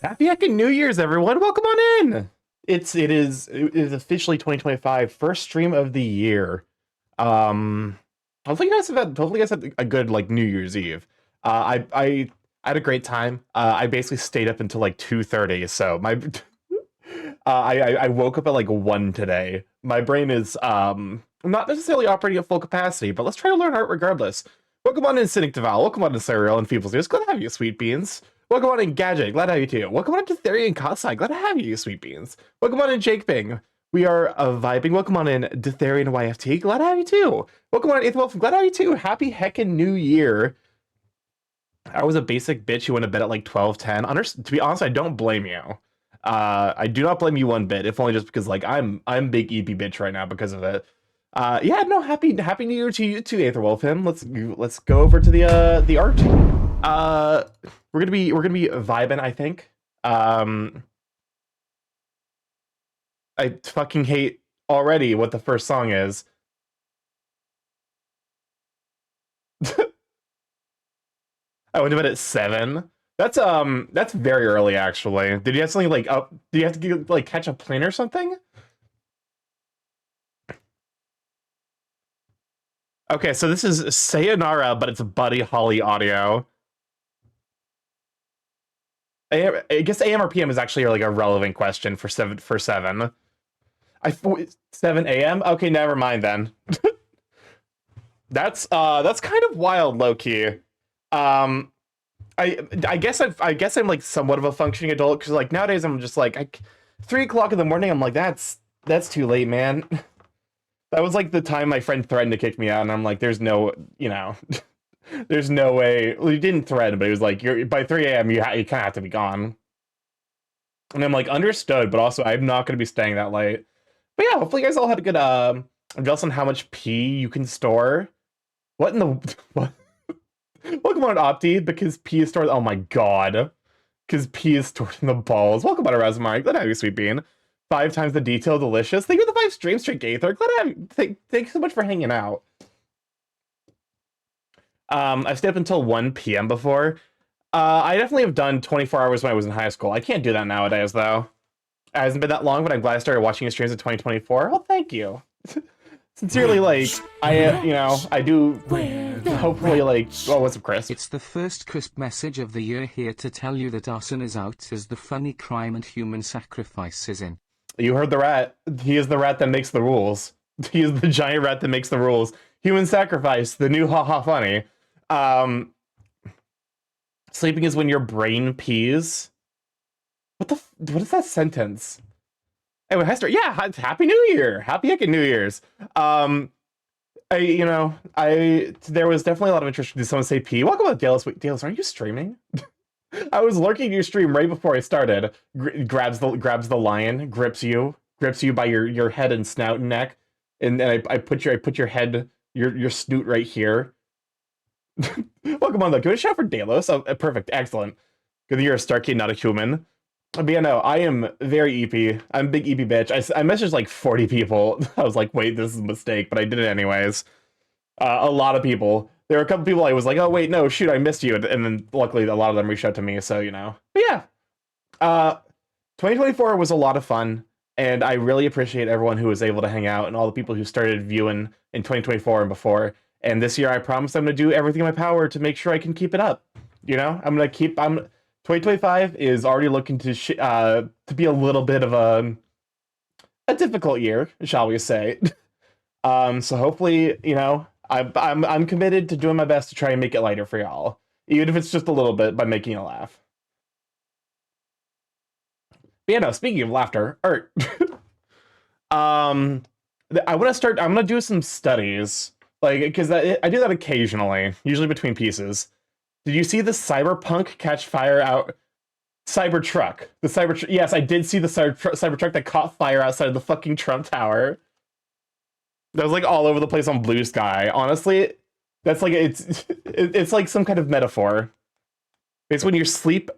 Happy heckin' New Year's, everyone! Welcome on in. It is officially 2025, first stream of the year. Um, hopefully you guys had a good like New Year's Eve. I had a great time. I basically stayed up until like 2:30. So my I woke up at like 1 today. My brain is not necessarily operating at full capacity, but let's try to learn art regardless. Welcome on in, Cynic Deval. Welcome on in, Serial and Feebles News. Glad to have you, Sweet Beans. Welcome on in, Gadget. Glad to have you too. Welcome on to Theory and Kosai. Glad to have you, Sweet Beans. Welcome on in, Jake Bing. We are vibing. Welcome on in, Detherian YFT. Glad to have you too. Welcome on in, Eighth Wolf. Glad to have you too. Happy heckin' New Year. I was a basic bitch who went to bed at like 12:10. To be honest, I don't blame you. I do not blame you one bit, if only just because like I'm big EP bitch right now because of it. Yeah, no, happy New Year to you too, Aetherwolf. Let's go over to the art. Uh, we're gonna be vibing, I think. I fucking hate already what the first song is. I went to bed at 7. That's very early actually. Did you have something like up? Did you have to like catch a plane or something? Okay, so this is Sayonara, but it's Buddy Holly audio. I guess AM or PM is actually like a relevant question for 7. I 7 a.m. Okay, never mind then. That's kind of wild, low key. Um, I guess I'm like somewhat of a functioning adult because like nowadays I'm just like 3 o'clock in the morning. I'm like that's too late, man. That was like the time my friend threatened to kick me out, and I'm like, there's no, there's no way. Well, he didn't threaten, but he was like, you're by 3 a.m. You kind of have to be gone. And I'm like, understood, but also I'm not going to be staying that late. But yeah, hopefully you guys all had a good adjust on how much pee you can store. What in the what? Welcome on Opti because pee is stored. Oh my god, because pee is stored in the balls. Welcome on Erasmar. Glad to have you, Sweet Bean. 5 times the detail, delicious. Thank you for the 5 stream streak, Gaither. Glad to have you. Thanks so much for hanging out. I stayed up until 1 p.m. before. I definitely have done 24 hours when I was in high school. I can't do that nowadays, though. It hasn't been that long, but I'm glad I started watching your streams in 2024. Well, thank you. Sincerely, like, I do hopefully, like, oh, what's up, Chris? It's the first crisp message of the year here to tell you that Arson is out as the funny crime and human sacrifice is in. You heard the rat. He is the rat that makes the rules. He is the giant rat that makes the rules. Human sacrifice, the new haha funny. Um, Sleeping is when your brain pees. What is that sentence? Anyway, Hester, yeah, happy New Year. Happy heckin' New Year's. There was definitely a lot of interest. Did someone say pee? Welcome to Dallas. Wait, Dallas, are you streaming? I was lurking your stream right before I started. Grabs the lion, grips you by your head and snout and neck, and I put your head, your snoot right here. Welcome on though. Give it a shout for Delos. Oh, perfect, excellent. Good that you're a star kid, not a human. But yeah, no, I am very EP. I'm a big EP bitch. I messaged like 40 people. I was like, wait, this is a mistake, but I did it anyways. A lot of people. There were a couple people I was like, oh wait, no, shoot, I missed you, and then luckily a lot of them reached out to me. So But yeah, 2024 was a lot of fun, and I really appreciate everyone who was able to hang out and all the people who started viewing in 2024 and before. And this year, I promise I'm gonna do everything in my power to make sure I can keep it up. I'm gonna keep. 2025 is already looking to be a little bit of a difficult year, shall we say? So hopefully, I'm committed to doing my best to try and make it lighter for y'all, even if it's just a little bit by making you laugh. But yeah, no. Speaking of laughter, art. um, I want to start. I'm gonna do some studies, like because I do that occasionally, usually between pieces. Did you see the Cyberpunk catch fire out? Cybertruck. Yes, I did see the Cybertruck that caught fire outside of the fucking Trump Tower. That was like all over the place on Blue Sky. Honestly, that's like it's like some kind of metaphor. It's when you sleep,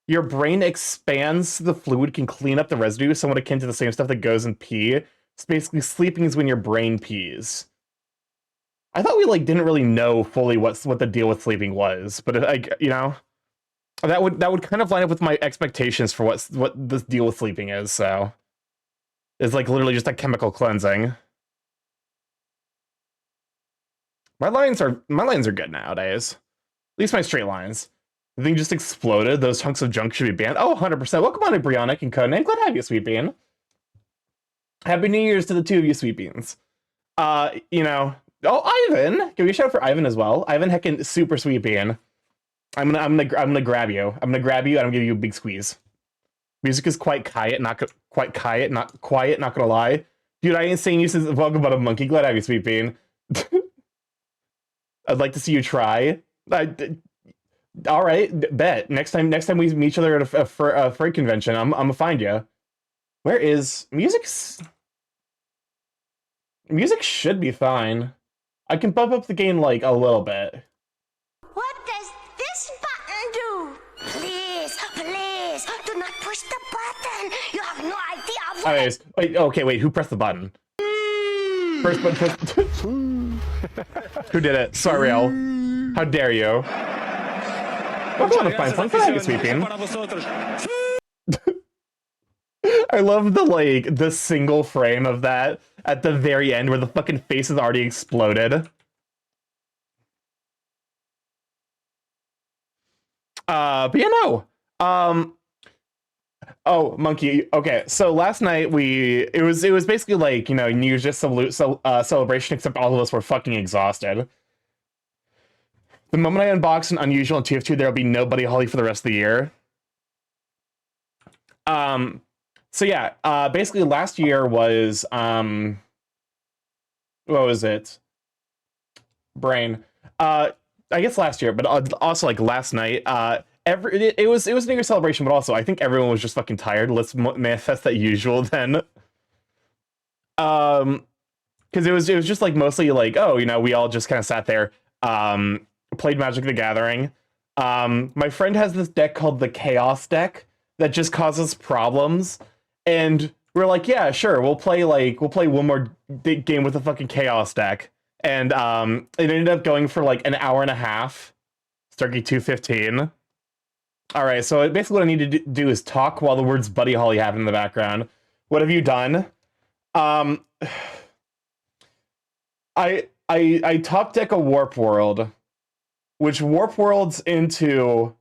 your brain expands so the fluid can clean up the residue, somewhat akin to the same stuff that goes in pee. It's basically sleeping is when your brain pees. I thought we like didn't really know fully what the deal with sleeping was, but That would kind of line up with my expectations for what this deal with sleeping is. So it's like literally just a chemical cleansing. My lines are good nowadays. At least my straight lines. The thing just exploded. Those chunks of junk should be banned. Oh, 100%. Welcome on, Brionic and Conan. Glad to have you, Sweet Bean. Happy New Year's to the two of you, Sweet Beans. You know, oh, Ivan. Give me a shout for Ivan as well. Ivan heckin' super Sweet Bean. I'm gonna grab you. I'm gonna grab you and I'm gonna give you a big squeeze. Music is quite quiet, not gonna lie. Dude, I ain't saying you since welcome about a monkey. Glad to have you, Sweet Bean. I'd like to see you try. All right, bet. Next time we meet each other at a freight convention, I'm gonna find you. Where is music should be fine. I can bump up the gain like a little bit. What does this button do? Please, do not push the button. You have no idea what... Anyways, wait, who pressed the button? First button. Who did it? Sorry, Al. How dare you? Welcome to Fine Fun. Thank you, Sweet Bean. I love the single frame of that at the very end where the fucking face is already exploded. But yeah, no. Oh, Monkey. Okay, so last night it was basically like, you know, New Year's just celebration, except all of us were fucking exhausted. The moment I unbox an unusual in TF2, there'll be no Buddy Holly for the rest of the year. So yeah, basically last year was what was it? Brain. I guess last year, but also like last night. It was a New Year's celebration, but also I think everyone was just fucking tired. Let's manifest that usual then. Because it was just like mostly like, oh, you know, we all just kind of sat there, played Magic the Gathering. My friend has this deck called the Chaos deck that just causes problems, and we're like, yeah, sure, we'll play one more game with the fucking Chaos deck, and it ended up going for like an hour and a half. Starkey 215. All right, so basically what I need to do is talk while the words Buddy Holly happen in the background. What have you done? I top deck a Warp World, which Warp Worlds into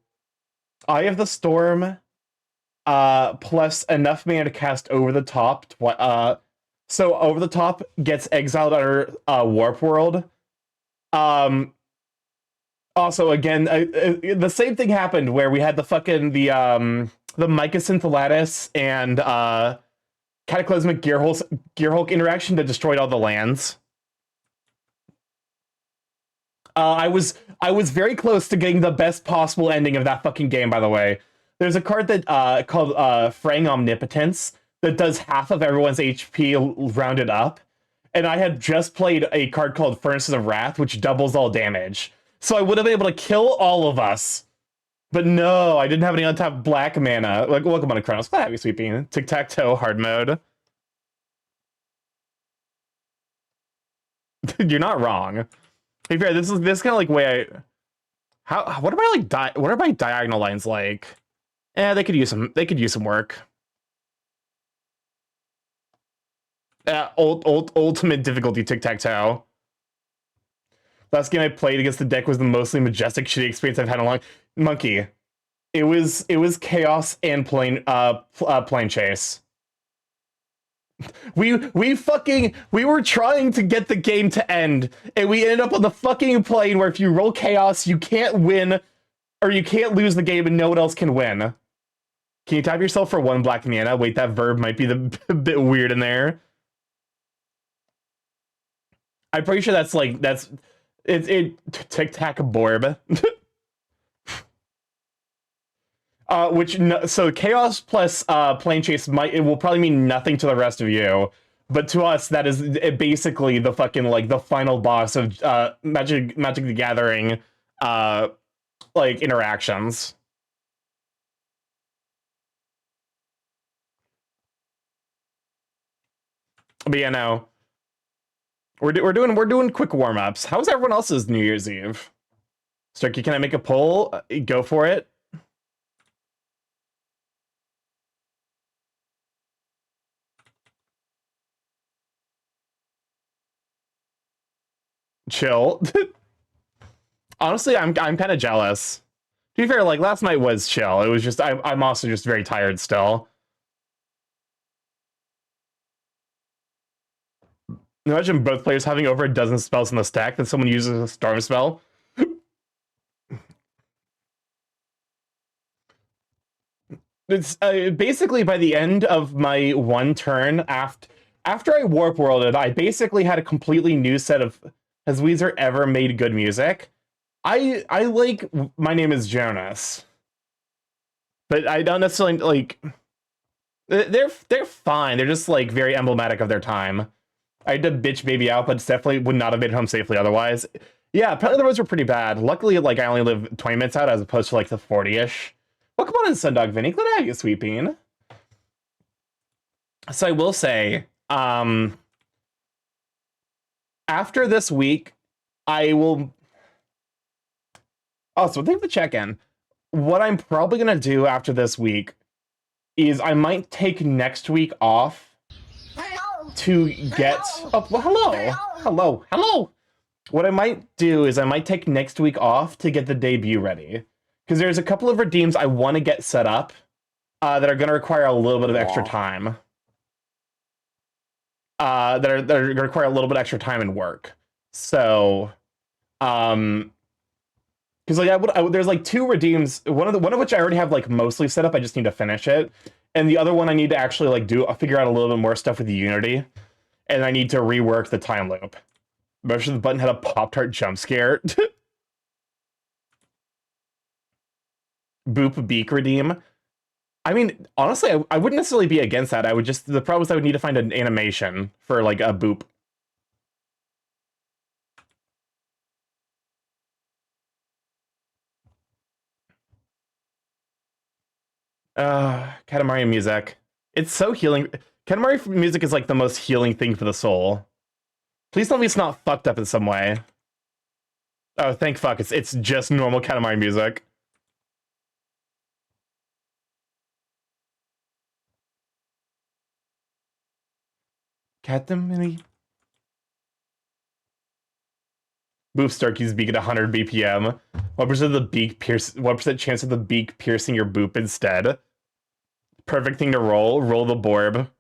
Eye of the Storm, plus enough mana to cast Over the Top. So Over the Top gets exiled under Warp World. Also, again, the same thing happened where we had the Mycosynth Lattice and Cataclysmic Gearhulk interaction that destroyed all the lands. I was very close to getting the best possible ending of that fucking game, by the way. There's a card that called Fraying Omnipotence that does half of everyone's HP rounded up. And I had just played a card called Furnaces of Wrath, which doubles all damage. So I would have been able to kill all of us. But no, I didn't have any untap black mana. Like, welcome on to Chronos. Glad to have you, Sweet Bean. Tic-tac-toe, hard mode. You're not wrong. To be fair, this is kind of like way what are my diagonal lines like? They could use some work. Ultimate difficulty tic-tac-toe. Last game I played against the deck was the mostly majestic shitty experience I've had in a long... Monkey. It was chaos and plane chase. We were trying to get the game to end, and we ended up on the fucking plane where if you roll chaos, you can't win, or you can't lose the game and no one else can win. Can you tap yourself for 1 black mana? Wait, that verb might be a bit weird in there. I'm pretty sure that's tic-tac-borb. So chaos plus plane chase will probably mean nothing to the rest of you, but to us that is basically the fucking the final boss of Magic the Gathering interactions. But yeah, no. We're doing quick warm-ups. How's everyone else's New Year's Eve? Starkey, can I make a poll? Go for it. chill. Honestly, I'm kind of jealous. To be fair, like last night was chill. It was just I'm also just very tired still. Imagine both players having over a dozen spells in the stack, then someone uses a storm spell. It's basically by the end of my one turn after I warp worlded, I basically had a completely new set of. Has Weezer ever made good music? I like My Name is Jonas, but I don't necessarily like. They're fine. They're just like very emblematic of their time. I had to bitch baby out, but definitely would not have made it home safely otherwise. Yeah, apparently the roads were pretty bad. Luckily, like I only live 20 minutes out as opposed to like the 40-ish. Welcome on in, Sundog Vinny. Glad to have you, Sweet Bean. So I will say, after this week, I will. Oh, so thank you for the check-in. What I'm probably gonna do after this week is I might take next week off to get. Oh, well, hello. What I might do is I might take next week off to get the debut ready, because there's a couple of redeems I want to get set up that are going to require a little bit of extra time. That are going to require a little bit extra time and work. So, because like there's like two redeems, one of which I already have like mostly set up. I just need to finish it, and the other one I need to actually like figure out a little bit more stuff with the Unity, and I need to rework the time loop. Motion the button had a Pop-Tart jump scare. Boop Beak redeem. I mean, honestly, I wouldn't necessarily be against that. The problem is I would need to find an animation for like a boop. Katamari music. It's so healing. Katamari music is like the most healing thing for the soul. Please tell me it's not fucked up in some way. Oh, thank fuck. It's just normal Katamari music. Katamari. Boop Starkey's beak at 100 BPM. What percent of the beak What percent chance of the beak piercing your boop instead? Perfect thing to roll. Roll the Borb.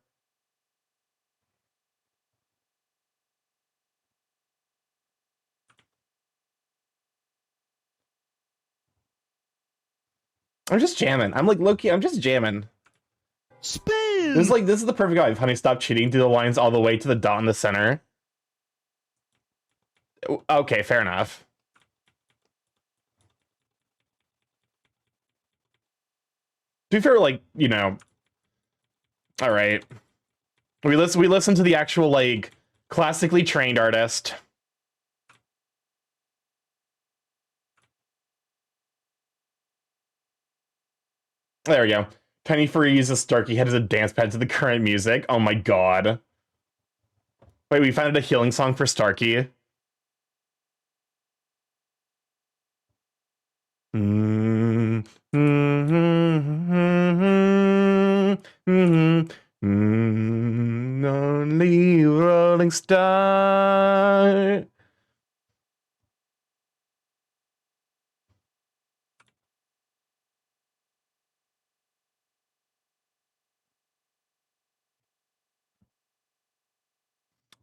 I'm just jamming. I'm like low-key, I'm just jamming. Spoon! This is the perfect vibe. Honey, stop cheating. Do the lines all the way to the dot in the center. Okay, fair enough. To be fair, like, you know. Alright. We listen to the actual, like, classically trained artist. There we go. Penny Furry uses Starkey Head as a dance pad to the current music. Oh my god. Wait, we found a healing song for Starkey. Only rolling star.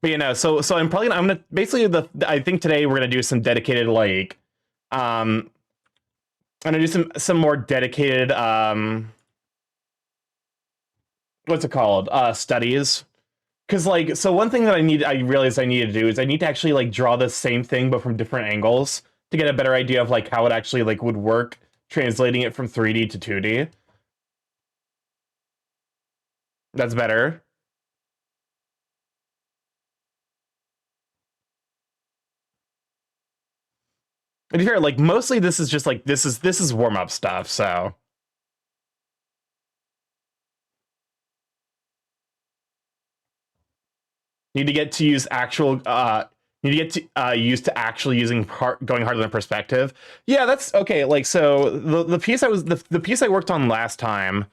But you know, so I'm gonna basically I think today we're gonna do some dedicated like I'm gonna do some more dedicated what's it called? Studies. Cause like so one thing that I realized I need to do is I need to actually like draw the same thing but from different angles to get a better idea of like how it actually like would work translating it from 3D to 2D. That's better. And to be fair, like mostly this is just like this is warm-up stuff, so need to get to use actual need to get to used to actually going harder than perspective. Yeah, that's okay. Like so the piece the piece I worked on last time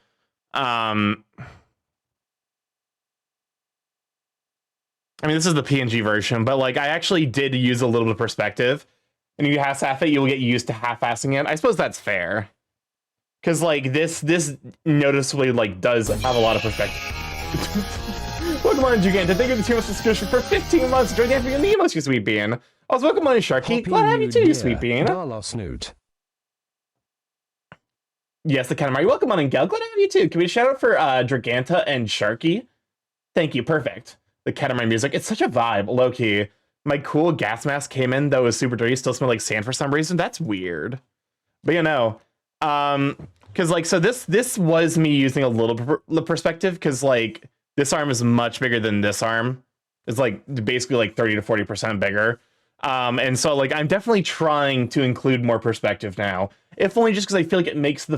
I mean, this is the PNG version, but like I actually did use a little bit of perspective, and if you half-ass it, you'll get used to half-assing it. I suppose that's fair, because like this noticeably like does have a lot of perspective. Welcome on, Giganta. Thank you for the 2 months subscription for 15 months. Enjoy the Anthony and Nemo, you sweet bean. Also, welcome on, Sharky. Glad to have you too, you sweet bean. Snoot. Yes, the Katamari. Welcome on, Gel. Glad to have you too. Can we shout out for Draganta and Sharky? Thank you. Perfect. The Katamari music. It's such a vibe, low key. My cool gas mask came in that was super dirty, still smelled like sand for some reason. That's weird. But you know, because like, so this was me using a little perspective, because like this arm is much bigger than this arm. It's like basically like 30 to 40% bigger. And so like I'm definitely trying to include more perspective now, if only just because I feel like it makes the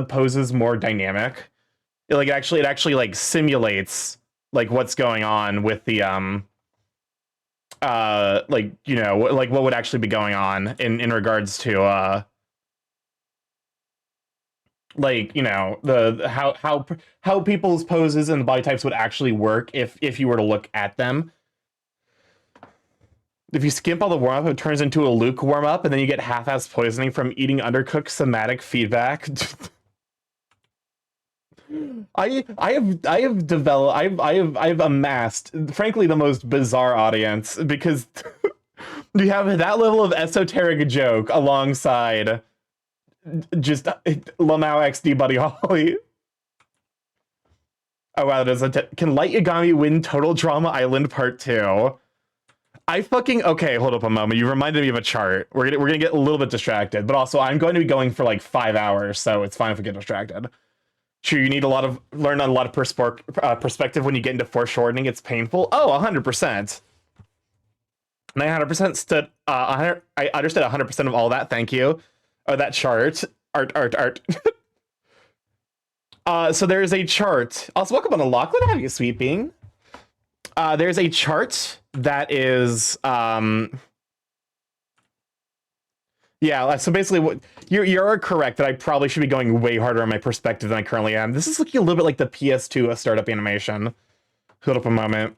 poses more dynamic. It actually like simulates like what's going on with the like, you know, like what would actually be going on in regards to like, you know, the how people's poses and body types would actually work if you were to look at them. If you skimp all the warm-up, it turns into a lukewarm up, and then you get half-ass poisoning from eating undercooked somatic feedback. I have amassed, frankly, the most bizarre audience, because you have that level of esoteric joke alongside just Lamau XD Buddy Holly. Oh wow, can Light Yagami win Total Drama Island Part 2? Okay, hold up a moment. You reminded me of a chart. We're gonna get a little bit distracted, but also I'm going to be going for like 5 hours, so it's fine if we get distracted. Sure, you need learn a lot of perspective when you get into foreshortening. It's painful. Oh, 100%. 900% stood. I understood 100% of all that. Thank you. Oh, that chart. Art. So there's a chart. Also, welcome on a lock. Glad to have you, sweet being. There's a chart that is yeah, so basically what you're correct that I probably should be going way harder on my perspective than I currently am. This is looking a little bit like the PS2 startup animation. Hold up a moment.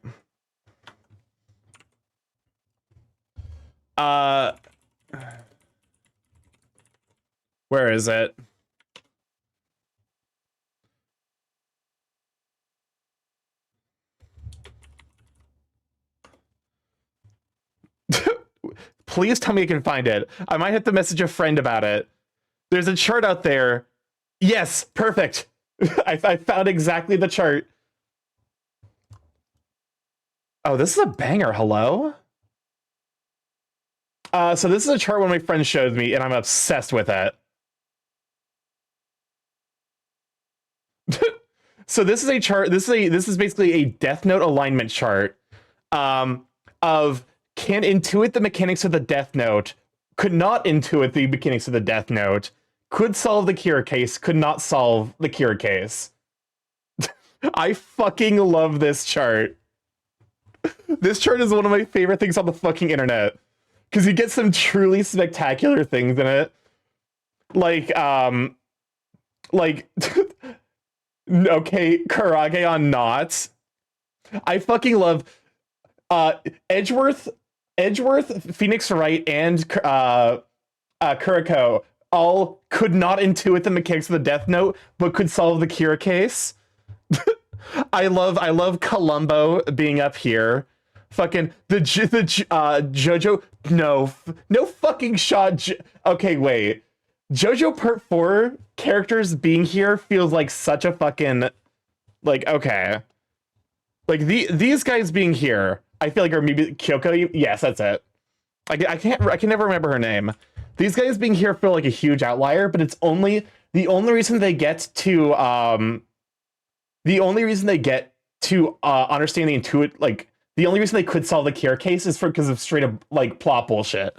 Where is it? Please tell me I can find it. I might have to message a friend about it. There's a chart out there. Yes, perfect. I found exactly the chart. Oh, this is a banger. Hello? So this is a chart one of my friends showed me, and I'm obsessed with it. So this is a chart. This is basically a Death Note alignment chart of can intuit the mechanics of the Death Note, could not intuit the mechanics of the Death Note, could solve the Kira case, could not solve the Kira case. I fucking love this chart. This chart is one of my favorite things on the fucking internet, because you get some truly spectacular things in it. Like, okay, Karage on Knots. I fucking love Edgeworth, Phoenix Wright, and Kuriko all could not intuit the mechanics of the Death Note, but could solve the Kira case. I love Columbo being up here. Fucking the JoJo. No fucking shot. Okay, wait. JoJo Part 4 characters being here feels like such a fucking like okay. Like these guys being here, I feel like are maybe Kyoko. Yes, that's it. I can never remember her name. These guys being here feel like a huge outlier, but it's only the only reason they get to understand the intuit, like the only reason they could solve the Kira case is because of straight up like plot bullshit.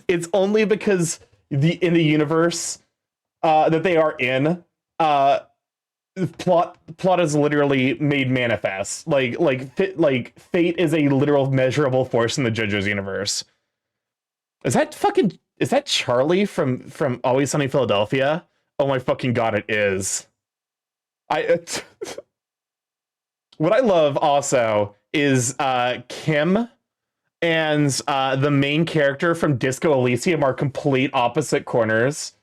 It's only because in the universe that they are in, plot is literally made manifest. Like fate is a literal measurable force in the JoJo's universe. Is that Charlie from Always Sunny in Philadelphia? Oh my fucking god, it is. What I love also is Kim and the main character from Disco Elysium are complete opposite corners.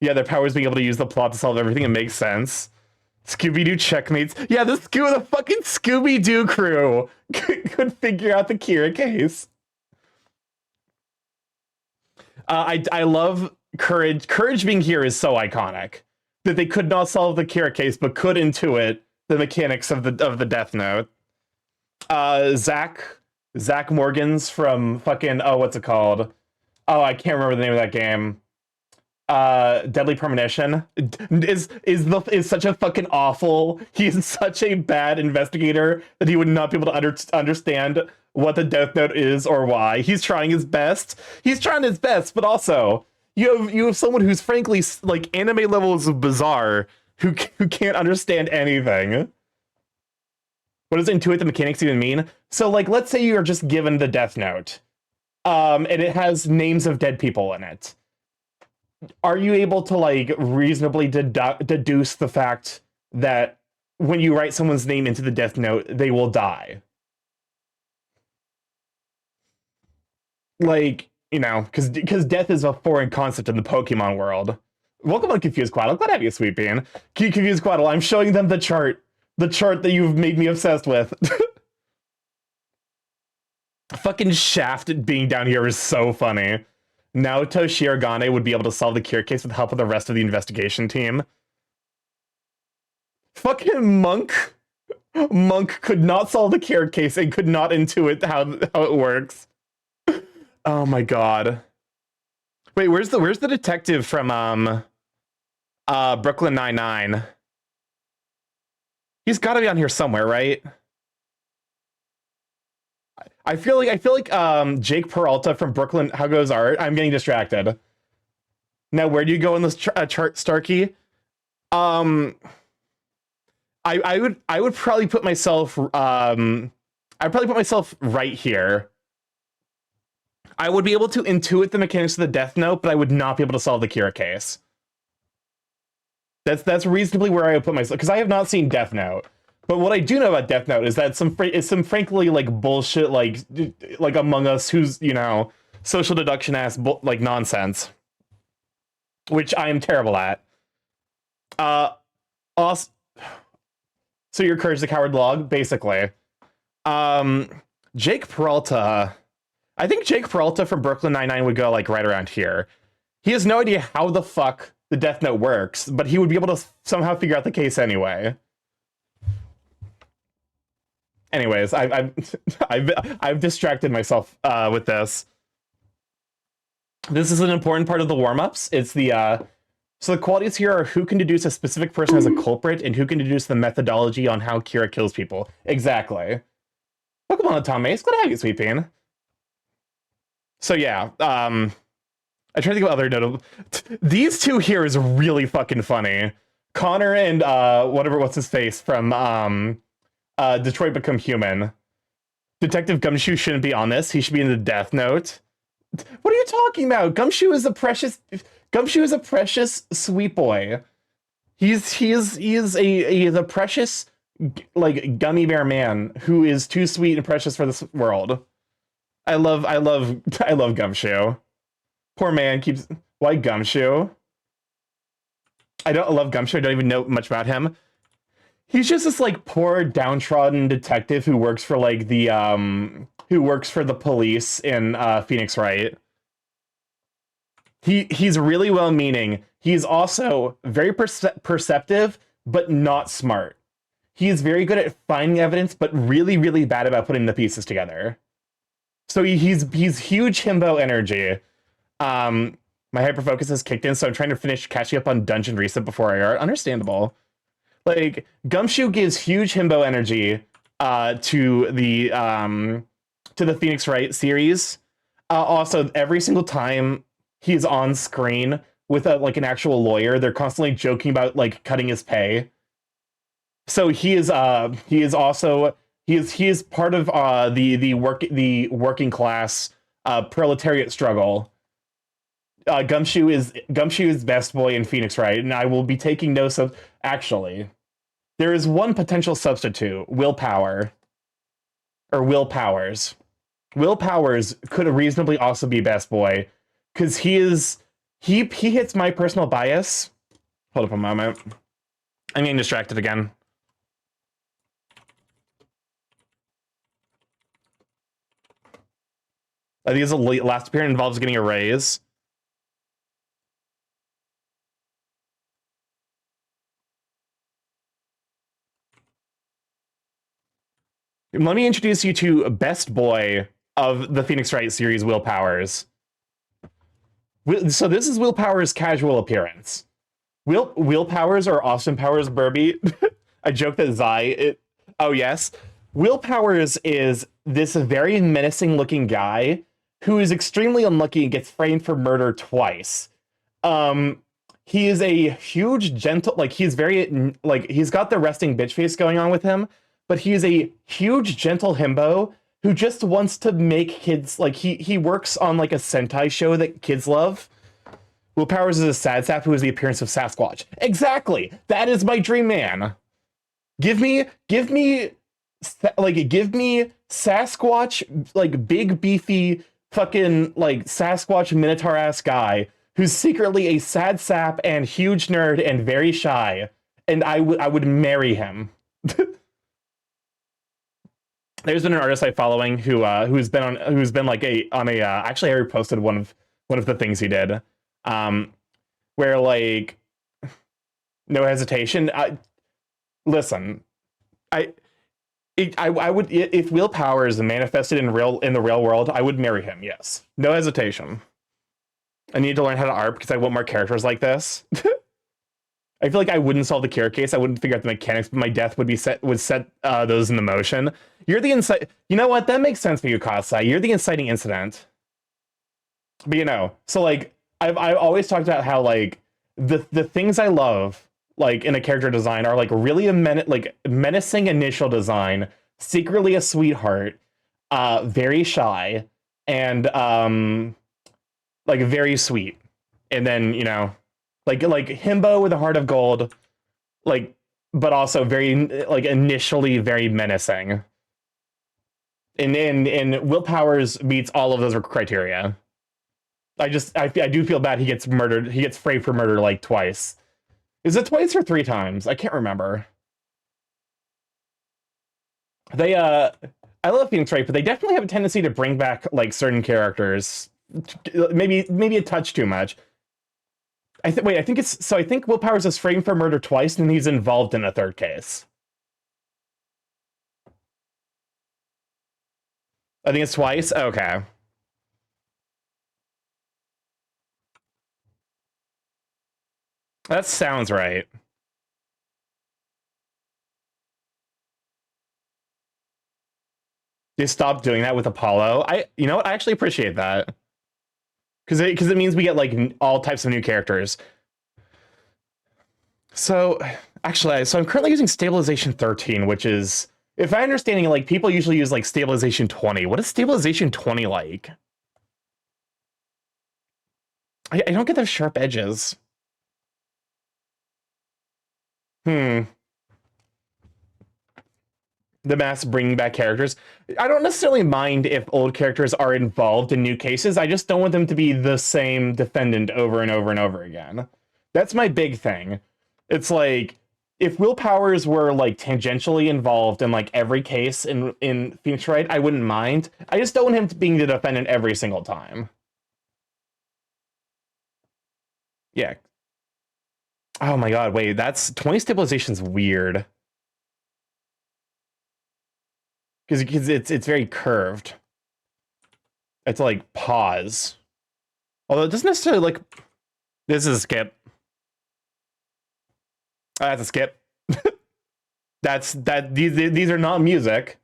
Yeah, their powers being able to use the plot to solve everything. It makes sense. Scooby-Doo checkmates. Yeah, the fucking Scooby-Doo crew could figure out the Kira case. I love Courage. Courage being here is so iconic that they could not solve the Kira case, but could intuit the mechanics of the Death Note. Zach Morgans from fucking what's it called? Oh, I can't remember the name of that game. Deadly Premonition is such a fucking awful. He's such a bad investigator that he would not be able to understand what the Death Note is or why. He's trying his best. But also you have someone who's frankly like anime levels of bizarre who can't understand anything. What does intuit the mechanics even mean? So like, let's say you're just given the Death Note, and it has names of dead people in it. Are you able to like reasonably deduce the fact that when you write someone's name into the Death Note, they will die? Like, you know, because death is a foreign concept in the Pokemon world. Welcome on Confused Quaddle. Glad to have you, Sweet Bean. Confused Quaddle, I'm showing them the chart that you've made me obsessed with. Fucking Shaft being down here is so funny. Naoto Shirogane would be able to solve the Kira case with help of the rest of the investigation team. Fucking Monk could not solve the Kira case and could not intuit how it works. Oh my god. Wait, where's the detective from Brooklyn Nine-Nine? He's got to be on here somewhere, right? I feel like Jake Peralta from Brooklyn. How goes art? I'm getting distracted. Now, where do you go in this chart, Starkey? I would probably put myself I'd probably put myself right here. I would be able to intuit the mechanics of the Death Note, but I would not be able to solve the Kira case. That's reasonably where I would put myself, because I have not seen Death Note. But what I do know about Death Note is that it's some frankly like bullshit like Among Us, who's, you know, social deduction ass like nonsense, which I am terrible at. Also, so you're Courage the Coward log, basically. Jake Peralta. I think Jake Peralta from Brooklyn Nine-Nine would go like right around here. He has no idea how the fuck the Death Note works, but he would be able to somehow figure out the case anyway. Anyways, I've distracted myself with this. This is an important part of the warm-ups. It's the so the qualities here are who can deduce a specific person as a culprit and who can deduce the methodology on how Kira kills people. Exactly. Welcome on, Tom Mace. Glad to have you, Sweet Bean. So yeah, I try to think of other notable. These two here is really fucking funny. Connor and what's his face from Detroit Become Human. Detective Gumshoe shouldn't be on this. He should be in the Death Note. What are you talking about? Gumshoe is a precious sweet boy. He is a precious like gummy bear man who is too sweet and precious for this world. I love Gumshoe. Poor man keeps. Why Gumshoe? I love Gumshoe. I don't even know much about him. He's just this like poor downtrodden detective who works for like the police in Phoenix Wright. He's really well-meaning. He's also very perceptive, but not smart. He is very good at finding evidence, but really, really bad about putting the pieces together. So he's huge himbo energy. My hyperfocus has kicked in, so I'm trying to finish catching up on Dungeon Reset before I are. Understandable. Like, Gumshoe gives huge himbo energy to the Phoenix Wright series. Also, every single time he's on screen with an actual lawyer, they're constantly joking about like cutting his pay. So he is part of the working class proletariat struggle. Gumshoe is best boy in Phoenix Wright, and I will be taking notes of. Actually, there is one potential substitute, Willpower. or Will Powers. Will Powers could reasonably also be best boy, because he hits my personal bias. Hold up a moment. I'm getting distracted again. I think his last appearance involves getting a raise. Let me introduce you to best boy of the Phoenix Wright series, Will Powers. So this is Will Powers' casual appearance. Will Powers or Austin Powers Burby. I joke that oh yes. Will Powers is this very menacing looking guy who is extremely unlucky and gets framed for murder twice. He is a huge gentle, like he's very, like he's got the resting bitch face going on with him, but he is a huge gentle himbo who just wants to make kids, like he works on like a Sentai show that kids love. Will Powers is a sad sap who has the appearance of Sasquatch. Exactly. That is my dream man. Give me Sasquatch, like big beefy fucking like Sasquatch Minotaur ass guy who's secretly a sad sap and huge nerd and very shy, and I would marry him. There's been an artist I'm following who's been like actually I reposted one of the things he did, where like no hesitation. Listen, I would, if Will Powers manifested in the real world, I would marry him. Yes, no hesitation. I need to learn how to art because I want more characters like this. I feel like I wouldn't solve the cure case. I wouldn't figure out the mechanics, but my death would set those into motion. You're the incite. You know what? That makes sense for you, Kasai. You're the inciting incident. But you know, so like I've always talked about how like the things I love like in a character design are like really a menacing initial design, secretly a sweetheart, very shy, and like very sweet, and then you know. Like himbo with a heart of gold, like, but also very like initially very menacing. And Will Powers meets all of those criteria. I do feel bad he gets murdered. He gets framed for murder like twice. Is it twice or 3 times? I can't remember. They I love Phoenix Wright, but they definitely have a tendency to bring back like certain characters. Maybe a touch too much. I think Will Powers is framed for murder twice, and he's involved in a third case. I think it's twice? Okay. That sounds right. They stopped doing that with Apollo. You know what? I actually appreciate that. Because it means we get like all types of new characters. So actually, I'm currently using Stabilization 13, which is, if I'm understanding, like people usually use like Stabilization 20. What is Stabilization 20 like? I don't get those sharp edges. The mass bringing back characters. I don't necessarily mind if old characters are involved in new cases. I just don't want them to be the same defendant over and over and over again. That's my big thing. It's like, if Will Powers were like tangentially involved in like every case in Phoenix Wright, I wouldn't mind. I just don't want him being the defendant every single time. Yeah. Oh my god, wait, that's 20 stabilization's weird. Because it's very curved. It's like pause. Although it doesn't necessarily like. This is a skip. Oh, that's a skip. These are not music.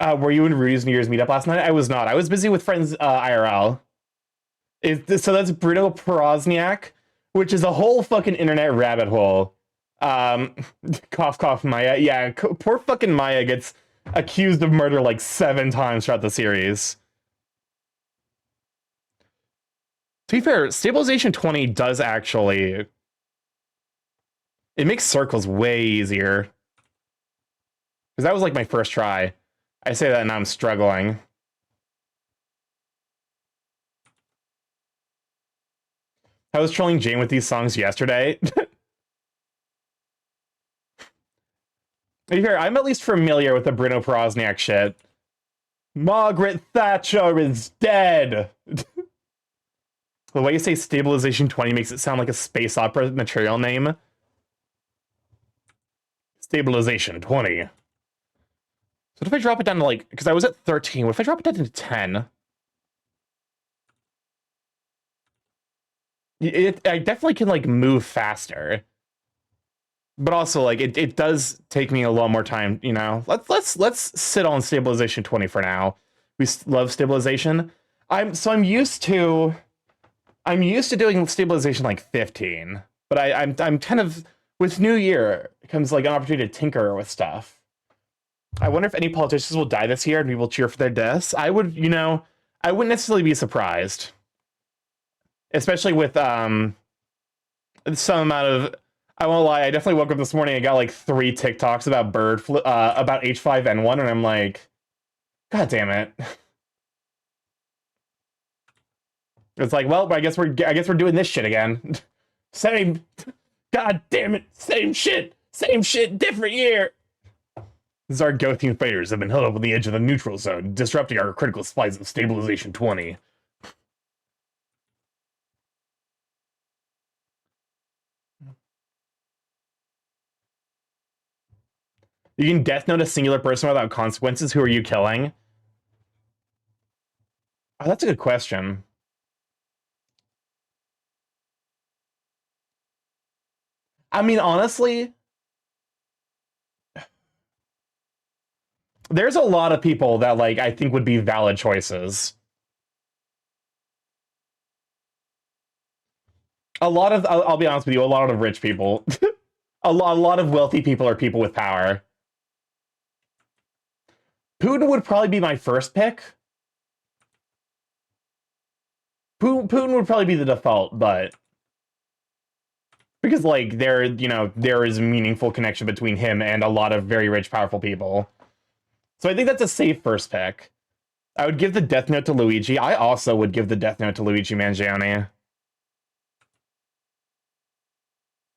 Were you in Rudy's New Year's meetup last night? I was not. I was busy with friends IRL. So that's Bruno Porosniak, which is a whole fucking internet rabbit hole. Cough cough Maya. Yeah, poor fucking Maya gets accused of murder like 7 times throughout the series. To be fair, Stabilization 20 does actually, it makes circles way easier. Because that was like my first try. I say that and I'm struggling. I was trolling Jane with these songs yesterday. Here, I'm at least familiar with the Bruno Prosniak shit. Margaret Thatcher is dead! The way you say Stabilization 20 makes it sound like a space opera material name. Stabilization 20. So what if I drop it down to like... Because I was at 13. What if I drop it down to 10? I definitely can like move faster. But also, like, it does take me a lot more time, you know? Let's sit on Stabilization 20 for now. We love Stabilization. I'm used to doing Stabilization like 15. But I'm kind of... With New Year comes like an opportunity to tinker with stuff. I wonder if any politicians will die this year and we will cheer for their deaths. I would, you know, I wouldn't necessarily be surprised. Especially with some amount of... I won't lie, I definitely woke up this morning and got like 3 TikToks about about H5N1, and I'm like, God damn it. It's like, well, I guess we're doing this shit again. Same, God damn it, same shit, different year. Zargothian fighters have been held up on the edge of the neutral zone, disrupting our critical supplies of Stabilization 20. You can death note a singular person without consequences. Who are you killing? Oh, that's a good question. I mean, honestly, there's a lot of people that, like, I think would be valid choices. A lot of, I'll be honest with you, a lot of rich people. a lot of wealthy people are people with power. Putin would probably be my first pick. Putin would probably be the default, but... Because, like, there is a meaningful connection between him and a lot of very rich, powerful people. So I think that's a safe first pick. I would give the death note to Luigi. I also would give the death note to Luigi Mangione.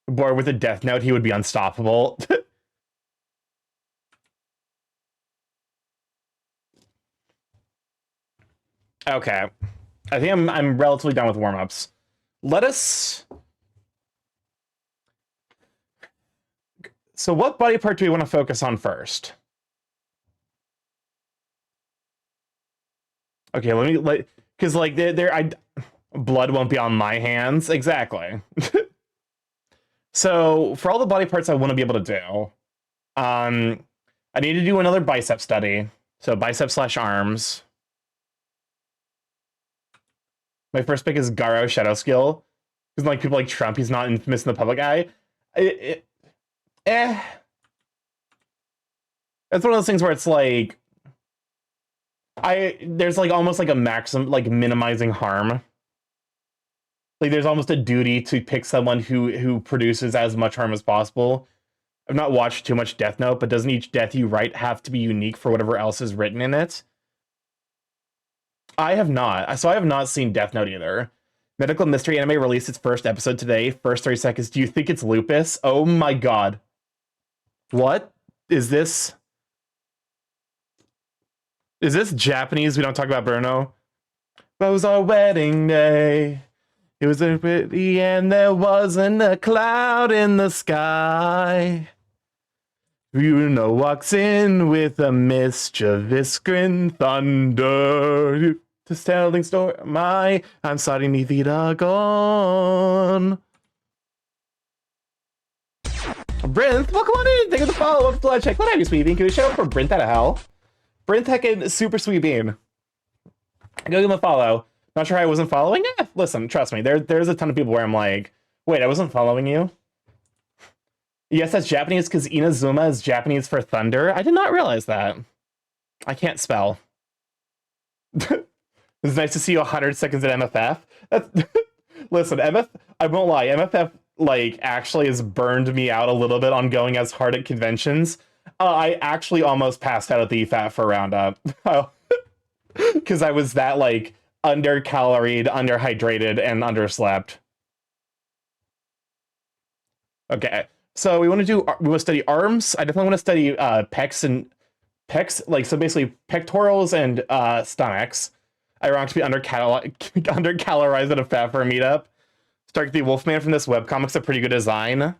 Boy, with a death note, he would be unstoppable. Okay. I think I'm relatively done with warm-ups. Let us... So what body part do we want to focus on first? Okay, because like blood won't be on my hands. Exactly. So for all the body parts I want to be able to do, I need to do another bicep study. So bicep/arms. My first pick is Garo Shadow Skill. Because like people like Trump, he's not infamous in the public eye. That's one of those things where it's like there's like almost like a maximum, like minimizing harm. Like there's almost a duty to pick someone who produces as much harm as possible. I've not watched too much Death Note, but doesn't each death you write have to be unique for whatever else is written in it? I have not. So I have not seen Death Note either. Medical Mystery Anime released its first episode today. First 30 seconds. Do you think it's lupus? Oh my god. What? Is this Japanese? We don't talk about Bruno? It was our wedding day. It was a pretty and there wasn't a cloud in the sky. Bruno walks in with a mischievous grin. Thunder. Just telling story. I'm sorry, mi vida gone. Brinth, welcome on in. Thank you for the follow. Welcome to Blood Check. What have you, Sweet Bean? Can we show up for Brinth out of hell? Brinth heckin' super Sweet Bean. Go give him a follow. Not sure how I wasn't following? Listen, trust me. There's a ton of people where I'm like, wait, I wasn't following you? Yes, that's Japanese because Inazuma is Japanese for thunder. I did not realize that. I can't spell. It's nice to see you 100 seconds at MFF. Listen, I won't lie, MFF like actually has burned me out a little bit on going as hard at conventions. I actually almost passed out at the fat for roundup. Because I was that like undercaloried, underhydrated, and underslept. Okay, so we want to study arms. I definitely want to study pecs, like so basically pectorals and stomachs. I want to be undercalorized at a fat for a meetup. Stark the Wolfman from this webcomic's a pretty good design.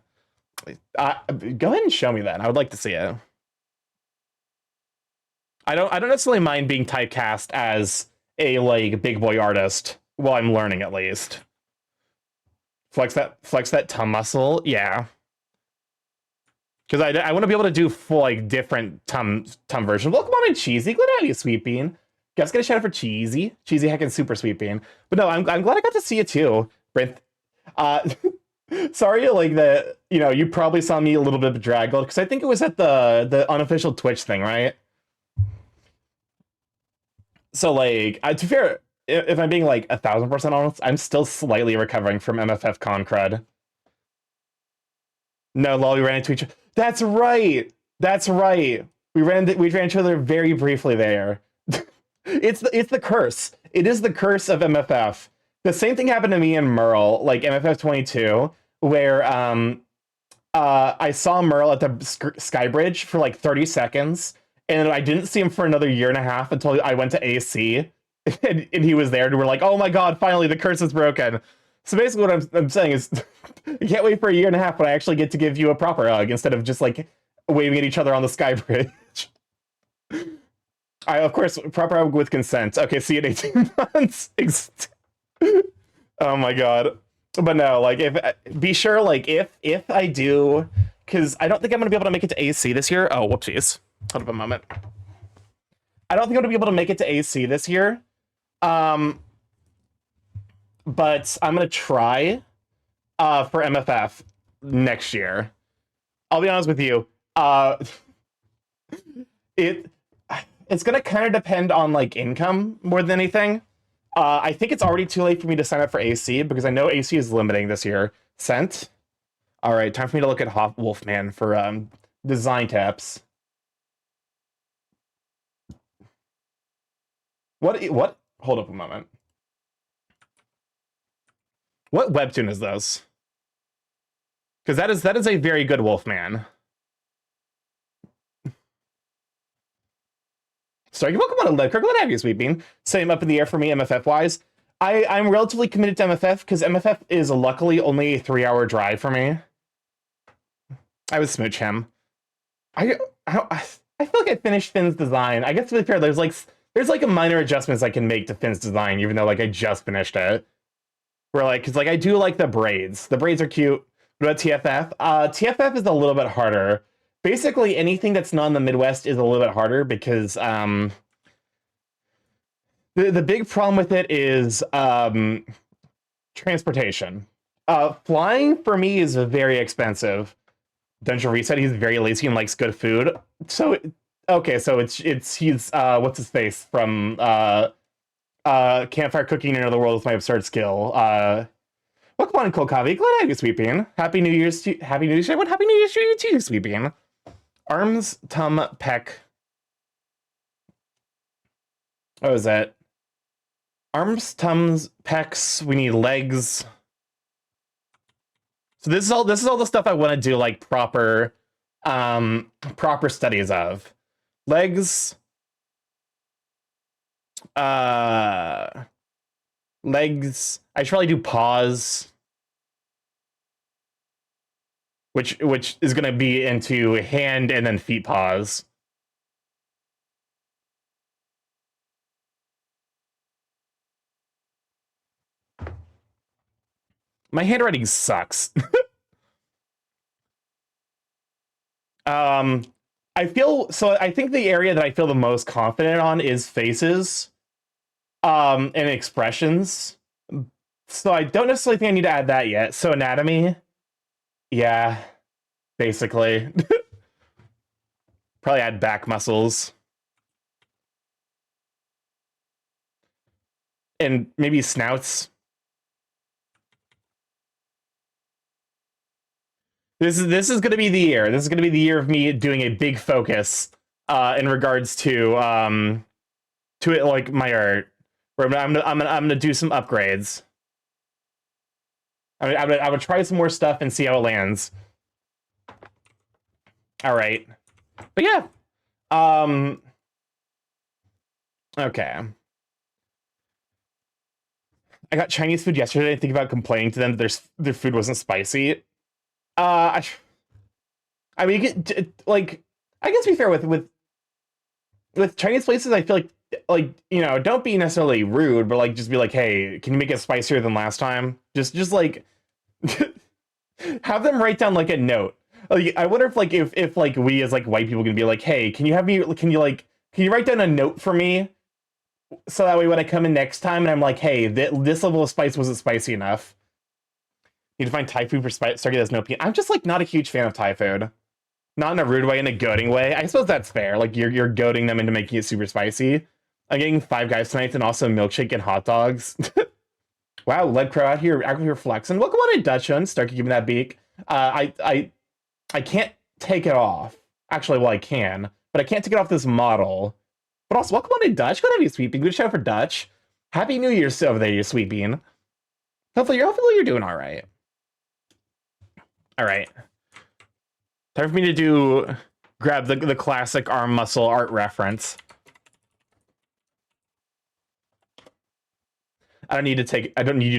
Go ahead and show me that. I would like to see it. I don't necessarily mind being typecast as a like big boy artist while I'm learning at least. Flex that tum muscle, yeah. Because I want to be able to do full like different tum versions. Welcome on in, Cheesy. Glad to have you, Sweet Bean. Guys, get a shout out for Cheesy. Cheesy heckin' super Sweet Bean. But no, I'm glad I got to see it too, Brent. Sorry, like that. You know, you probably saw me a little bit bedraggled because I think it was at the unofficial Twitch thing, right? So like, to be fair, if I'm being like 1,000% honest, I'm still slightly recovering from MFF Con crud. No, lol, we ran into each other. That's right. That's right. We ran into each other very briefly there. It's the curse. It is the curse of MFF. The same thing happened to me and Merle, like MFF 22, where I saw Merle at the Skybridge for like 30 seconds, and I didn't see him for another year and a half until I went to AC, and he was there, and we're like, oh my god, finally the curse is broken. So basically what I'm saying is, I can't wait for a year and a half when I actually get to give you a proper hug instead of just like waving at each other on the Skybridge. I, of course, proper hug with consent. Okay, see you in 18 months. Oh my god. But no, like be sure, like if I do, because I don't think I'm gonna be able to make it to AC this year. Oh, whoopsies. Hold up a moment. I don't think I'm gonna be able to make it to AC this year. But I'm gonna try for MFF next year. I'll be honest with you. It's gonna kind of depend on like income more than anything. I think it's already too late for me to sign up for AC because I know AC is limiting this year. Sent. All right, time for me to look at Wolfman for design tips. What? Hold up a moment. What webtoon is this? Because that is a very good Wolfman. Sorry, welcome on, Kirk. Glad to have you, Sweet Bean. Same up in the air for me, MFF wise. I'm relatively committed to MFF because MFF is luckily only a 3-hour drive for me. I would smooch him. I feel like I finished Finn's design. I guess to be fair, there's like a minor adjustments I can make to Finn's design, even though like I just finished it. Where like, cause like I do like the braids. The braids are cute. What about TFF? TFF is a little bit harder. Basically, anything that's not in the Midwest is a little bit harder because the big problem with it is transportation. Flying for me is very expensive. Dungeon Reset, he's very lazy and likes good food. So okay, so he's what's his face from Campfire Cooking Into the World with My Absurd Skill. Welcome on, Kolkavi. Glad to have you, Sweet Bean. Happy New Year's to Happy New Year's to everyone. Happy New Year's to you too, Sweet Bean. Arms, tum, peck. What was that? Arms, tums, pecs. We need legs. So this is all the stuff I want to do like proper studies of. Legs. Legs. I should probably do paws. Which is gonna be into hand and then feet paws. My handwriting sucks. I think the area that I feel the most confident on is faces and expressions. So I don't necessarily think I need to add that yet. So anatomy, yeah, basically. Probably add back muscles. And maybe snouts. This is gonna be the year. This is gonna be the year of me doing a big focus in regards to it, like my art. Where I'm gonna do some upgrades. I'm gonna try some more stuff and see how it lands. All right, but yeah, okay. I got Chinese food yesterday. I think about complaining to them that their food wasn't spicy. I mean, like, I guess to be fair with Chinese places, I feel like you know, don't be necessarily rude, but like just be like, hey, can you make it spicier than last time? Just like have them write down like a note. Like, I wonder if like we as like white people can be like, hey, can you write down a note for me? So that way when I come in next time and I'm like, hey, this level of spice wasn't spicy enough. Need to find Thai food for spice. Sorry, there's no peanut. I'm just like not a huge fan of Thai food. Not in a rude way, in a goading way. I suppose that's fair. Like you're goading them into making it super spicy. I'm getting Five Guys tonight and also milkshake and hot dogs. Wow, Lead Crow out here flexing. Welcome on in, Dutchman. Start giving that beak. I can't take it off. Actually, well, I can, but I can't take it off this model. But also, welcome on in, Dutch. Good on you, Sweet Bean. Good shout for Dutch. Happy New Year's over there, you Sweet Bean. Hopefully you're doing all right. All right. Time for me to grab the classic arm muscle art reference. I don't need you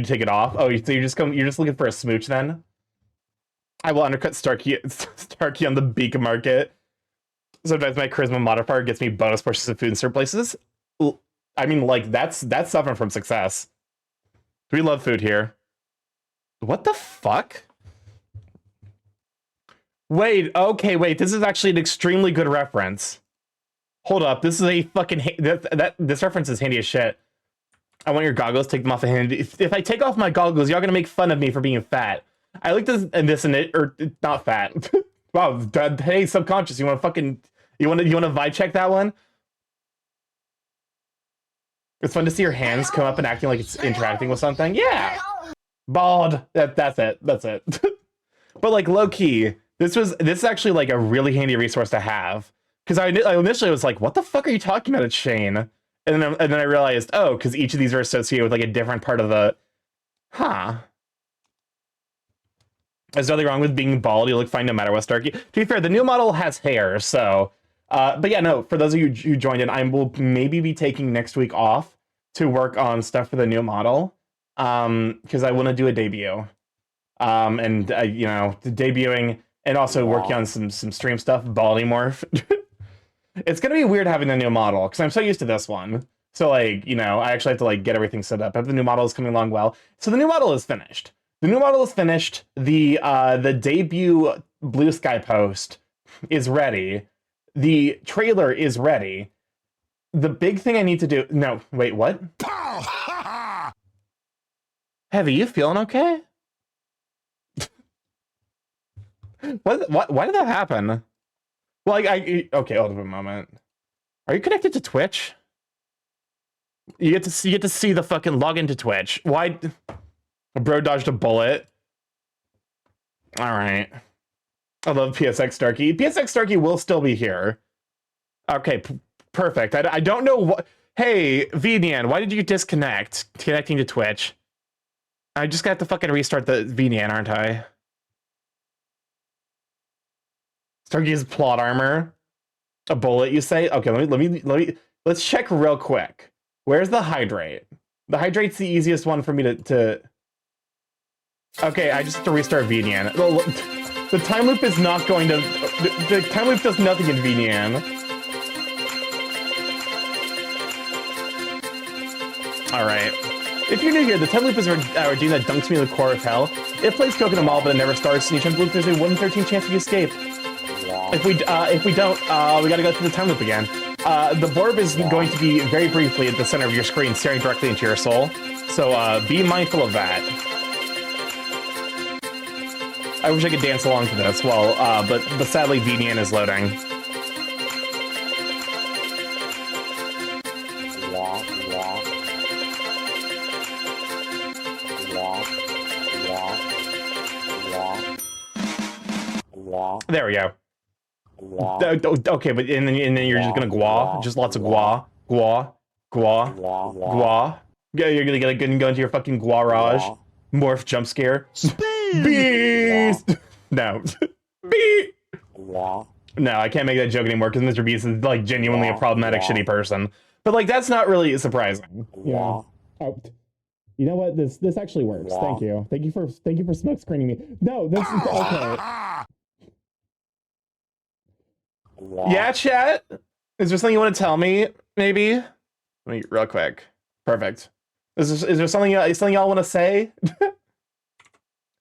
to take it off. Oh, so you're just looking for a smooch then? I will undercut Starkey on the beak market. Sometimes my charisma modifier gets me bonus pushes of food in certain places. I mean, like, that's suffering from success. We love food here. What the fuck? Wait, okay, wait. This is actually an extremely good reference. Hold up, this is a fucking this reference is handy as shit. I want your goggles. Take them off the hand. If I take off my goggles, y'all gonna make fun of me for being fat. I like this and this and it, or not fat. Wow, hey, subconscious. You want to vibe check that one? It's fun to see your hands come up and acting like it's interacting with something. Yeah, bald. That's it. That's it. But like low key, this is actually like a really handy resource to have, because I initially was like, what the fuck are you talking about? It's Shane. And then I realized, oh, because each of these are associated with like a different part of the... Huh. There's nothing wrong with being bald. You look fine no matter what, Starkey. To be fair, the new model has hair, so... but yeah, no, for those of you who joined in, I will maybe be taking next week off to work on stuff for the new model. Because I want to do a debut. And, you know, debuting and also working on some stream stuff, Baldy Morph. It's gonna be weird having the new model because I'm so used to this one. So like, you know, I actually have to like get everything set up. But the new model is coming along well. So the new model is finished. The new model is finished. The debut Blue Sky post is ready. The trailer is ready. The big thing I need to do. No, wait, what? Heavy, you feeling okay? What? Why did that happen? Well, okay, hold on a moment. Are you connected to Twitch? You get to see the fucking login to Twitch. Why? Bro dodged a bullet. All right. I love PSX Starkey. PSX Starkey will still be here. Okay, perfect. I don't know what. Hey, VNyan, why did you disconnect? Connecting to Twitch. I just got to fucking restart the VNyan, aren't I? Starkey's plot armor. A bullet, you say? Okay, let's check real quick. Where's the hydrate? The hydrate's the easiest one for me to... Okay, I just have to restart VNyan. Well, the time loop is not going to... The time loop does nothing in VNyan. Alright. If you're new here, the time loop is a routine that dunks me in the core of hell. It plays Coconut Mall, but it never starts, and each time loop there's a 1 in 13 chance we escape. If we don't, we gotta go through the time loop again. The Borb is going to be very briefly at the center of your screen, staring directly into your soul. So be mindful of that. I wish I could dance along to this, well, but sadly VNyan is loading. There we go. Okay, but and then you're just gonna gua, just lots of gua, gua, gua, gua. Yeah, you're gonna go into your fucking guarage, morph jump scare. Spin! Beast! No. Beast! No, I can't make that joke anymore because Mr. Beast is like genuinely a problematic, shitty person. But like, that's not really surprising. Yeah. Oh, you know what? This actually works. Thank you. Thank you for smoke screening me. No, this is okay. Yeah, chat. Is there something you want to tell me? Maybe. Let me real quick. Perfect. Is there something y'all want to say?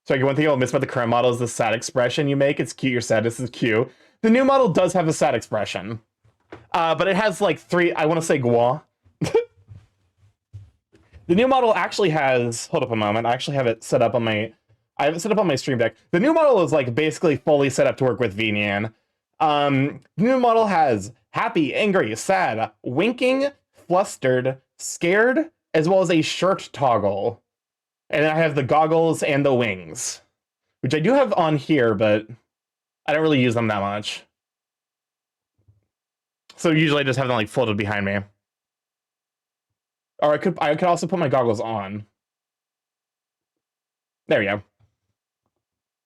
So one thing I'll miss about the current model is the sad expression you make. It's cute. Your sadness is cute. The new model does have a sad expression, but it has like 3. I want to say gua. The new model actually has. Hold up a moment. I actually have it set up on my. I have it set up on my stream deck. The new model is like basically fully set up to work with VNyan. The new model has happy, angry, sad, winking, flustered, scared, as well as a shirt toggle. And I have the goggles and the wings, which I do have on here, but I don't really use them that much. So usually I just have them like folded behind me. Or I could also put my goggles on. There we go.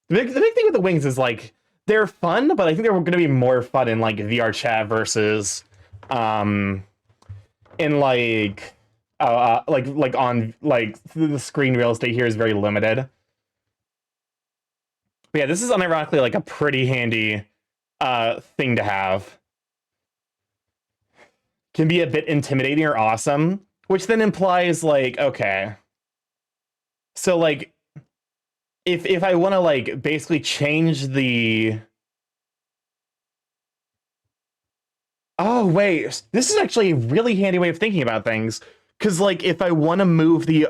The big thing with the wings is like they're fun, but I think they're going to be more fun in like VR chat versus in like on like the screen real estate here is very limited. But yeah, this is unironically like a pretty handy thing to have. Can be a bit intimidating or awesome, which then implies like, okay, so like if I want to like basically change the oh wait, this is actually a really handy way of thinking about things, because like if I want to move the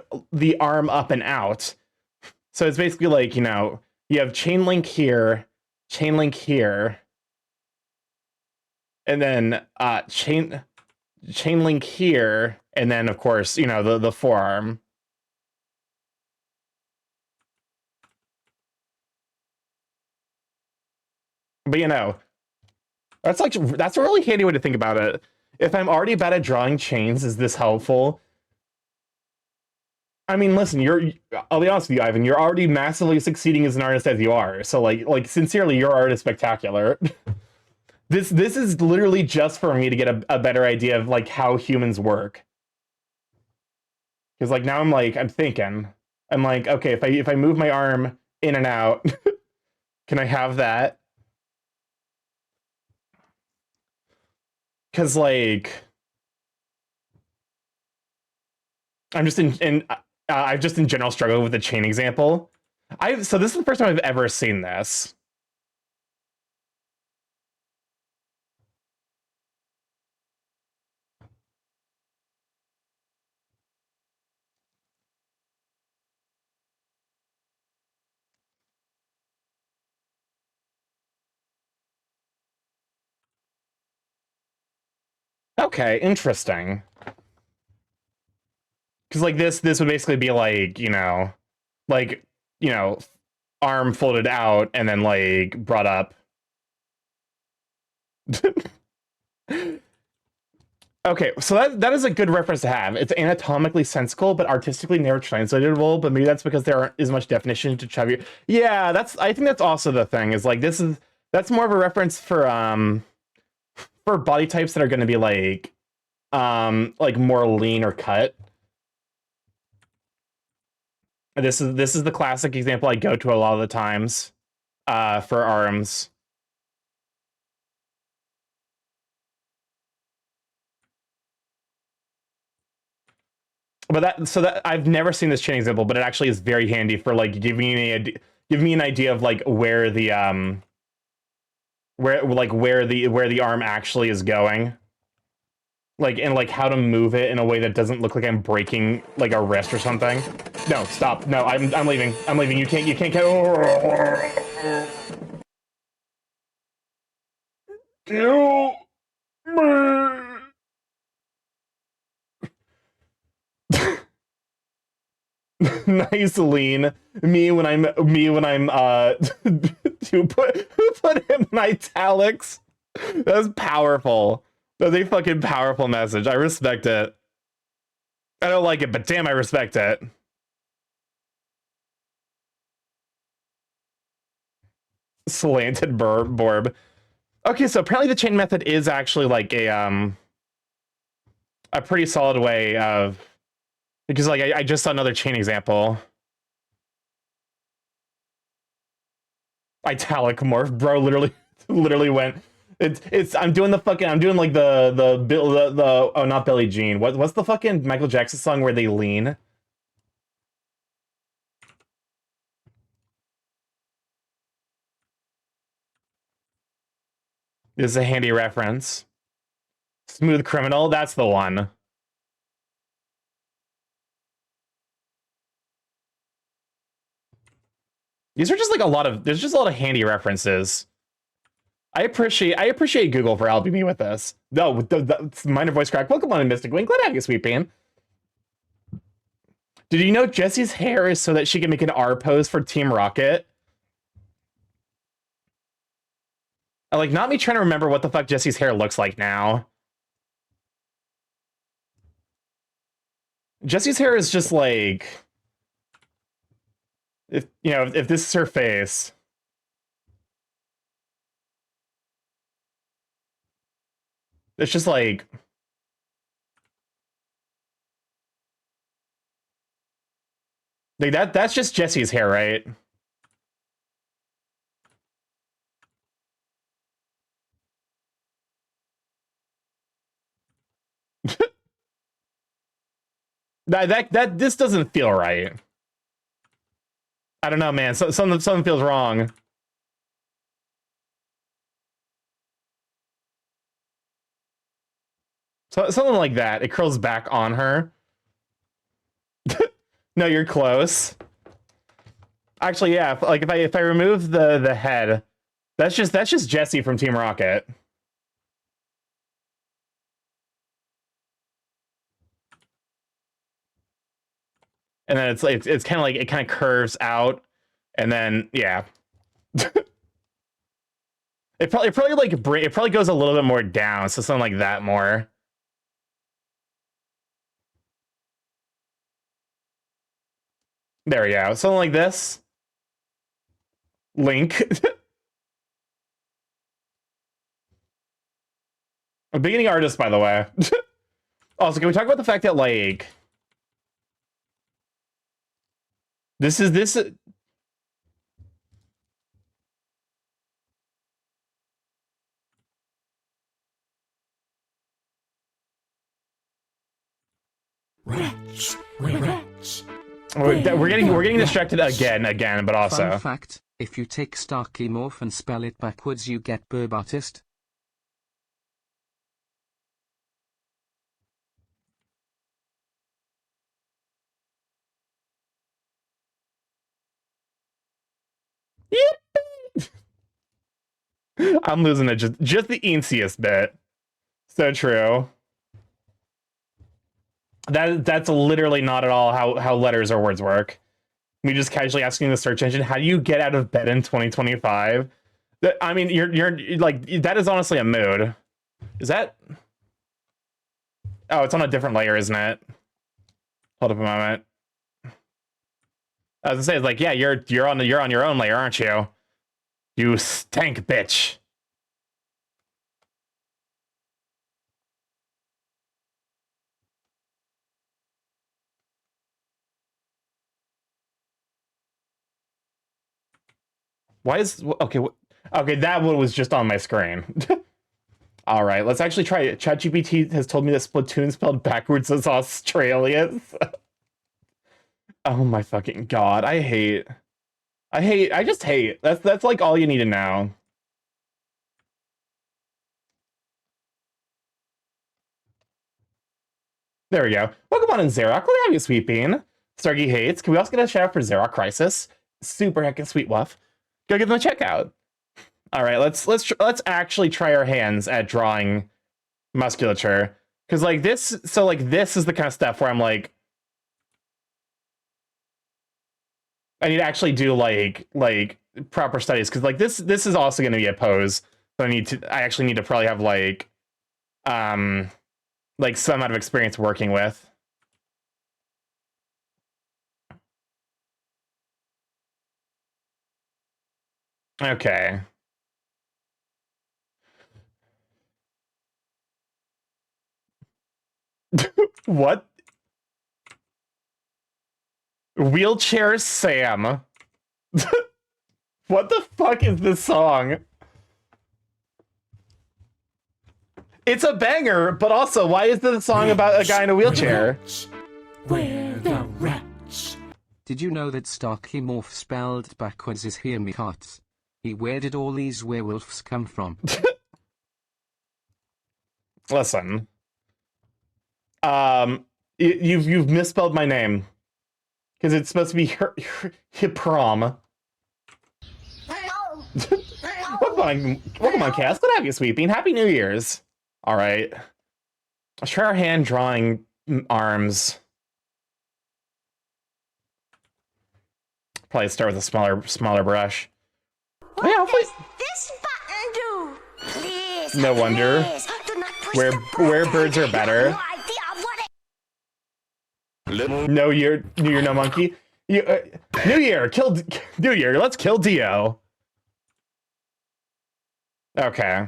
arm up and out, so it's basically like, you know, you have chain link here, and then chain link here, and then of course, you know, the forearm. But you know, that's a really handy way to think about it. If I'm already bad at drawing chains, is this helpful? I mean, listen, I'll be honest with you, Ivan, you're already massively succeeding as an artist as you are. So like sincerely, your art is spectacular. This is literally just for me to get a better idea of like how humans work. Because like now I'm thinking, I'm like, okay, if I move my arm in and out, can I have that? Because like I've just in general struggled with the chain example. So this is the first time I've ever seen this. Okay, interesting. Because like this would basically be like, you know, arm folded out and then like brought up. Okay, so that is a good reference to have. It's anatomically sensical, but artistically never translatable. But maybe that's because there aren't as much definition to Chubby. Yeah, I think that's also the thing. Is like that's more of a reference for body types that are going to be like more lean or cut. This is the classic example I go to a lot of the times for arms. But that I've never seen this chain example, but it actually is very handy for like giving me an idea of like where the arm actually is going, like, and like how to move it in a way that doesn't look like I'm breaking like a wrist or something. No, stop. No, I'm leaving. I'm leaving. You can't get. Kill me. Nice lean. Me when I'm Who put him in italics? That was powerful. That was a fucking powerful message. I respect it. I don't like it, but damn, I respect it. Slanted Borb. Okay, so apparently the chain method is actually like a pretty solid way of, because like I just saw another chain example. Italic morph, bro, literally went. I'm doing like the oh, not Billie Jean. What's the fucking Michael Jackson song where they lean? This is a handy reference. Smooth Criminal, that's the one. These are just like there's just a lot of handy references. I appreciate Google for helping me with this. No, the minor voice crack. Welcome on in, Mystic Wing. Glad to have you, Sweet Bean. Did you know Jessie's hair is so that she can make an R pose for Team Rocket? Like, not me trying to remember what the fuck Jessie's hair looks like now. Jessie's hair is just like, if this is her face. It's just like, that's just Jessie's hair, right? that this doesn't feel right. I don't know, man. Something feels wrong. So something like that. It curls back on her. No, you're close. Actually, yeah. Like if I remove the head, that's just Jessie from Team Rocket. And then it's kind of like it kind of curves out, and then yeah. It probably goes a little bit more down, so something like that more. There we go. Something like this. Link. A beginning artist, by the way. Also, can we talk about the fact that like this Rats. Rats. we're getting distracted again, but also Fun fact, if you take Starkey Morph and spell it backwards you get Burb Artist. I'm losing it just the easiest bit. So true. That's literally not at all how letters or words work. Me just casually asking the search engine, how do you get out of bed in 2025? I mean, you're like, that is honestly a mood. Is that? Oh, it's on a different layer, isn't it? Hold up a moment. I was gonna say, it's like, yeah, you're on your own layer, aren't you? You stank bitch. Why is okay? Okay, that one was just on my screen. All right, let's actually try it. ChatGPT has told me that Splatoon spelled backwards is Australian. Oh my fucking god! I just hate. That's like all you need to know. There we go. Welcome on in, Xerox. Glad to have you, Sweet Bean. Stargy hates. Can we also get a shout out for Xerox Crisis? Super heckin' sweet wuff. Go give them a check out. All right, let's actually try our hands at drawing musculature, because like this. So like this is the kind of stuff where I'm like, I need to actually do like proper studies, because like this is also going to be a pose. So I actually need to probably have like some amount of experience working with. Okay. What? Wheelchair Sam. What the fuck is this song? It's a banger, but also, why is this a song about a guy in a wheelchair? Where the rats? Did you know that Starkey Morph spelled backwards is hear me hearts? Where did all these werewolves come from? Listen. You've misspelled my name. Because it's supposed to be Hiprom. Welcome on, Cass. Good to have you, Sweet Bean. Happy New Year's. All right. Let's try our hand drawing arms. Probably start with a smaller brush. What Yeah, hopefully. does this button do? Please, No wonder. please, do not push Where the button. birds are better. You have no idea of what it... No year, New Year, no monkey. New Year, New Year. Let's kill Dio. Okay.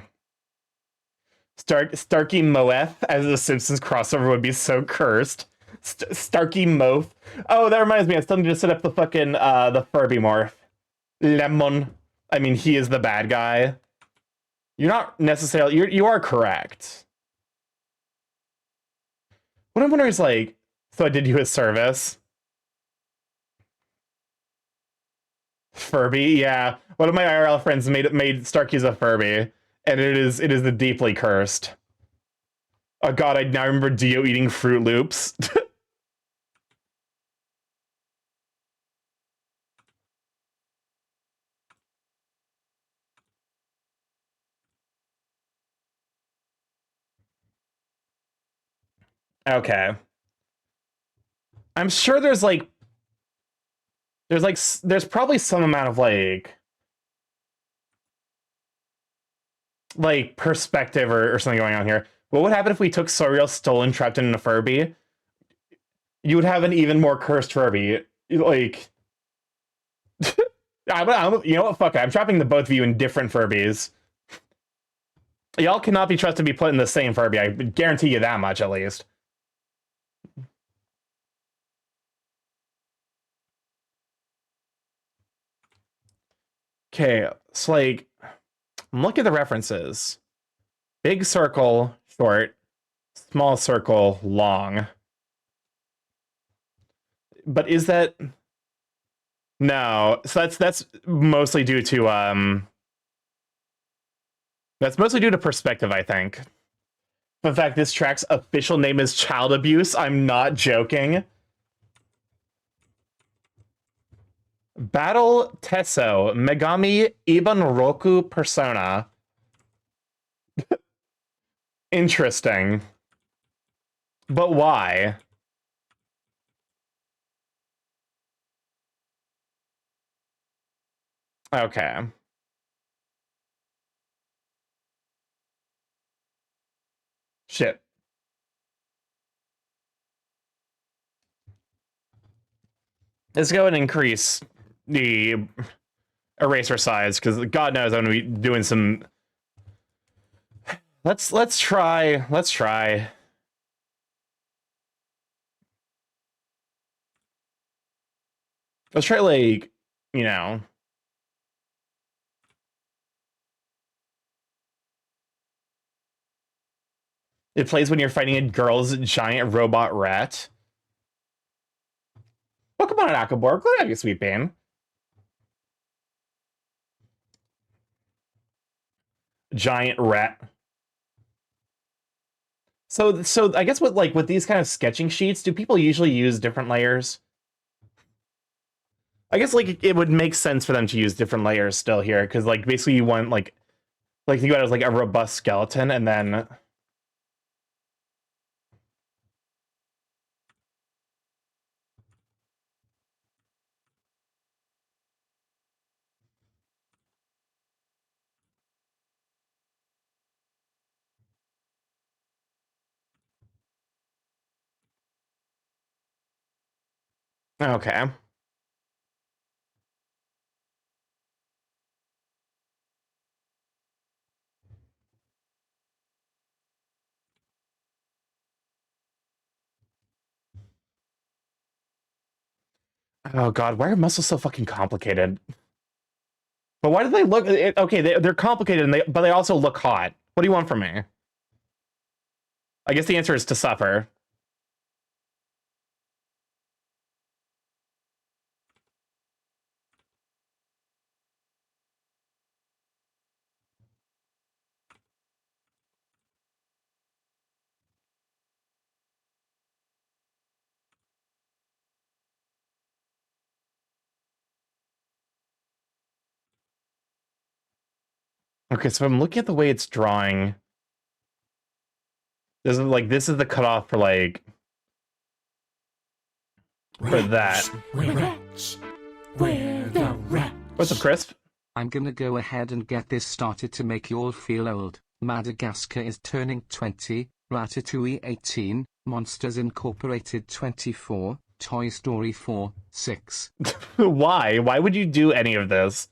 Starkey Moeth as the Simpsons crossover would be so cursed. Starkey Moth. Oh, that reminds me. I still need to set up the fucking the Furby morph. Lemon. I mean, he is the bad guy. You're not necessarily. You are correct. What I'm wondering is like, so I did you a service. Furby, yeah. One of my IRL friends made Starkey's a Furby, and it is the deeply cursed. Oh god, I now remember Dio eating Fruit Loops. Okay. I'm sure there's probably some amount of like perspective or something going on here. What would happen if we took Soriel stolen, trapped in a Furby? You would have an even more cursed Furby. Like, you know what? Fuck it. I'm trapping the both of you in different Furbies. Y'all cannot be trusted to be put in the same Furby. I guarantee you that much, at least. Okay, so like, I'm looking at the references. Big circle, short. Small circle, long. But is that... No, so that's mostly due to that's mostly due to perspective, I think. In fact, this track's official name is Child Abuse. I'm not joking. Battle Tesso Megami Iban Roku Persona. Interesting. But why? Okay. Shit. Let's go and increase the eraser size, because God knows I'm gonna be doing some... Let's try. Let's try like, you know... It plays when you're fighting a girl's giant robot rat. Welcome on, Akabor. Glad to have you, Sweet Bean. Giant rat. So I guess with these kind of sketching sheets, do people usually use different layers? I guess like it would make sense for them to use different layers still here, because like basically you want like think about it as like a robust skeleton, and then Okay. Oh god, why are muscles so fucking complicated? But why do they look? Okay, they're complicated, but they also look hot. What do you want from me? I guess the answer is to suffer. Okay, so I'm looking at the way it's drawing. This is the cutoff for like for that. We're rats. We're the rats. What's up, Crisp? I'm gonna go ahead and get this started to make you all feel old. Madagascar is turning 20, Ratatouille 18, Monsters Incorporated 24, Toy Story 4, 6. Why? Why would you do any of this?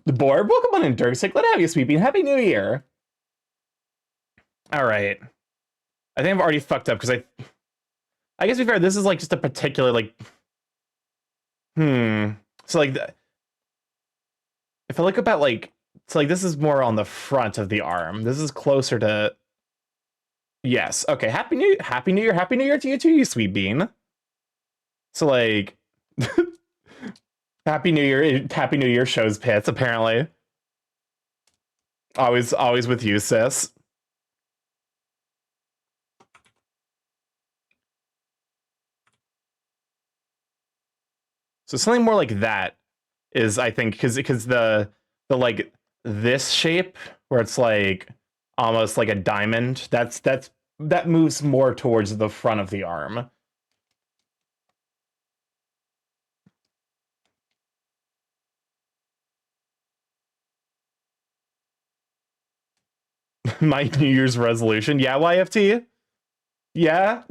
The board? Welcome on in, Dirksick. Glad to have you, Sweeping. Happy New Year. Alright. I think I've already fucked up, because I guess to be fair, this is like just a particular, like... So, like, if I look about, like... So, like, this is more on the front of the arm. This is closer to... Yes. Okay. Happy New Year. Happy New Year to you too, you sweet bean. So, like... Happy New Year shows pits, apparently. Always with you, sis. So something more like that is, I think, because the like this shape where it's like almost like a diamond, that moves more towards the front of the arm. My New Year's resolution. Yeah, YFT? Yeah?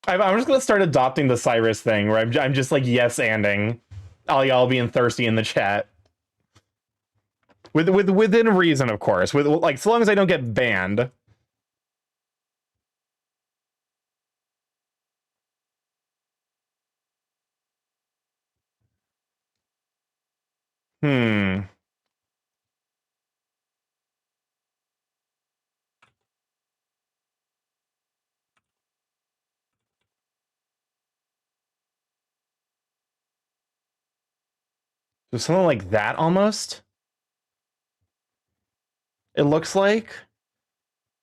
I'm just gonna start adopting the Cyrus thing, where I'm just like yes-anding all y'all being thirsty in the chat. Within reason, of course. With like, so long as I don't get banned. So something like that almost. It looks like,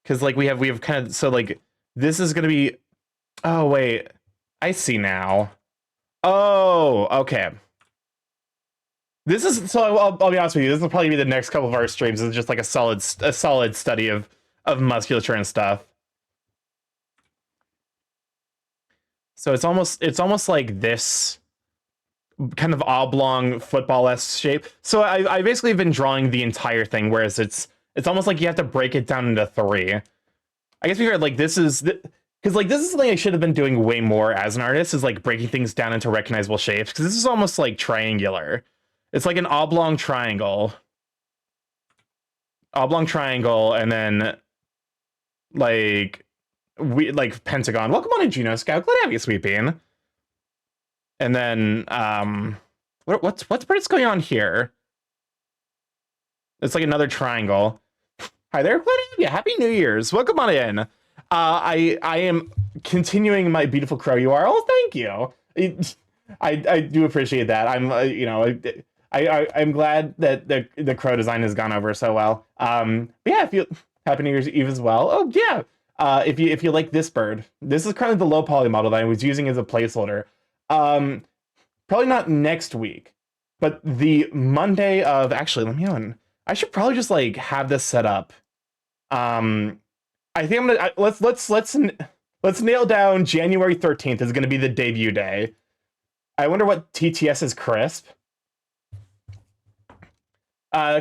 because like we have kind of, so like this is gonna be. Oh wait, I see now. Oh, okay. This is so. I'll be honest with you. This will probably be the next couple of our streams. It's just like a solid study of musculature and stuff. So it's almost like this kind of oblong football-esque shape. So I basically have been drawing the entire thing, whereas it's almost like you have to break it down into 3. I guess we heard like this is because like this is something I should have been doing way more as an artist, is like breaking things down into recognizable shapes, because this is almost like triangular. It's like an oblong triangle, and then like pentagon. Welcome on in, Juno Scout. Glad to have you, sweet bean. And then what's going on here? It's like another triangle. Hi there, glad to have you. Happy New Year's. Welcome on in. I am continuing my beautiful crow you are. Oh, thank you. I do appreciate that. I'm I'm glad that the crow design has gone over so well. But yeah, Happy New Year's Eve as well. Oh yeah. If you like this bird, this is kind of the low poly model that I was using as a placeholder. Probably not next week, but the Monday of, actually, let me know. I should probably just like have this set up. I think I'm gonna let's nail down January 13th is gonna be the debut day. I wonder what TTS is Crisp.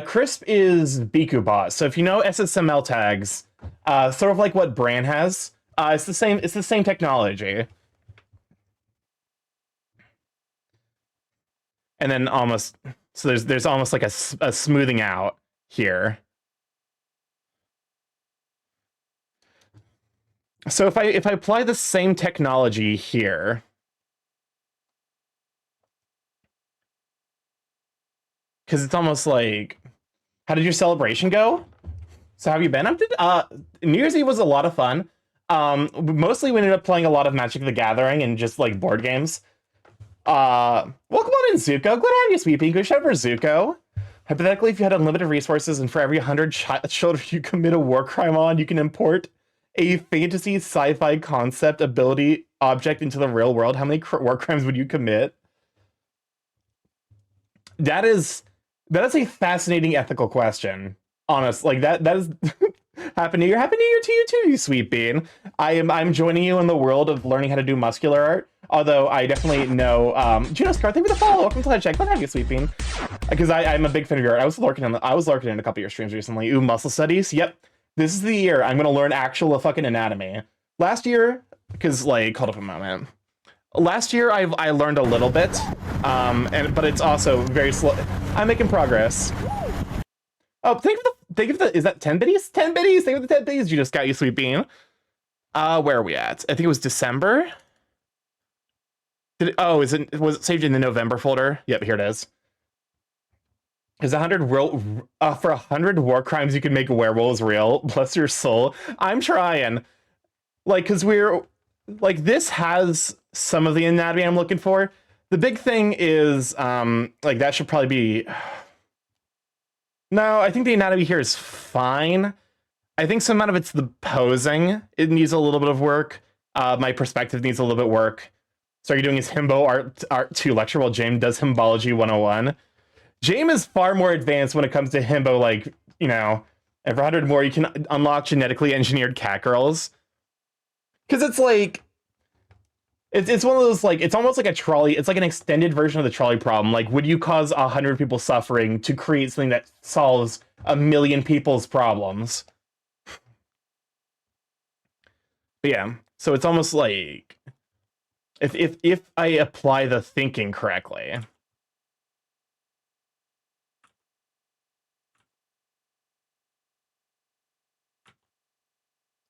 Crisp is Biku Boss. So if you know SSML tags, Sort of like what Bran has. It's the same. It's the same technology. And then almost so there's almost like a smoothing out here. So if I apply the same technology here, because it's almost like, how did your celebration go? So how have you been? New Year's Eve was a lot of fun. Mostly we ended up playing a lot of Magic the Gathering and just like board games. Welcome on in, Zuko. Glad to have you, Sweet Pea. Good show for Zuko. Hypothetically, if you had unlimited resources and for every 100 children you commit a war crime on, you can import a fantasy sci-fi concept ability object into the real world, how many war crimes would you commit? That is a fascinating ethical question. Honest, like that is Happy New Year to you too, you sweet bean. I'm joining you in the world of learning how to do muscular art. Although I definitely know Juno Scar, thank you for the follow. Welcome to the check. Glad to have you, sweet bean. Because I'm a big fan of your art. I was lurking in a couple of your streams recently. Ooh, muscle studies. Yep. This is the year I'm gonna learn actual fucking anatomy. Last year, because like, hold up a moment. Last year I learned a little bit, but it's also very slow. I'm making progress. Oh, think of the is that 10 biddies? 10 biddies! Think of the 10 biddies you just got, you sweet bean. Where are we at? I think it was December. Was it saved in the November folder? Yep, here it is. Is 100 for 100 war crimes you can make werewolves real? Bless your soul. I'm trying. Like, because we're like, this has some of the anatomy I'm looking for. The big thing is like that should probably be. No, I think the anatomy here is fine. I think some amount of it's the posing. It needs a little bit of work. My perspective needs a little bit of work. So are you doing his Himbo art 2 lecture while James does Himbology 101? James is far more advanced when it comes to Himbo, like, you know, and for 100 more, you can unlock genetically engineered cat girls. Because it's like, it's one of those, like, it's almost like a trolley. It's like an extended version of the trolley problem. Like, would you cause 100 people suffering to create something that solves 1 million people's problems? But yeah, so it's almost like, if I apply the thinking correctly.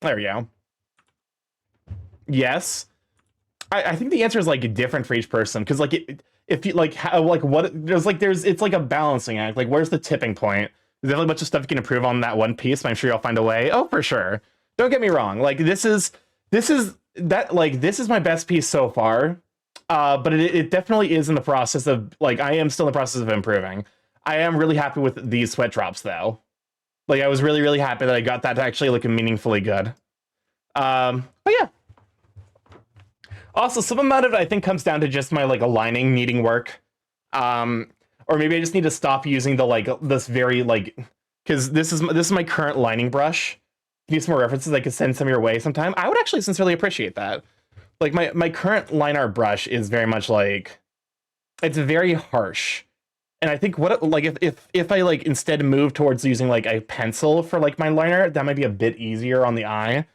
There we go. Yes. I think the answer is like different for each person, because like if you like how like what it's like a balancing act. Like, where's the tipping point? There's definitely a bunch of stuff you can improve on that one piece, but I'm sure you'll find a way. Oh, for sure. Don't get me wrong. Like, this is my best piece so far. But it definitely is in the process of, like, I am still in the process of improving. I am really happy with these sweat drops though. Like, I was really, really happy that I got that to actually look meaningfully good. But yeah. Also, some amount of it I think comes down to just my like aligning needing work. Or maybe I just need to stop using the like this very like, because this is my current lining brush. If you need some more references, I could send some your way sometime. I would actually sincerely appreciate that. Like, my current line art brush is very much like, it's very harsh. And I think what like if I like instead move towards using like a pencil for like my liner, that might be a bit easier on the eye.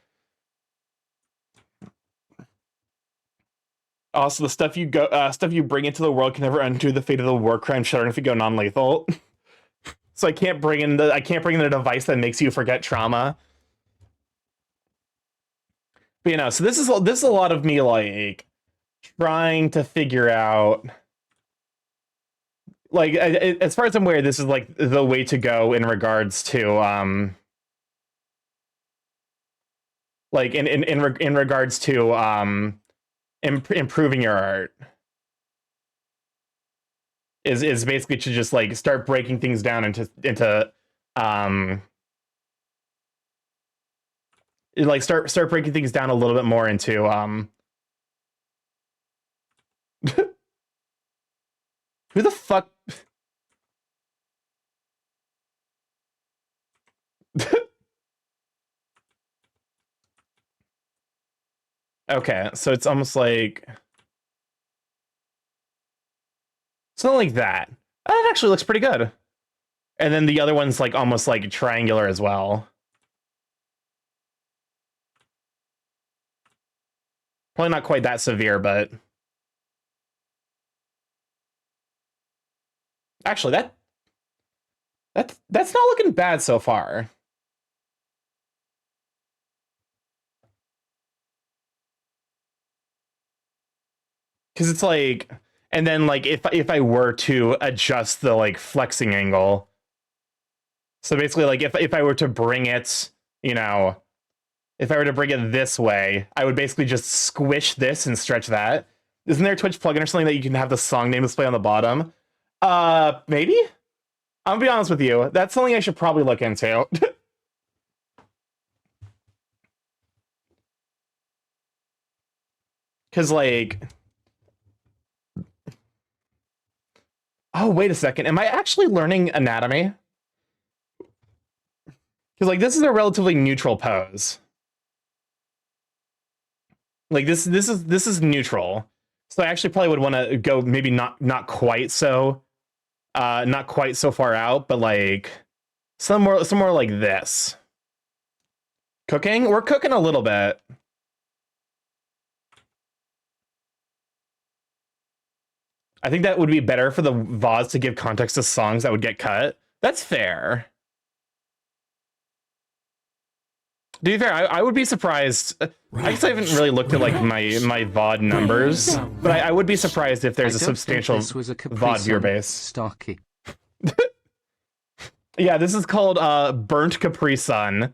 Also, the stuff you bring into the world can never undo the fate of the war crime shuttering if you go non-lethal. So I can't bring in the device that makes you forget trauma. But, you know, so this is a lot of me like trying to figure out, like, as far as I'm aware, this is like the way to go in regards to like in regards to improving your art is basically to just like start breaking things down into like start breaking things down a little bit more into who the fuck okay, so it's almost like something like that. That actually looks pretty good. And then the other one's like almost like triangular as well. Probably not quite that severe, but actually that's not looking bad so far. Because it's like, and then like if I were to adjust the like flexing angle, so basically like if I were to bring it, you know, if I were to bring it this way, I would basically just squish this and stretch that. Isn't there a Twitch plugin or something that you can have the song name display on the bottom? Maybe? I'm gonna be honest with you. That's something I should probably look into. Because, like... Oh, wait a second. Am I actually learning anatomy? Because, like, this is a relatively neutral pose. Like, this is neutral. So I actually probably would want to go maybe not quite so... not quite so far out, but, like... somewhere like this. Cooking? We're cooking a little bit. I think that would be better for the VODs to give context to songs that would get cut. That's fair. To be fair, I would be surprised. I guess I haven't really looked at like my VOD numbers, but I would be surprised if there's a substantial VOD viewer base. Starkey. Yeah, this is called Burnt Capri Sun.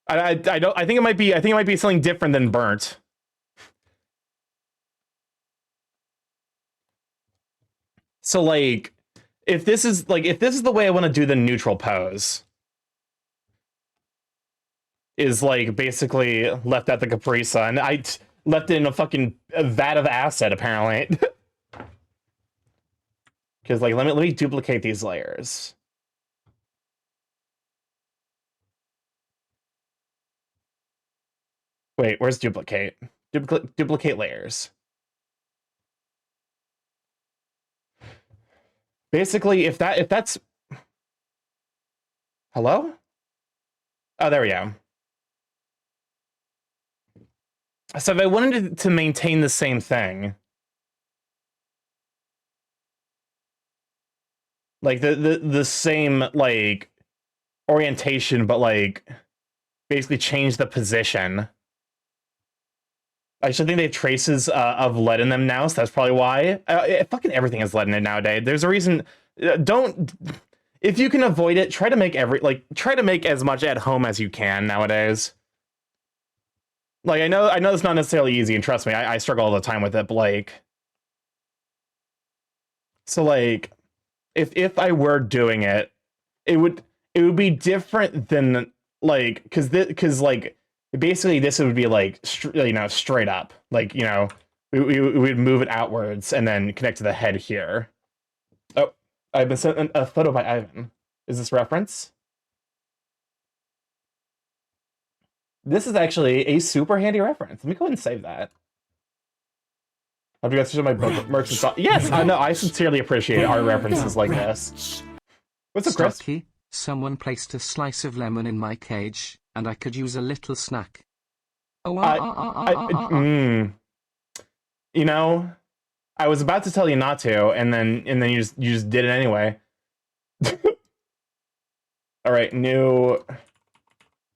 I think it might be something different than burnt. So like if this is the way I want to do the neutral pose, is like basically left at the Capri Sun. I left it in a fucking vat of acid apparently. Because like let me duplicate these layers. Wait, where's duplicate? Duplicate layers. Basically, if that's hello? Oh, there we go. So if I wanted to maintain the same thing, like the same like orientation, but like basically change the position. I should think they have traces of lead in them now, so that's probably why. Fucking everything has lead in it nowadays. There's a reason. Don't, if you can avoid it, try to make as much at home as you can nowadays. Like I know it's not necessarily easy, and trust me, I struggle all the time with it. But like, so like, if I were doing it, it would be different than like because like. Basically, this would be like, straight up. Like, you know, we would move it outwards and then connect to the head here. Oh, I've been sent a photo by Ivan. Is this reference? This is actually a super handy reference. Let me go ahead and save that. I've got to show my bookmarks and stuff. Yes, I know. I sincerely appreciate art references like this. What's up, Chris? Starkey, someone placed a slice of lemon in my cage, and I could use a little snack. Oh, You know, I was about to tell you not to, and then you just did it anyway. All right, new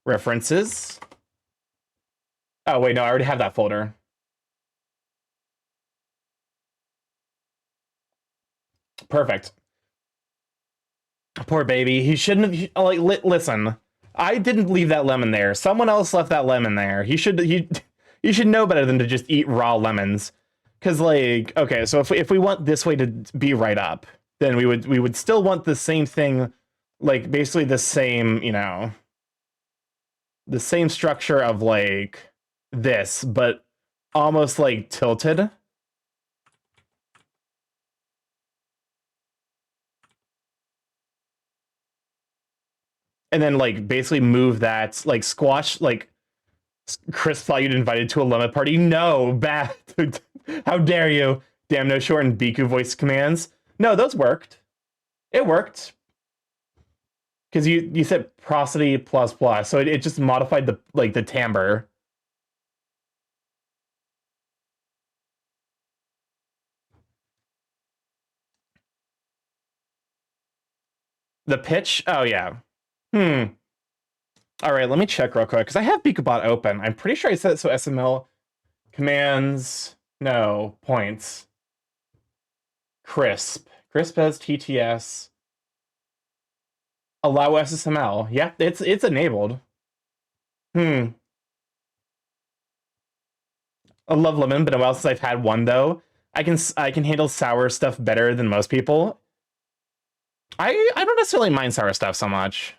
references. Oh wait, no, I already have that folder. Perfect. Poor baby. He shouldn't have. Like, listen. I didn't leave that lemon there. Someone else left that lemon there. He should know better than to just eat raw lemons. Because like, okay, so if we want this way to be right up, then we would still want the same thing, like basically the same, you know, the same structure of like this, but almost like tilted. And then like basically move that, like squash, like Chris thought you'd invited to a lemon party. No, bad. How dare you? Damn, no short and Biku voice commands. No, those worked. It worked. Because you said prosody plus plus, so it just modified the timbre. The pitch? Oh, yeah. All right, let me check real quick, because I have Beakerbot open. I'm pretty sure I said it so SML commands, no, points. Crisp. Crisp has TTS. Allow SSML. Yeah, it's enabled. I love lemon, but a while since I've had one though. I can handle sour stuff better than most people. I don't necessarily mind sour stuff so much.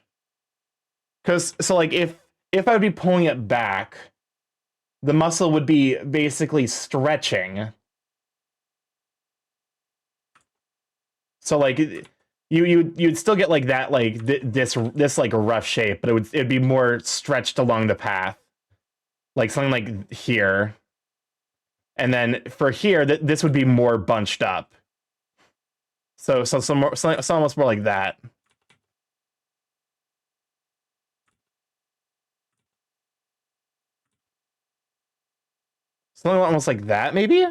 Cause so like if I would be pulling it back, the muscle would be basically stretching. So like you'd still get like that like this like a rough shape, but it'd be more stretched along the path. Like something like here. And then for here, this would be more bunched up. So almost more like that. Something almost like that, maybe?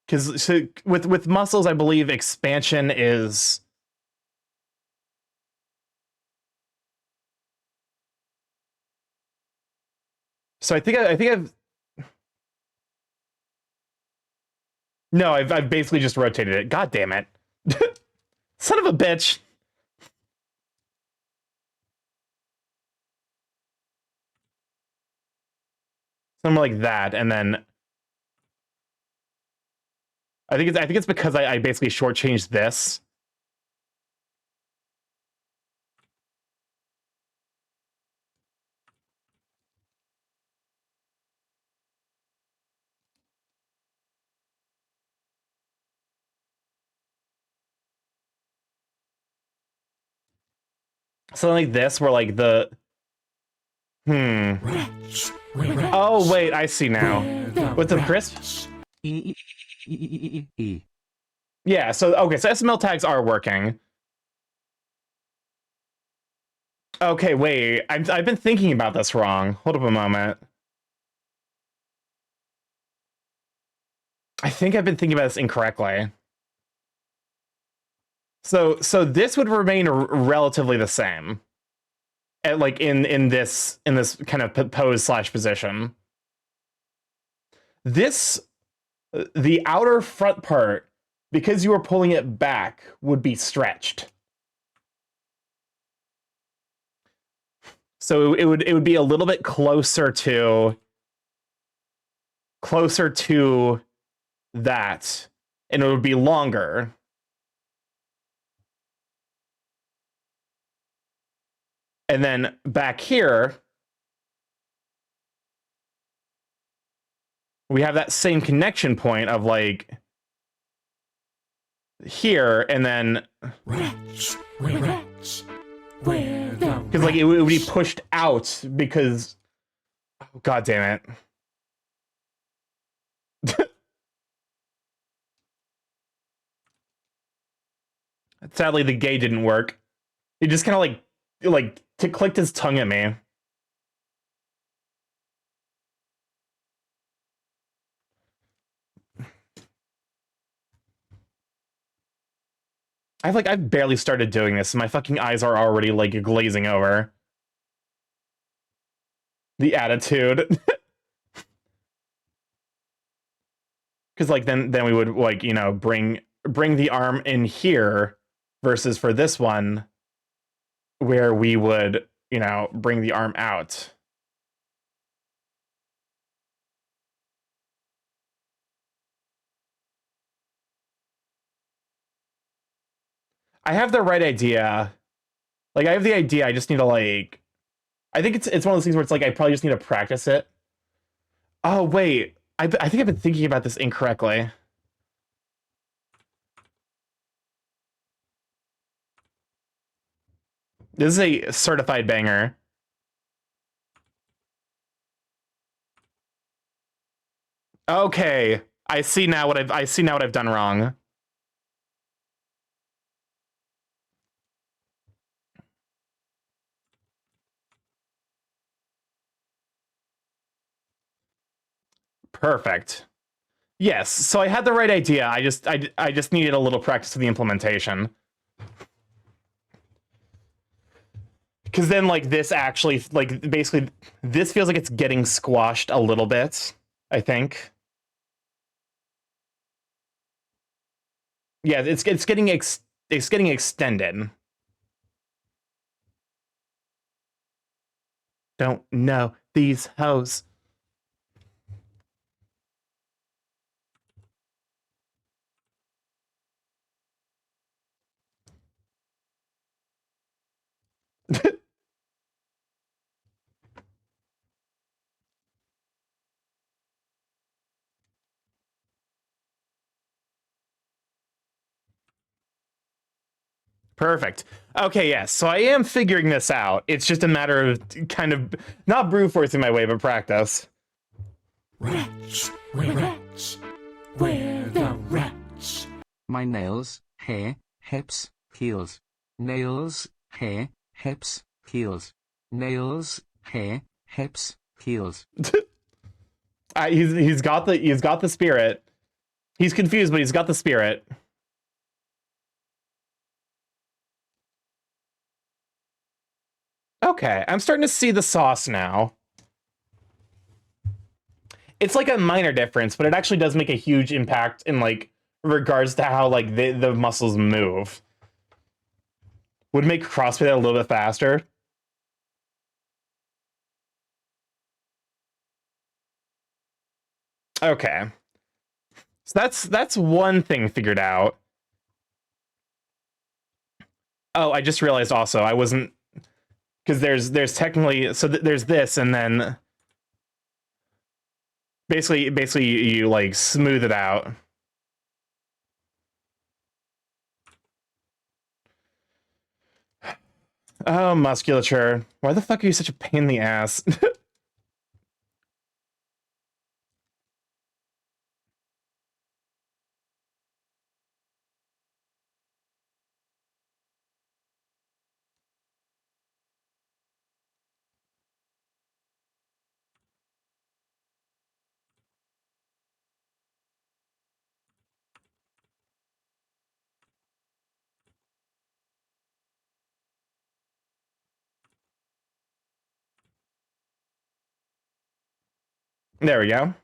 Because so with muscles, I believe expansion is... So I think I've... No, I've basically just rotated it. God damn it. Son of a bitch. Something like that, and then I think it's because I basically shortchanged this. Something like this, where like the Wretch. Wretch. Oh wait, I see now. With the crisp? Yeah, so okay, so SML tags are working. Okay, wait, I've been thinking about this wrong. Hold up a moment. I think I've been thinking about this incorrectly. So this would remain relatively the same, at like in this kind of pose / position. This the outer front part, because you were pulling it back, would be stretched. So it would be a little bit closer to that, and it would be longer. And then back here, we have that same connection point of like here, and then Wretch. Wretch. Where the because like it would be pushed out because, oh, god damn it. Sadly, the gay didn't work. He just kind of like clicked his tongue at me. I've barely started doing this, and my fucking eyes are already like glazing over. The attitude. Because like then we would like, you know, bring the arm in here versus for this one where we would, you know, bring the arm out. I have the right idea. Like I have the idea, I just need to like I think it's one of those things where it's like I probably just need to practice it. Oh wait, I think I've been thinking about this incorrectly. This is a certified banger. Okay, I see now what I've done wrong. Perfect. Yes, so I had the right idea. I just needed a little practice with the implementation. Because then, like, this actually, like, basically, this feels like it's getting squashed a little bit, I think. Yeah, it's getting extended. Don't know these hoes. Perfect. Okay, yes. So I am figuring this out. It's just a matter of kind of not brute forcing my way, but practice. Wretch, we're wretch. We're the wretch. My nails, hair, hips, heels. Nails, hair, hips, heels. Nails, hair, hips, heels. He's got the spirit. He's confused, but he's got the spirit. Okay, I'm starting to see the sauce now. It's like a minor difference, but it actually does make a huge impact in like regards to how like the muscles move. Would make CrossFit a little bit faster. Okay. So that's one thing figured out. Oh, I just realized also I wasn't, because there's technically, so there's this, and then basically you like smooth it out. Oh, musculature. Why the fuck are you such a pain in the ass? There we go.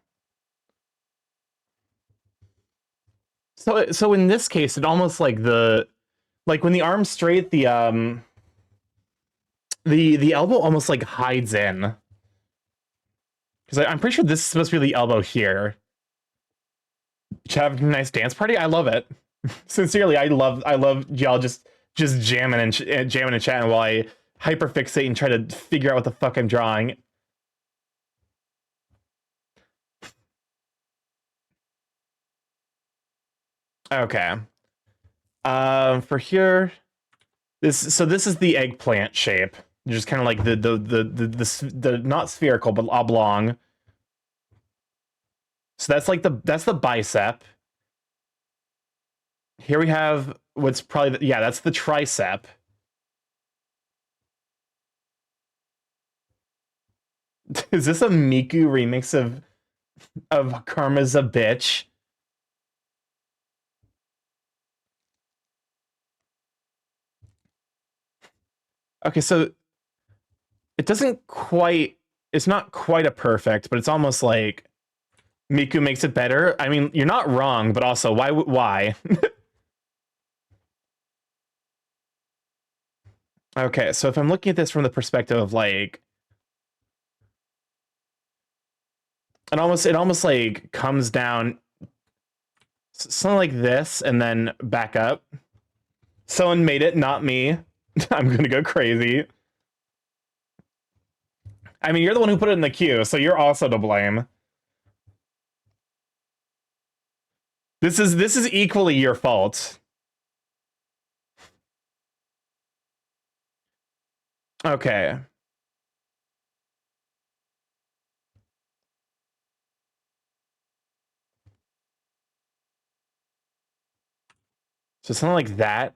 So in this case, it almost like when the arm's straight, the elbow almost like hides in. Because I'm pretty sure this is supposed to be the elbow here. Should have a nice dance party. I love it. Sincerely, I love y'all just jamming and jamming and chatting while I hyperfixate and try to figure out what the fuck I'm drawing. Okay. For here, this is the eggplant shape. Just kind of like the not spherical but oblong. So that's like that's the bicep. Here we have what's probably yeah, that's the tricep. Is this a Miku remix of Karma's a Bitch? Okay, so it doesn't quite, it's not quite a perfect, but it's almost like Miku makes it better. I mean, you're not wrong, but also why? Okay, so if I'm looking at this from the perspective of like it almost like comes down something like this and then back up. Someone made it, not me. I'm gonna go crazy. I mean, you're the one who put it in the queue, so you're also to blame. This is equally your fault. Okay. So something like that.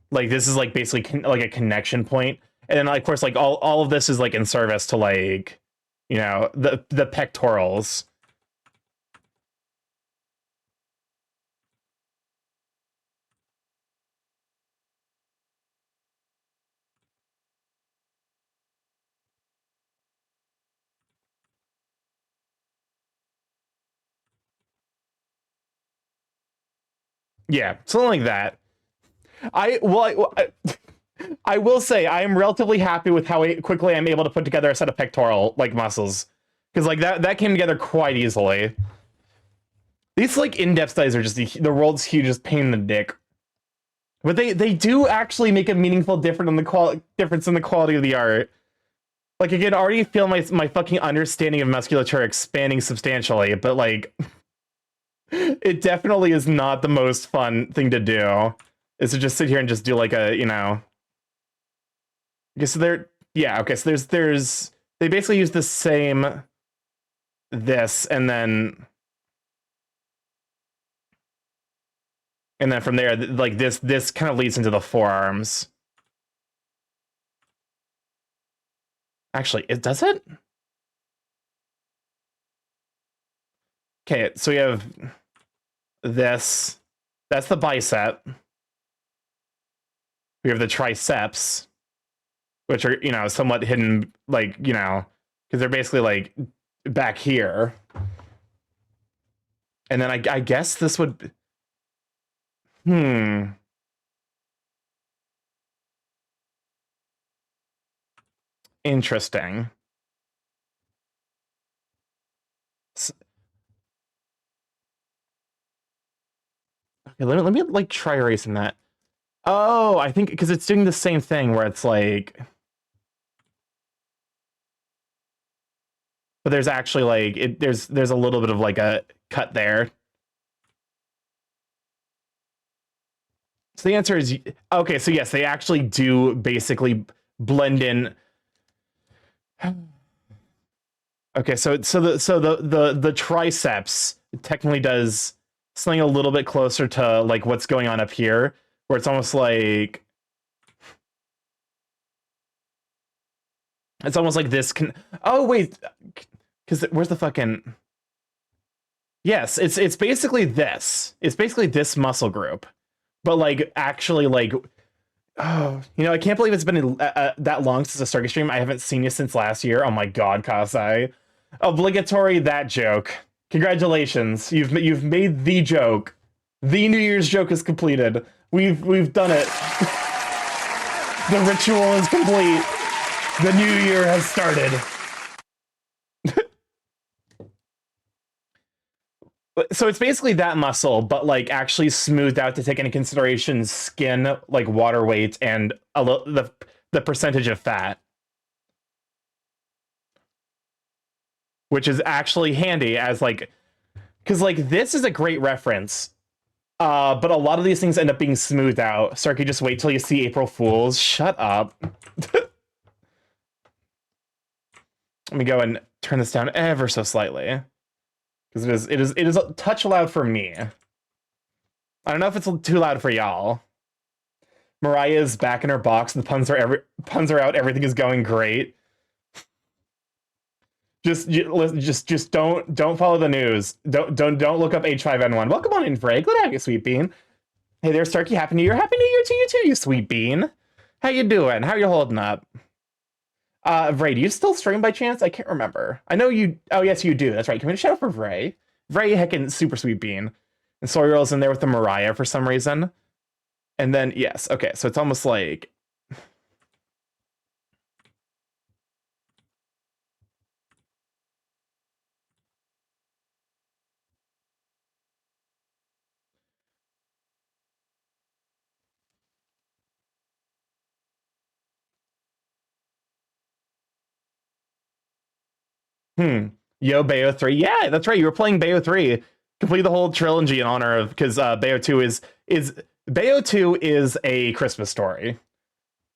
Like this is like basically like a connection point. And then like, of course, like all of this is like in service to like, you know, the pectorals. Yeah, something like that. I will say I am relatively happy with how quickly I'm able to put together a set of pectoral like muscles, because like that came together quite easily. These like in-depth studies are just the world's hugest pain in the dick, but they do actually make a meaningful difference in the quality of the art. Like I can already feel my fucking understanding of musculature expanding substantially, but like it definitely is not the most fun thing to do. Is to just sit here and just do like a, you know. Okay, so okay, so there's they basically use the same this and then from there like this kind of leads into the forearms. Actually, it does it? Okay, so we have this. That's the bicep. We have the triceps, which are, you know, somewhat hidden, like, you know, because they're basically like back here. And then I guess this would. Interesting. Okay, let me like try erasing that. Oh, I think because it's doing the same thing where it's like, but there's actually like there's a little bit of like a cut there. So the answer is okay. So yes, they actually do basically blend in. Okay, so the triceps technically does something a little bit closer to like what's going on up here, where it's almost like this can. Oh wait, because where's the fucking? Yes, it's basically this. It's basically this muscle group, but like actually like. Oh, you know, I can't believe it's been that long since a Stargate stream. I haven't seen you since last year. Oh my god, Kasai. Obligatory that joke. Congratulations. You've made the joke. The New Year's joke is completed. We've done it. The ritual is complete. The new year has started. So it's basically that muscle, but like actually smoothed out to take into consideration skin, like water weight, and the percentage of fat, which is actually handy as like, because like this is a great reference, but a lot of these things end up being smoothed out. Sarky, just wait till you see April Fools. Shut up. Let me go and turn this down ever so slightly. Because it is a touch loud for me. I don't know if it's too loud for y'all. Mariah is back in her box. The puns are out. Everything is going great. Just don't follow the news. Don't look up H5N1. Welcome on in, Frey. Glad to have you, Sweet Bean. Hey there, Starkey. Happy New Year. Happy New Year to you too, you Sweet Bean. How you doing? How you holding up? Vray, do you still stream by chance? I can't remember. I know you. Oh, yes, you do. That's right. Can we shout out for Vray? Vray, heckin' super Sweet Bean. And Sawyer's in there with the Mariah for some reason. And then, yes. Okay, so it's almost like. Yo, Bayo 3. Yeah, that's right. You were playing Bayo 3. Complete the whole trilogy in honor of, because Bayo 2 is Bayo 2 is a Christmas story.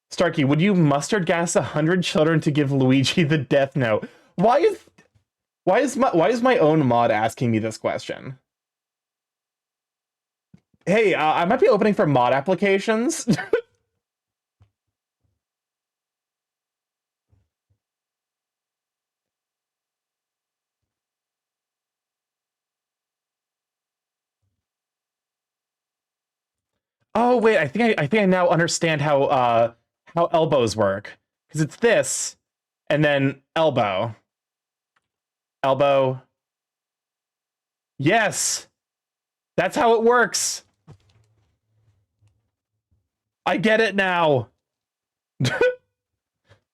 Starkey, would you mustard gas 100 children to give Luigi the death note? Why is my own mod asking me this question? Hey, I might be opening for mod applications. Oh wait, I think I now understand how elbows work. Because it's this, and then elbow. Elbow. Yes! That's how it works! I get it now.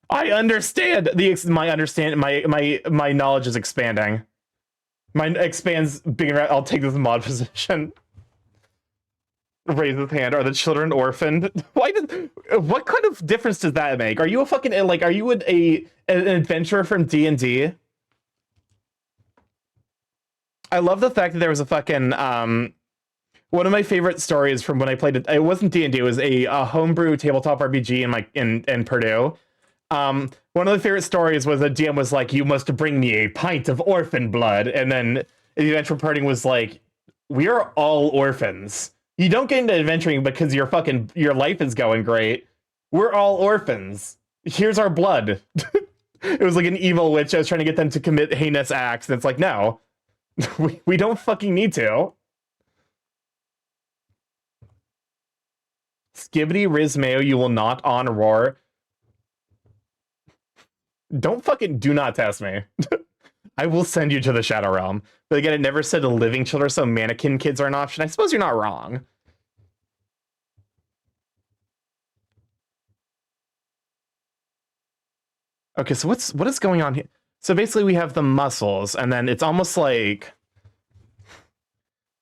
I understand my knowledge is expanding. Mine expands bigger. I'll take this mod position. Raise his hand. Are the children orphaned? What kind of difference does that make? Are you a fucking like? Are you an adventurer from D&D? I love the fact that there was a fucking one of my favorite stories from when I played it. It wasn't D&D. It was a homebrew tabletop RPG in Purdue. One of the favorite stories was a DM was like, "You must bring me a pint of orphan blood," and then the eventual parting was like, "We are all orphans. You don't get into adventuring because your life is going great. We're all orphans. Here's our blood." It was like an evil witch. I was trying to get them to commit heinous acts, and it's like, no, we don't fucking need to. Skibbity Riz Mayo, you will not on roar. Do not test me. I will send you to the Shadow Realm. But again, it never said living children, so mannequin kids are an option. I suppose you're not wrong. Okay, so what is going on here? So basically we have the muscles, and then it's almost like,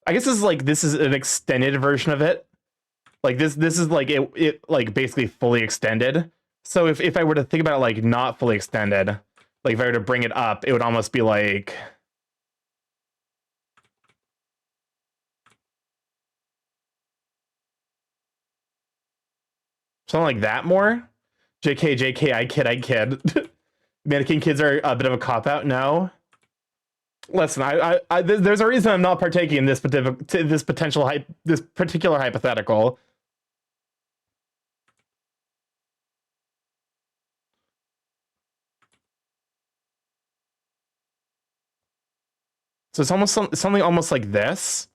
I guess this is an extended version of it. Like this is like it like basically fully extended. So if I were to think about it like not fully extended, like if I were to bring it up, it would almost be like something like that more. JK, I kid. Mannequin kids are a bit of a cop-out. No. Listen, there's a reason I'm not partaking in this particular hypothetical. So it's almost something almost like this.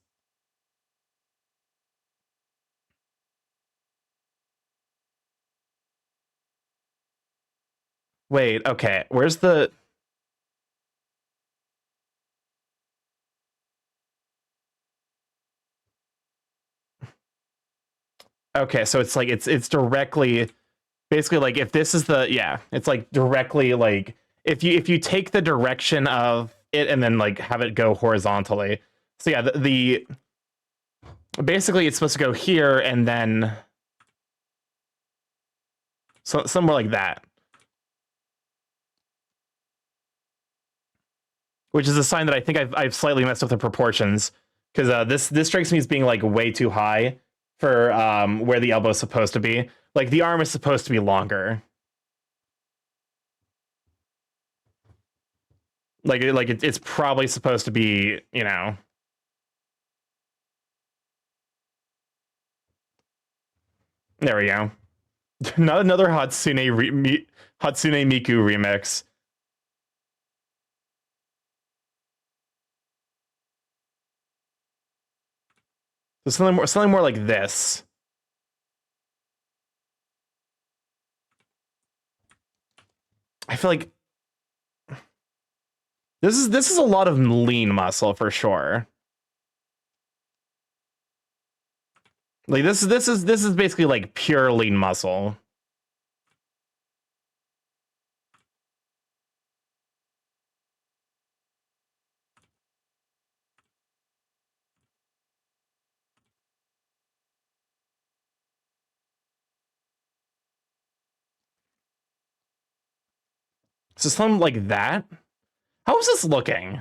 Wait, okay. Where's the... Okay, so it's like it's directly basically like if this is the it's like directly like if you take the direction of it and then like have it go horizontally. So yeah, the basically it's supposed to go here and then somewhere like that. Which is a sign that I think I've slightly messed up the proportions, because this strikes me as being like way too high for where the elbow is supposed to be. Like the arm is supposed to be longer. It's probably supposed to be, you know. There we go. Not another Hatsune Miku remix. So something more like this. I feel like this is a lot of lean muscle for sure. Like this is basically like pure lean muscle. So something like that. How is this looking?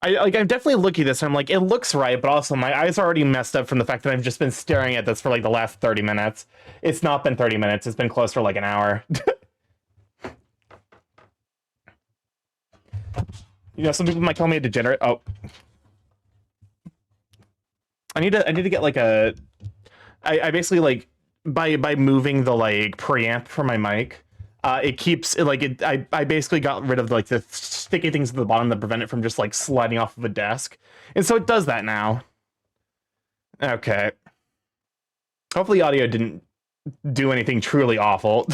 I'm definitely looking at this and I'm like, it looks right, but also my eyes are already messed up from the fact that I've just been staring at this for like the last 30 minutes. It's not been 30 minutes, it's been close for like an hour. You know, some people might call me a degenerate. Oh. I need to get like a I basically like by moving the like preamp for my mic, it keeps it like it I basically got rid of like the sticky things at the bottom that prevent it from just like sliding off of a desk. And so it does that now. Okay. Hopefully audio didn't do anything truly awful.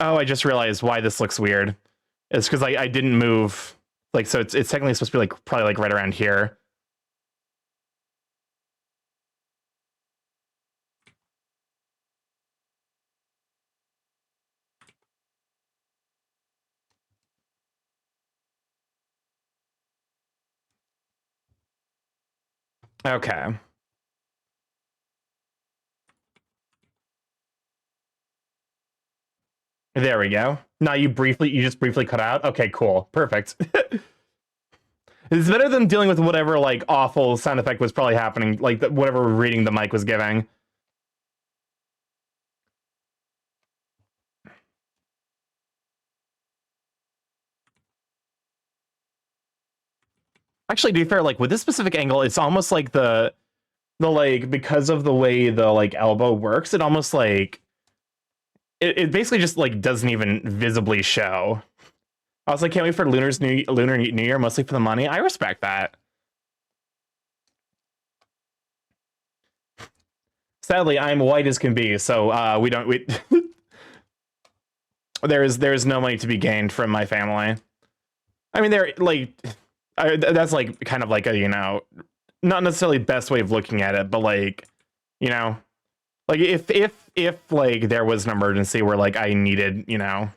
Oh, I just realized why this looks weird. It's because I didn't move. Like, so it's technically supposed to be like probably like right around here. Okay. There we go. Now you just briefly cut out. Okay, cool. Perfect. It's better than dealing with whatever like awful sound effect was probably happening, like whatever reading the mic was giving. Actually, to be fair, like with this specific angle, it's almost like the like because of the way the like elbow works, it almost like it basically just like doesn't even visibly show. I was like, can't wait for Lunar New Year, mostly for the money. I respect that. Sadly, I'm white as can be, so we don't we there's no money to be gained from my family. I mean, they're like that's like kind of like a, you know, not necessarily best way of looking at it, but like, you know, like if like there was an emergency where like I needed, you know,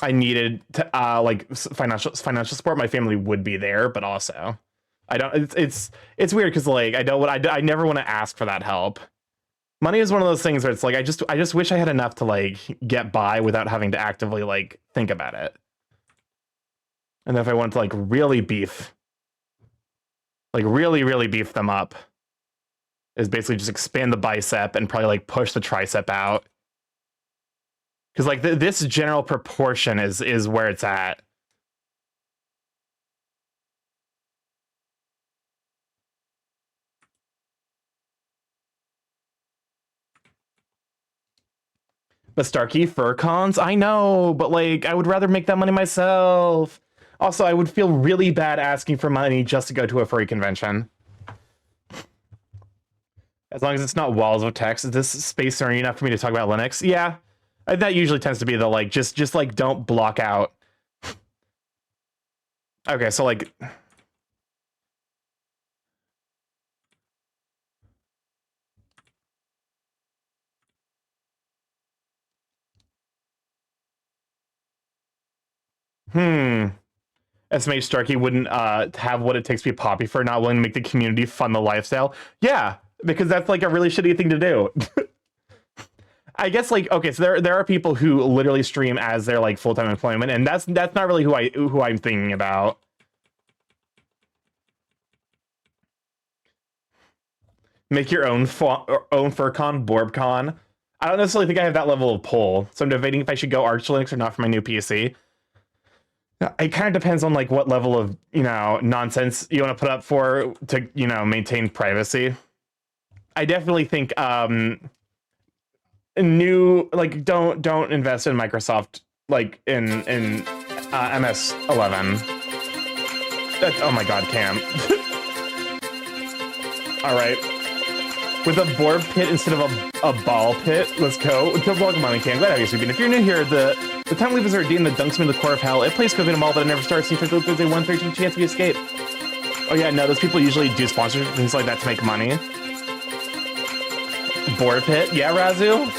I needed to like financial support, my family would be there, but also I don't it's weird because like I never want to ask for that help. Money is one of those things where it's like I just wish I had enough to like get by without having to actively like think about it. And then if I want to like really beef, like really beef them up, is basically just expand the bicep and probably like push the tricep out. Because like this general proportion is where it's at. But Starkey fur cons, I know, but like I would rather make that money myself. Also, I would feel really bad asking for money just to go to a furry convention. As long as it's not walls of text, is this space earning enough for me to talk about Linux? Yeah, that usually tends to be the like just like don't block out. Okay, so like SMH Starkey wouldn't have what it takes to be poppy for not willing to make the community fund the lifestyle. Yeah, because that's like a really shitty thing to do. I guess like okay, so there are people who literally stream as their like full-time employment, and that's not really who I'm thinking about. Make your own FurCon, BorbCon. I don't necessarily think I have that level of pull, so I'm debating if I should go Arch Linux or not for my new PC. It kind of depends on like what level of, you know, nonsense you want to put up for to, you know, maintain privacy. I definitely think new like don't invest in Microsoft like in MS11. Oh my god, Cam. All right. With a board pit instead of a ball pit. Let's go. Welcome on, Cam. Glad to have you sleeping. If you're new here, the time loop is a redeem that dunks me in the core of hell. It plays COVID and all, but it never starts. There's a 1/13 chance we escape. Oh yeah, no, those people usually do sponsor things like that to make money. Board pit? Yeah, Razu?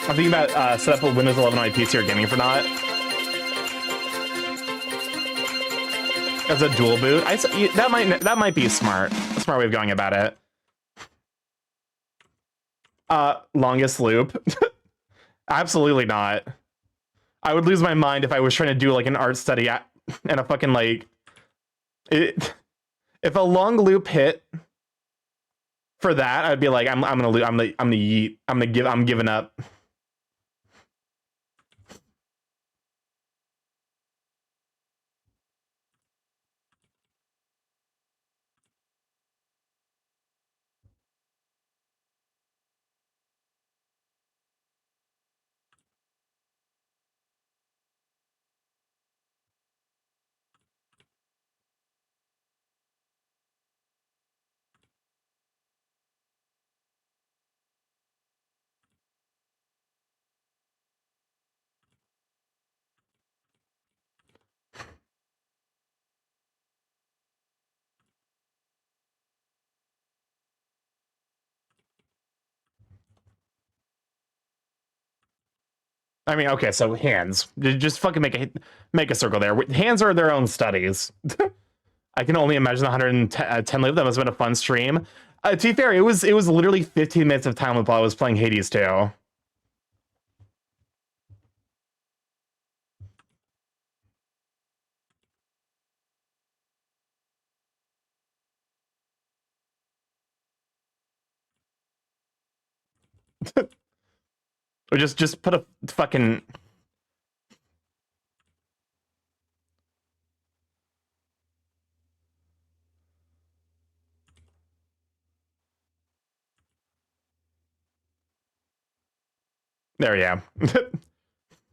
I'm thinking about set up a Windows 11 on my PC or gaming for not. As a dual boot, that might be a smart way of going about it. Longest loop? Absolutely not. I would lose my mind if I was trying to do like an art study and a fucking like it. If a long loop hit for that, I'd be like, I'm giving up. I mean, okay, so hands. Just fucking make a circle there. Hands are their own studies. I can only imagine 110 live. That must have been a fun stream. To be fair, it was literally 15 minutes of time while I was playing Hades 2. Or just put a fucking... There we go.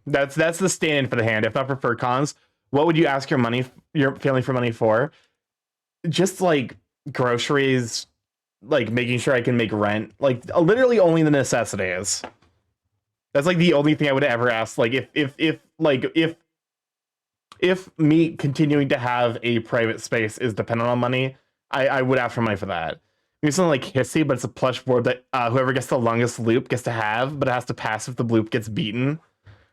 That's the stand-in for the hand. If not for fur cons, what would you ask your family for money for? Just like groceries, like making sure I can make rent, like literally only the necessities. That's like the only thing I would ever ask. Like if me continuing to have a private space is dependent on money, I would ask for money for that. Maybe something like Hissy, but it's a plush board that whoever gets the longest loop gets to have, but it has to pass if the loop gets beaten.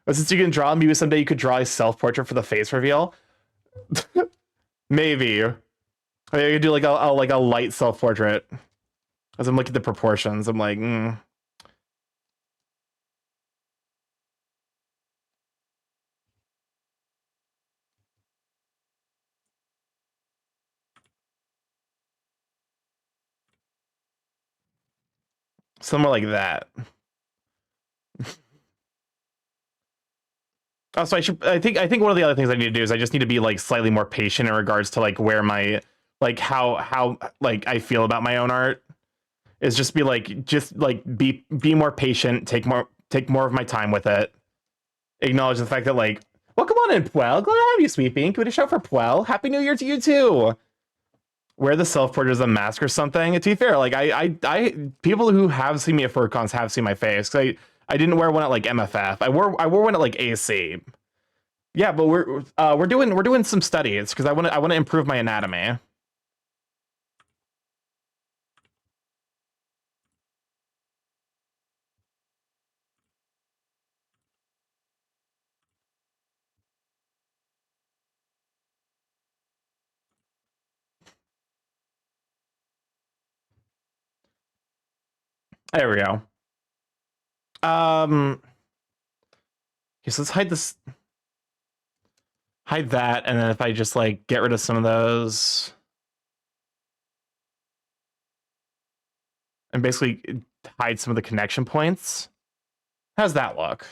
But since you can draw, maybe someday you could draw a self-portrait for the face reveal. Maybe. I could do like a light self-portrait. As I'm looking at the proportions, I'm like, somewhere like that. Also, I think one of the other things I need to do is I just need to be like slightly more patient in regards to like where my how like I feel about my own art. Is just be more patient, take more of my time with it. Acknowledge the fact that like, well, come on in, Puel. Glad to have you, Sweet Pink. Give it a shout for Puel. Happy New Year to you too. Wear the self-portrait as a mask or something. To be fair, like I people who have seen me at FurCons have seen my face. I didn't wear one at like MFF. I wore one at like AC. Yeah, but we're doing some studies because I want to improve my anatomy. There we go. Okay, so let's hide this. Hide that, and then if I just like get rid of some of those. And basically hide some of the connection points. How's that look?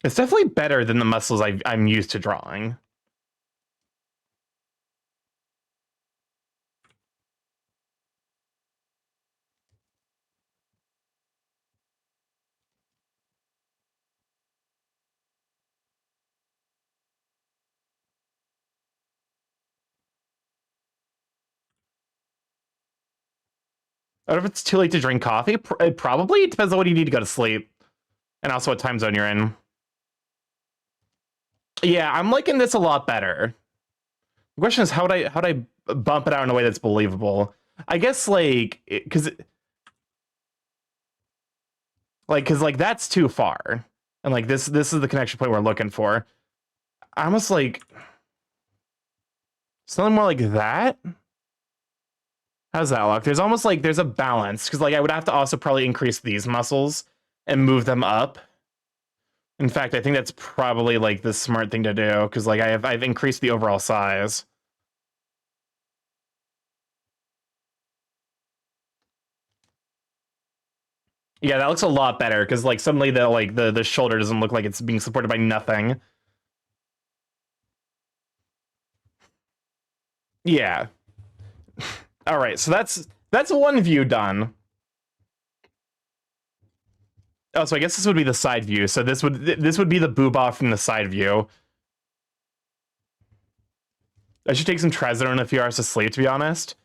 It's definitely better than the muscles I'm used to drawing. I don't know if it's too late to drink coffee. It probably depends on what you need to go to sleep. And also what time zone you're in. Yeah, I'm liking this a lot better. The question is, how'd I bump it out in a way that's believable? I guess like because that's too far, and like this is the connection point we're looking for. I almost like something more like that. How's that look? There's almost like there's a balance because like I would have to also probably increase these muscles and move them up. In fact, I think that's probably like the smart thing to do because like I've increased the overall size. Yeah, that looks a lot better because like suddenly the shoulder doesn't look like it's being supported by nothing. Yeah. All right, so that's one view done. Oh, so I guess this would be the side view. So this would be the boob off from the side view. I should take some trazodone in a few hours to sleep, to be honest.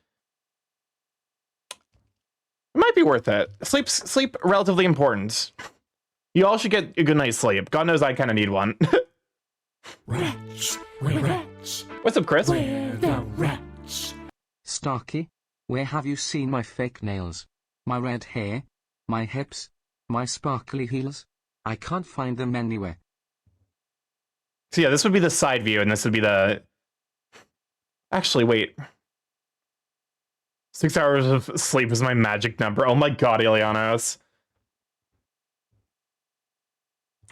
worth it. Sleep relatively important. You all should get a good night's sleep. God knows I kind of need one. Rats, we're rats. What's up, Chris? We're the rats. Starkey, where have you seen my fake nails? My red hair? My hips? My sparkly heels? I can't find them anywhere. So yeah, this would be the side view, and this would be the... Actually, wait. 6 hours of sleep is my magic number. Oh my god, Ilianos.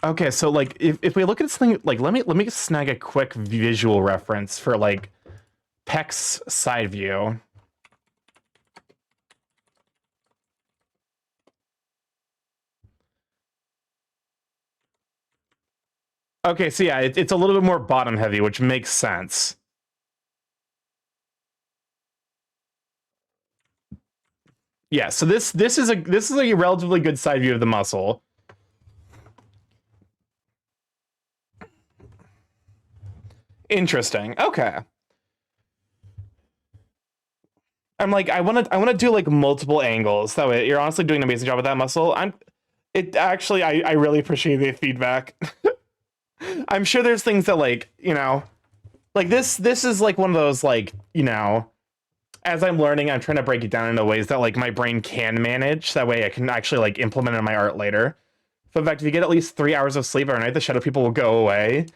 Okay, so like if we look at this thing, like let me snag a quick visual reference for like Peck's side view. Okay, so yeah, it's a little bit more bottom heavy, which makes sense. Yeah, so this is a relatively good side view of the muscle. Interesting. Okay. I'm like, I wanna do like multiple angles. That way you're honestly doing an amazing job with that muscle. I really appreciate the feedback. I'm sure there's things that like, you know, like this is like one of those like, you know, as I'm learning, I'm trying to break it down into ways that like my brain can manage. That way I can actually like implement it in my art later. So in fact, if you get at least 3 hours of sleep every night, the shadow people will go away.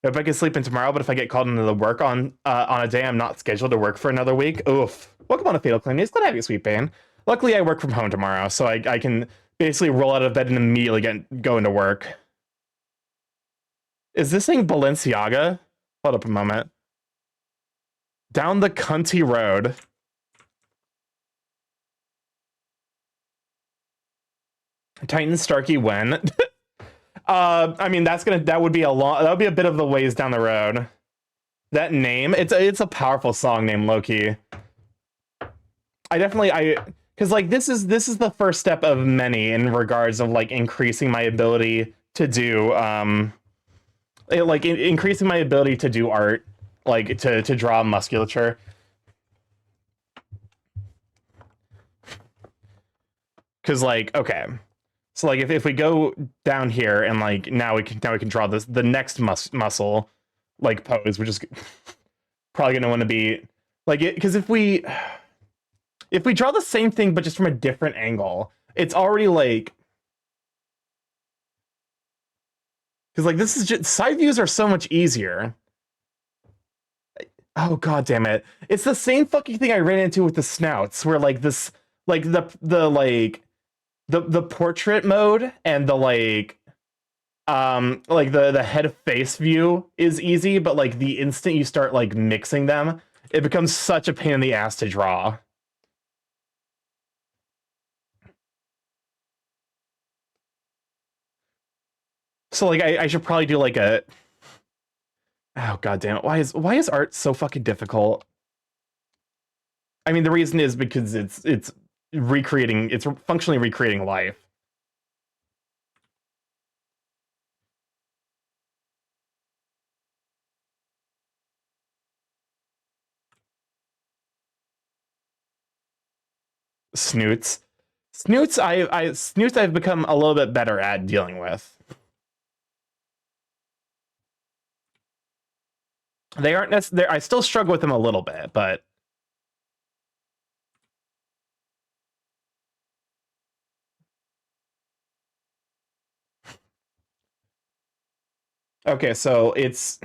If I can sleep in tomorrow, but if I get called into the work on a day I'm not scheduled to work for another week, oof. Welcome on to Fatal Claim. It's glad to have you, Sweet Bane. Luckily, I work from home tomorrow, so I can basically roll out of bed and immediately go into work. Is this thing Balenciaga? Hold up a moment. Down the cunty road. Titan Starkey when? I mean that would be a bit of the ways down the road. That name, it's a powerful song named Loki. Because like this is the first step of many in regards of like increasing my ability to do increasing my ability to do art, like to draw musculature. Because like, okay, so like if we go down here and like now we can draw the next muscle like pose, which is probably gonna want to be like it, because if we draw the same thing but just from a different angle, it's already like, because like this is just, side views are so much easier. Oh god damn it. It's the same fucking thing I ran into with the snouts, where like this like the portrait mode and the like the head face view is easy, but like the instant you start like mixing them, it becomes such a pain in the ass to draw. So like I should probably do like a, oh god damn it, why is art so fucking difficult? I mean the reason is because it's functionally recreating life. Snoots. Snoots I've become a little bit better at dealing with. They aren't necessarily, I still struggle with them a little bit, but okay, so it's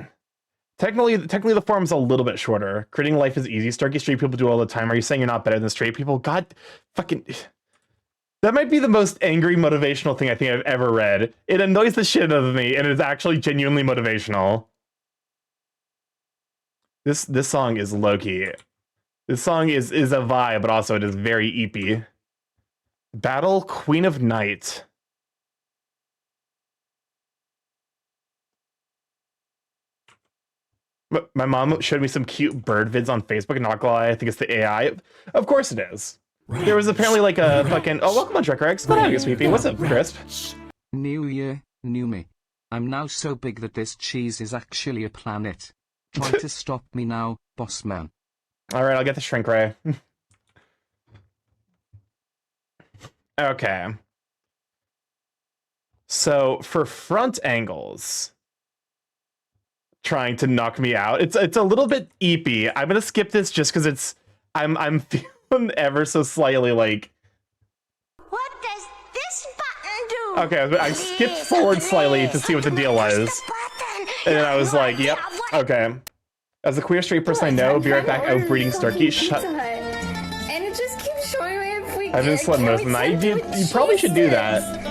technically the form's a little bit shorter. Creating life is easy. Starkey straight people do all the time. Are you saying you're not better than straight people? God fucking, that might be the most angry motivational thing I think I've ever read. It annoys the shit out of me, and it's actually genuinely motivational. This song is low-key. This song is a vibe, but also it is very eepy. Battle Queen of Night. My mom showed me some cute bird vids on Facebook, and not gonna lie, I think it's the AI. Of course it is. There was apparently like a fucking... Oh, welcome on Trek Rex. What's up, Crisp? New year, new me. I'm now so big that this cheese is actually a planet. Try to stop me now, boss man. Alright, I'll get the shrink ray. Okay. So for front angles, trying to knock me out. It's a little bit eepy. I'm gonna skip this just because I'm feeling ever so slightly like. What does this button do? Okay, I skipped forward slightly to see what the deal was, and then I was like, "Yep, okay." As a queer straight person I know, be right back. Outbreeding Starkey. Shut. And it just keeps showing me if we. I haven't slept most of the night. You probably should do that.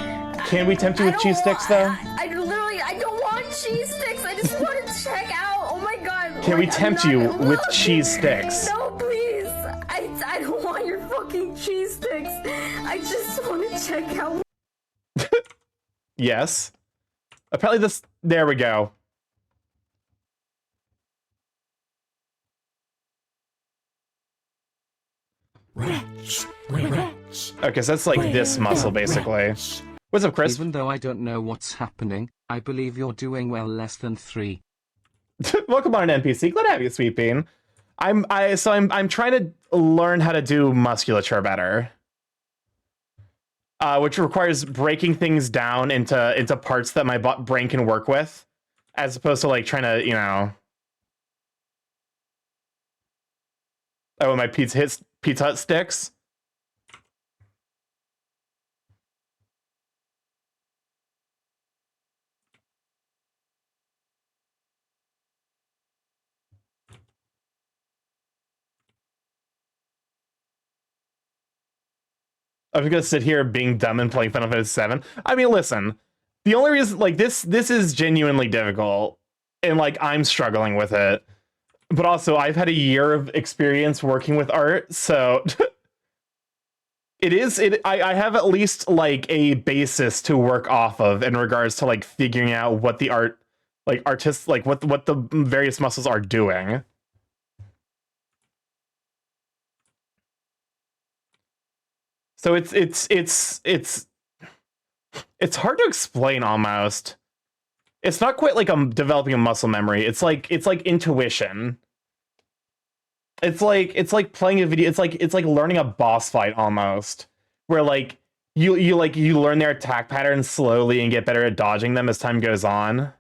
Can we tempt you with cheese sticks though? I don't want cheese sticks. I just want to check out. Oh my god. Can we tempt you with cheese sticks? No, please. I don't want your fucking cheese sticks. I just want to check out. Yes. Apparently this. There we go. Wretch. Wretch. Okay, so that's like this muscle basically. What's up, Chris? Even though I don't know what's happening, I believe you're doing well. Less than 3. Welcome on an NPC. Glad to have you, Sweet Bean. I'm trying to learn how to do musculature better. Which requires breaking things down into parts that my brain can work with, as opposed to like trying to, you know. Oh, my Pizza Hut sticks. I'm gonna sit here being dumb and playing Final Fantasy VII. I mean, listen, the only reason like this is genuinely difficult, and like I'm struggling with it. But also, I've had a year of experience working with art, so I have at least like a basis to work off of in regards to like figuring out what the art, like artists, like what the various muscles are doing. So it's hard to explain almost. It's not quite like I'm developing a muscle memory. It's like intuition. It's like playing a video. It's like learning a boss fight almost, where like you learn their attack patterns slowly and get better at dodging them as time goes on.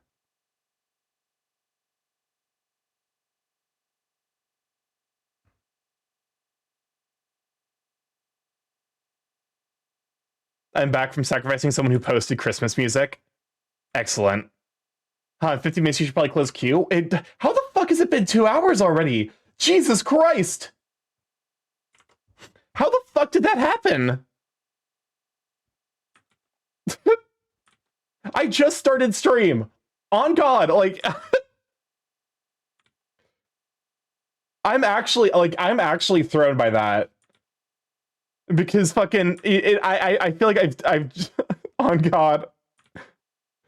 I'm back from sacrificing someone who posted Christmas music. Excellent. 50 minutes, you should probably close queue. How the fuck has it been 2 hours already? Jesus Christ! How the fuck did that happen? I just started stream. On God, like... I'm actually thrown by that. Because fucking... I feel like I've on God.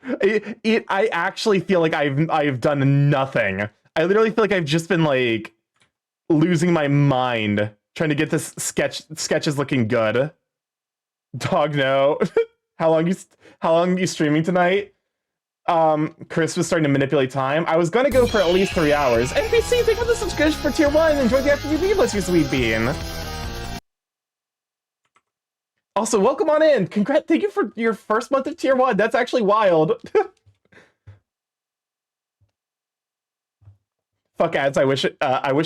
I actually feel like I've done nothing. I literally feel like I've just been like losing my mind trying to get this sketches looking good. Dog, no. How long you streaming tonight? Chris was starting to manipulate time. I was gonna go for at least 3 hours. NPC, thank you for the subscription for tier 1. Enjoy the FTV, bless you, Sweet Bean. Also, welcome on in. Thank you for your first month of tier 1. That's actually wild. Fuck ads. I wish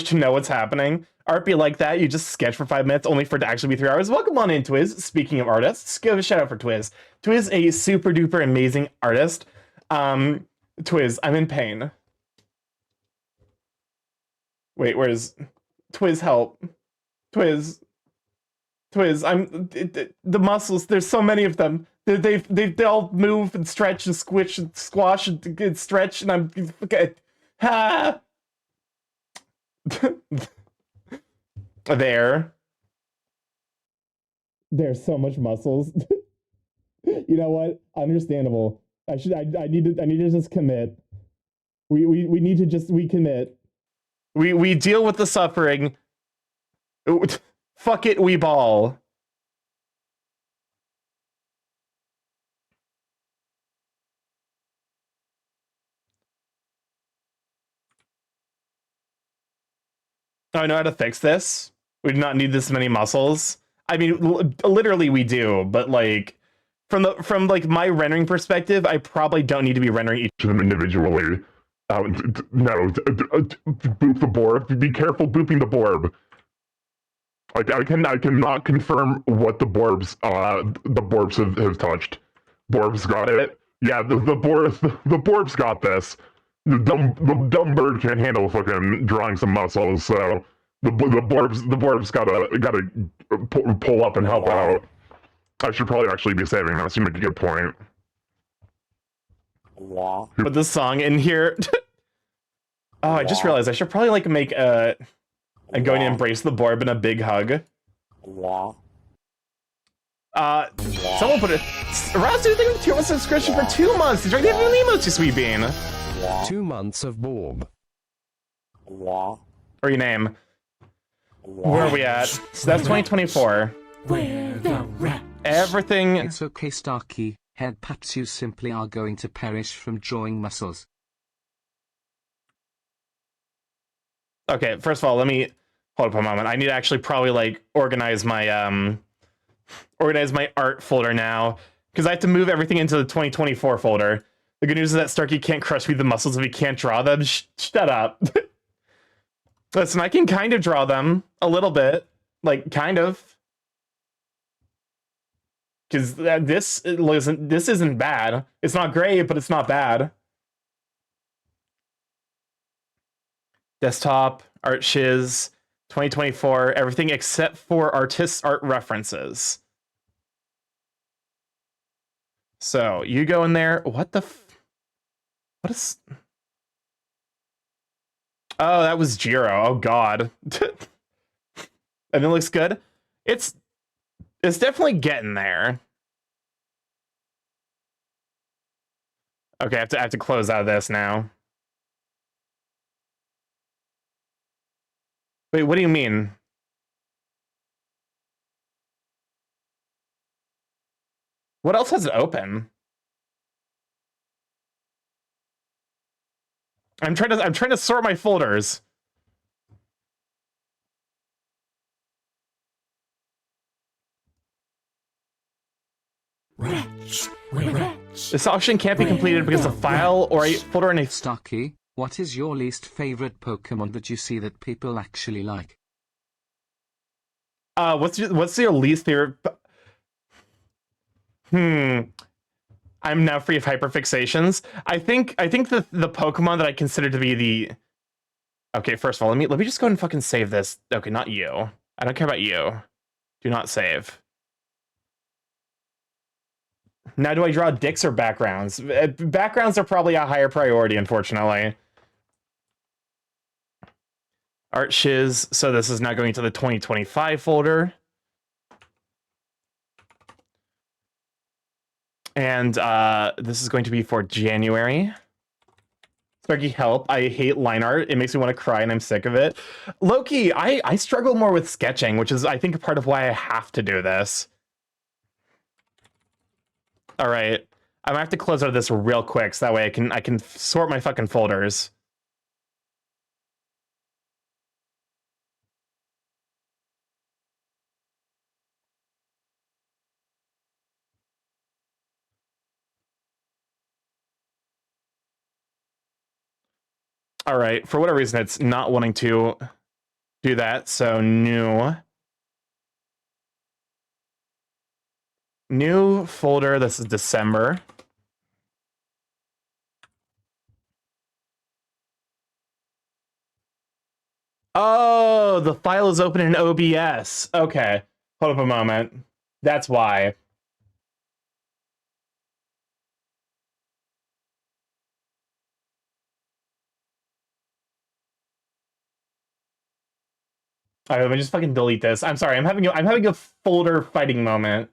to know what's happening. Art be like that. You just sketch for 5 minutes only for it to actually be 3 hours. Welcome on in, Twiz. Speaking of artists, give a shout out for Twiz. Twiz, a super duper amazing artist. Twiz, I'm in pain. Wait, where's Twiz? Help, Twiz. The muscles. There's so many of them. They all move and stretch and squish and squash and stretch, and I'm okay. Ha. There's so much muscles. You know what? Understandable. I need to just commit. We need to just commit. We deal with the suffering. Fuck it, we ball. Oh, I know how to fix this. We do not need this many muscles. I mean, literally we do, but like from like my rendering perspective, I probably don't need to be rendering each of them individually. No, boop the Borb. Be careful booping the Borb. Like I cannot confirm what the Borbs have touched. Borbs got it. Yeah, the Borbs got this. The dumb bird can't handle fucking drawing some muscles, so the Borbs gotta pull up and help out. I should probably actually be saving this. You make a good point. Put this song in here. Oh, I just realized I should probably like make I'm going to embrace the Borb in a big hug. Someone put it. Ross, do you think 2 months subscription for 2 months? Did you get an emoji, you sweet bean? 2 months of Borb. Or your name? Where are we at? So that's 2024. Where the rats? Everything. It's okay, Starkey. Head pats you simply are going to perish from drawing muscles. Okay, first of all, let me hold up a moment. I need to actually probably like organize my art folder now, because I have to move everything into the 2024 folder. The good news is that Starkey can't crush me the muscles if he can't draw them. Shut up. Listen, I can kind of draw them a little bit, like kind of, because this isn't bad. It's not great, but it's not bad. Desktop, Art Shiz, 2024, everything except for artists' art references. So you go in there. What the? What is? Oh, that was Jiro. Oh God. And it looks good. It's definitely getting there. Okay, I have to close out of this now. Wait, what do you mean? What else has it open? I'm trying to sort my folders. Rats. Where rats? This auction can't be completed because a file or a folder in a... Starkey, what is your least favorite Pokemon that you see that people actually like? What's your least favorite... I'm now free of hyperfixations. I think the Pokemon that I consider to be the... Okay, first of all, let me just go ahead and fucking save this. Okay, not you. I don't care about you. Do not save. Now, do I draw dicks or backgrounds? Backgrounds are probably a higher priority, unfortunately. Art Shiz. So this is now going to the 2025 folder. And this is going to be for January. Starkey, help. I hate line art. It makes me want to cry and I'm sick of it. Loki, I struggle more with sketching, which is, I think, a part of why I have to do this. All right. I'm gonna have to close out of this real quick so that way I can sort my fucking folders. All right, for whatever reason, it's not wanting to do that, so new folder. This is December. Oh, the file is open in OBS. Okay, hold up a moment. That's why. All right, let me just fucking delete this. I'm sorry. I'm having a folder fighting moment.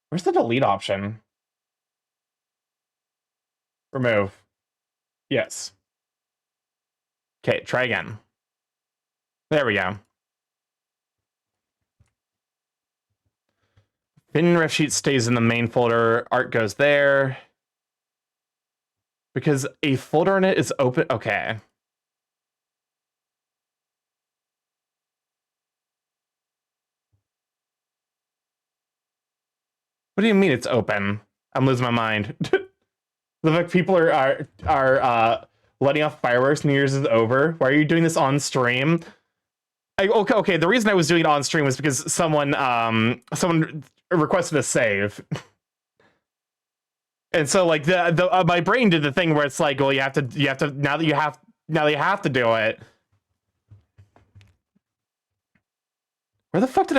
Where's the delete option? Remove. Yes. Okay, try again. There we go. Bin ref sheet stays in the main folder. Art goes there. Because a folder in it is open. Okay. What do you mean it's open? I'm losing my mind. The fact people are letting off fireworks. New Year's is over. Why are you doing this on stream? Okay. The reason I was doing it on stream was because someone requested a save, and so like my brain did the thing where it's like, well, you have to now that you have to do it. Where the fuck did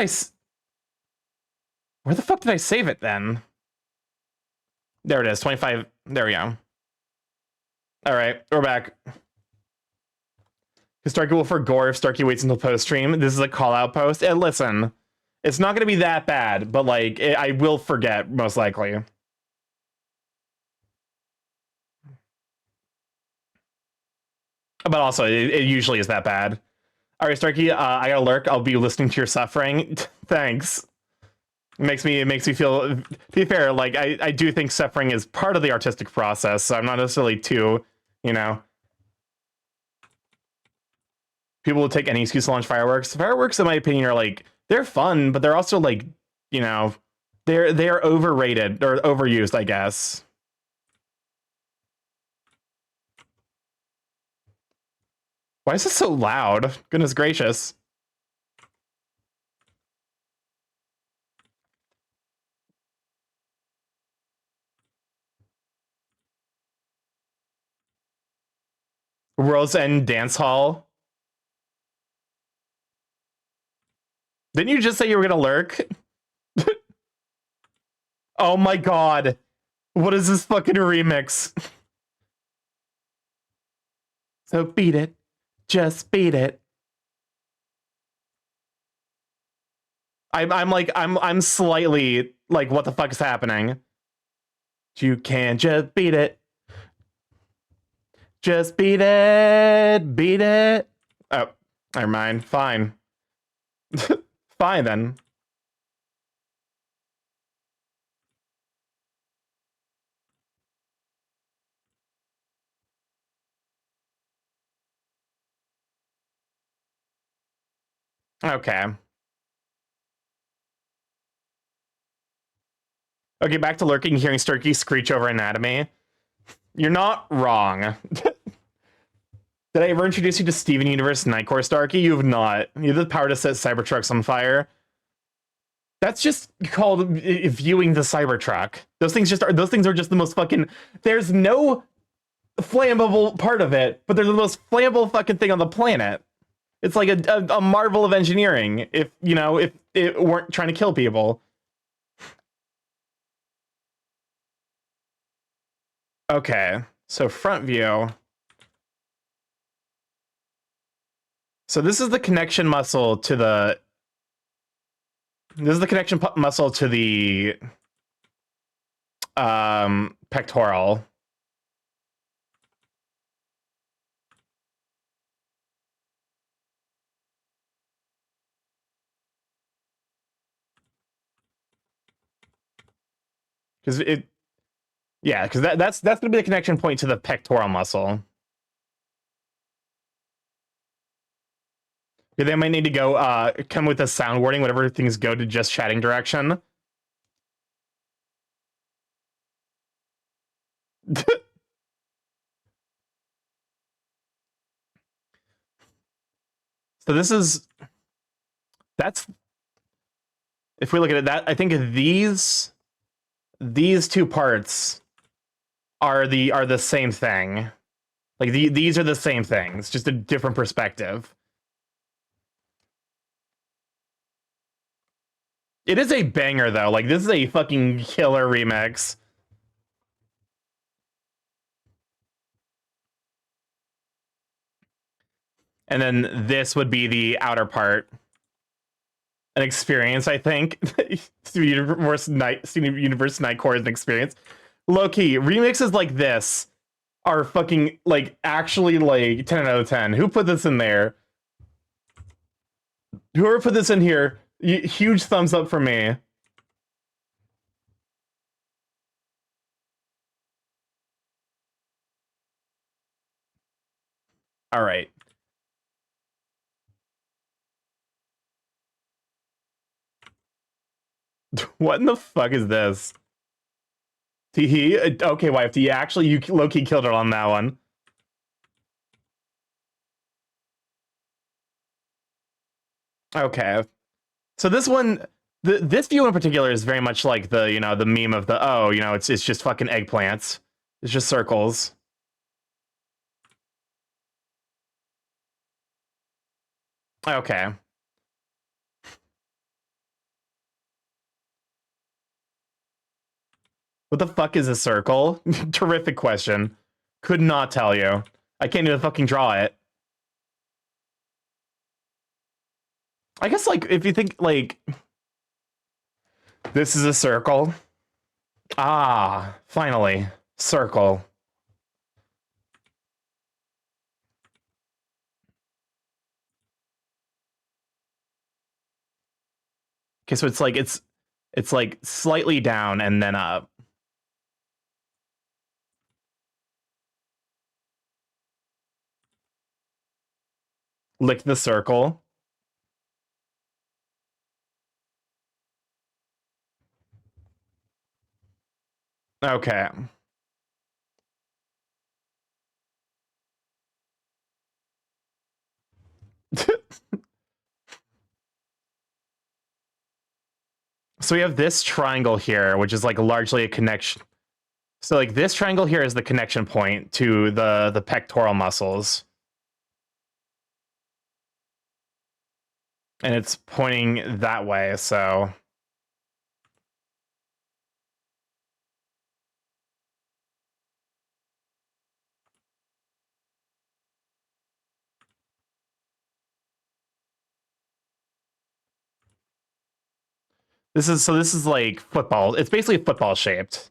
I save it then? There it is, 25. There we go. All right, we're back. Starkey will forgo if Starkey waits until post stream. This is a call out post. And listen, it's not going to be that bad, but like I will forget most likely. But also, it usually is that bad. All right, Starkey, I gotta lurk. I'll be listening to your suffering. Thanks. It makes me feel. To be fair, like I do think suffering is part of the artistic process. So I'm not necessarily too, People will take any excuse to launch fireworks. Fireworks, in my opinion, are like they're fun, but they're also like, they're overrated or overused, I guess. Why is this so loud? Goodness gracious. World's End Dance Hall. Didn't you just say you were gonna lurk? Oh my god. What is this fucking remix? So beat it. Just beat it. I'm slightly like, what the fuck is happening? You can't just beat it. Just beat it. Beat it. Oh, never mind. Fine. Fine then. Okay. Okay, back to lurking, hearing Sturkey screech over anatomy. You're not wrong. Did I ever introduce you to Steven Universe Nightcore, Starkey? You have not. You have the power to set Cybertrucks on fire. That's just called viewing the Cybertruck. Those things are just the most fucking. There's no flammable part of it, but they're the most flammable fucking thing on the planet. It's like a marvel of engineering. If it weren't trying to kill people. Okay, so front view. So this is the connection muscle to the. This is the connection muscle to the pectoral. Because that's gonna be the connection point to the pectoral muscle. Okay, they might need to go come with a sound warning whenever things go to just chatting direction. So that's if we look at it, that I think these two parts are the same thing. Like these are the same things, just a different perspective. It is a banger though. Like this is a fucking killer remix. And then this would be the outer part. An experience, I think. Steven Universe Nightcore is an experience. Low-key, remixes like this are fucking, like, actually, like, 10 out of 10. Who put this in there? Whoever put this in here, huge thumbs up for me. All right. What in the fuck is this? He okay, wife. You actually you low-key killed it on that one. Okay. So this one, this view in particular is very much like the, you know, the meme of the, oh, you know, it's just fucking eggplants. It's just circles. Okay. What the fuck is a circle? Terrific question. Could not tell you. I can't even fucking draw it. I guess, like, if you think, like, this is a circle. Ah, finally. Circle. Okay, so it's like slightly down and then up. Lick the circle. Okay. So we have this triangle here, which is like largely a connection. So like this triangle here is the connection point to the pectoral muscles. And it's pointing that way, so this is like football. It's basically football shaped.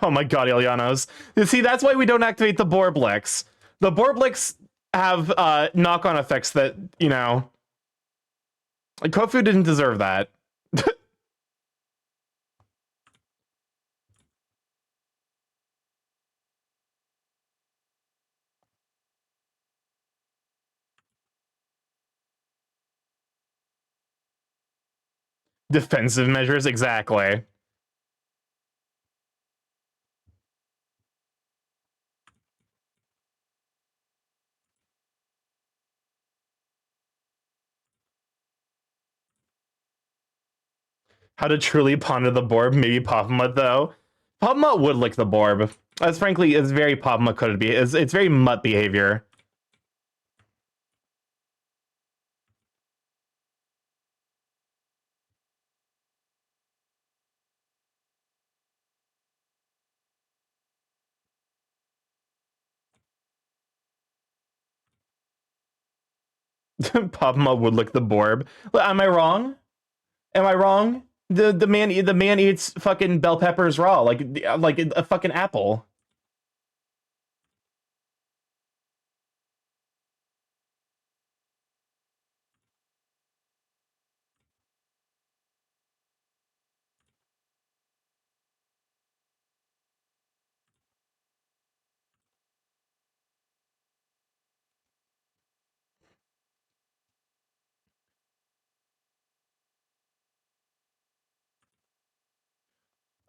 Oh my god, Ilianos. See, that's why we don't activate the Borblix. The Borblix have knock-on effects that, you know, like Kofu didn't deserve that. Defensive measures, exactly. How to truly ponder the Borb, maybe Popma, though. Popma would lick the Borb. As frankly, as very Popma could be. It's very mutt behavior. Popma would lick the Borb. Am I wrong? Am I wrong? The man eats fucking bell peppers raw, like a fucking apple.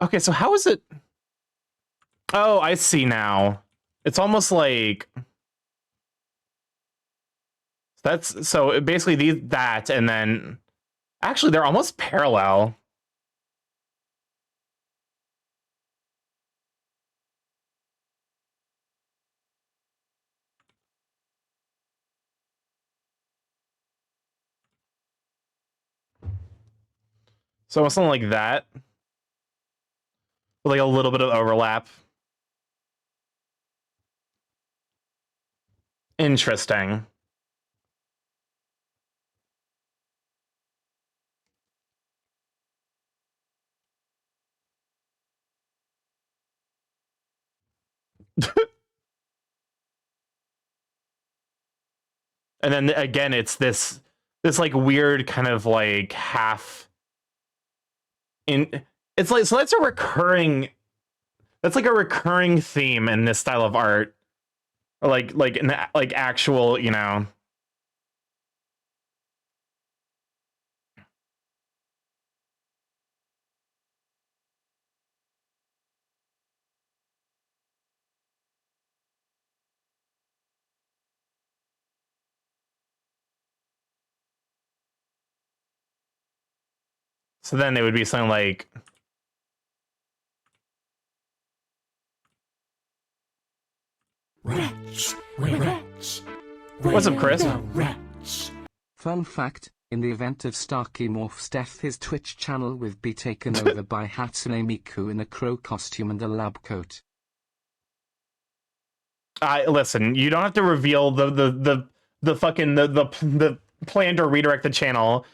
Okay, so how is it? Oh, I see now. It's almost like that's so basically that and then actually they're almost parallel. So something like that. With like a little bit of overlap. Interesting. And then again, it's this like weird kind of like half in it's like so that's a recurring that's like a recurring theme in this style of art. Like an like actual, you know. So then it would be something like... Wretch. Wretch. What's up, Chris? The wretch. Fun fact, in the event of Starkey Morph's death, his Twitch channel will be taken over by Hatsune Miku in a crow costume and a lab coat. Listen, you don't have to reveal the fucking the plan to redirect the channel,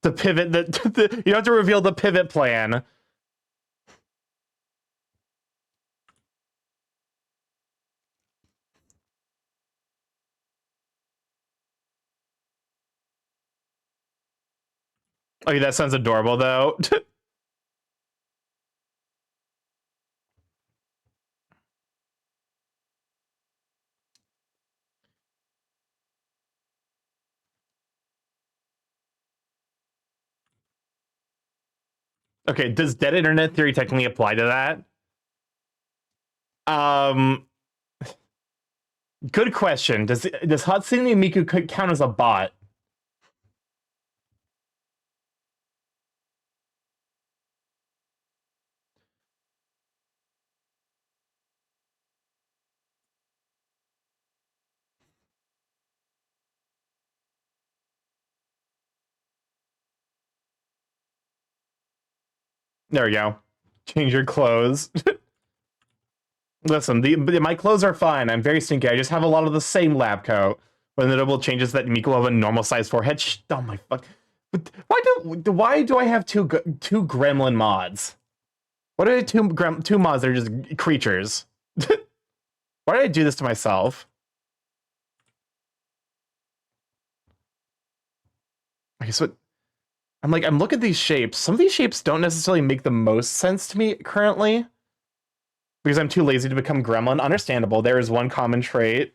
the pivot, you don't have to reveal the pivot plan. Oh, yeah, that sounds adorable though. Okay, does dead internet theory technically apply to that? Good question. Does Hatsune Miku count as a bot? There we go. Change your clothes. Listen, my clothes are fine. I'm very stinky. I just have a lot of the same lab coat. When the notable changes that Miku will have a normal size forehead. Oh my fuck! But why do I have two gremlin mods? What are two mods that are just creatures? Why did I do this to myself? Okay, so I'm looking at these shapes. Some of these shapes don't necessarily make the most sense to me currently. Because I'm too lazy to become gremlin. Understandable. There is one common trait.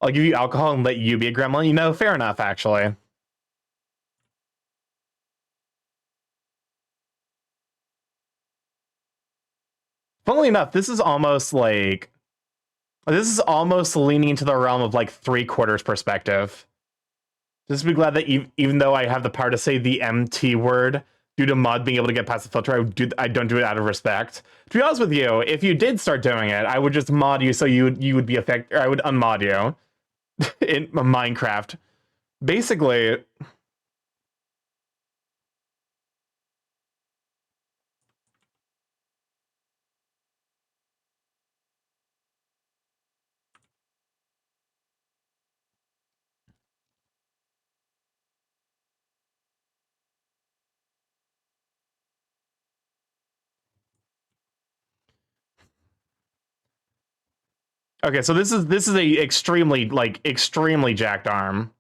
I'll give you alcohol and let you be a gremlin. You know, fair enough, actually. Funnily enough, this is almost leaning into the realm of like 3/4 perspective. Just be glad that even though I have the power to say the MT word, due to mod being able to get past the filter, I don't do it out of respect. To be honest with you, if you did start doing it, I would just mod you so you would be affected, or I would unmod you in Minecraft. Basically, okay, so this is a extremely jacked arm.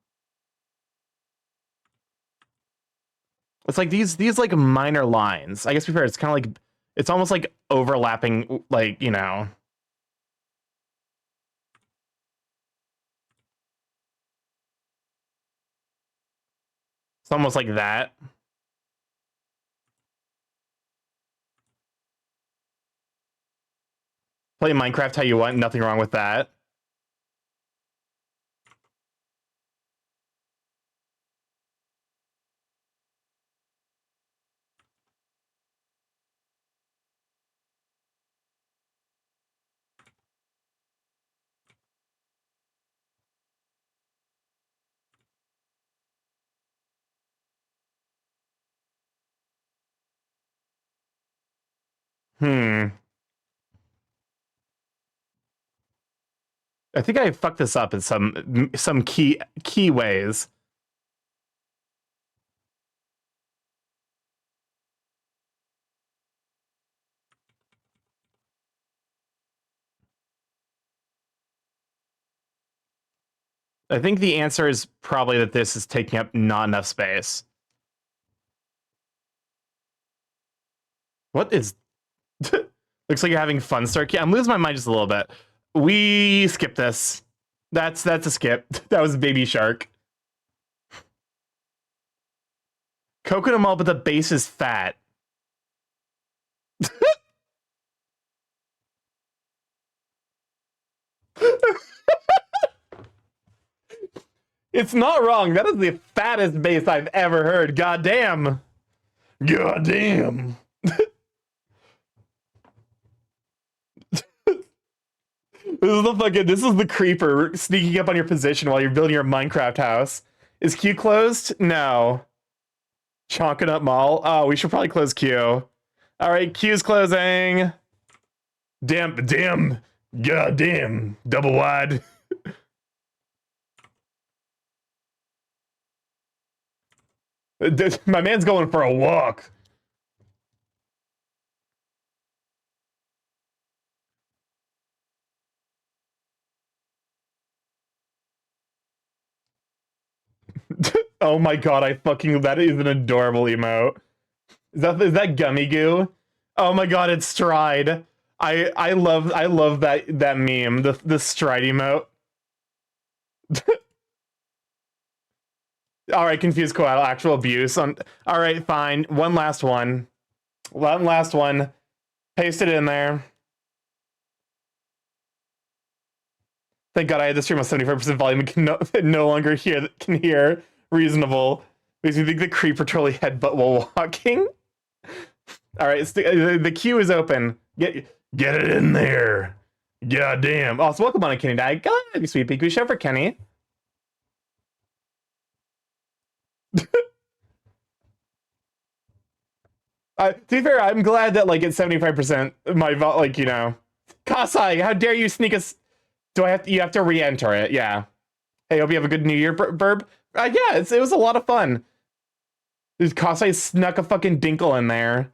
It's like these like minor lines. I guess to be fair, it's kind of like it's almost like overlapping, like, you know. It's almost like that. Play Minecraft how you want, nothing wrong with that. I think I fucked this up in some key ways. I think the answer is probably that this is taking up not enough space. What is... Looks like you're having fun, Starkey. I'm losing my mind just a little bit. We skip this. That's a skip. That was Baby Shark. Coconut malt, but the base is fat. It's not wrong. That is the fattest bass I've ever heard. God damn. God damn. This is the creeper sneaking up on your position while you're building your Minecraft house. Is Q closed? No. Chonking up mall. Oh, we should probably close Q. All right, Q's closing. Damn. God damn. Double wide. My man's going for a walk. Oh my god, that is an adorable emote. Is that Gummy Goo? Oh my god, it's Stride. I love that meme, the Stride emote. Alright, confused coatl, actual abuse. Alright, fine. One last one. Paste it in there. Thank god I had the stream on 75% volume and can no longer hear reasonable. Makes me think the creeper totally headbutt while walking. Alright, the queue is open. Get it in there. God damn. Also, welcome on a Kenny Dag. God, sweet pink. We show for Kenny. To be fair, I'm glad that like it's 75%. Kasai, how dare you sneak us? You have to re-enter it? Yeah. Hey, hope you have a good New Year, Burb. Yeah, it was a lot of fun. Kasai snuck a fucking dinkle in there.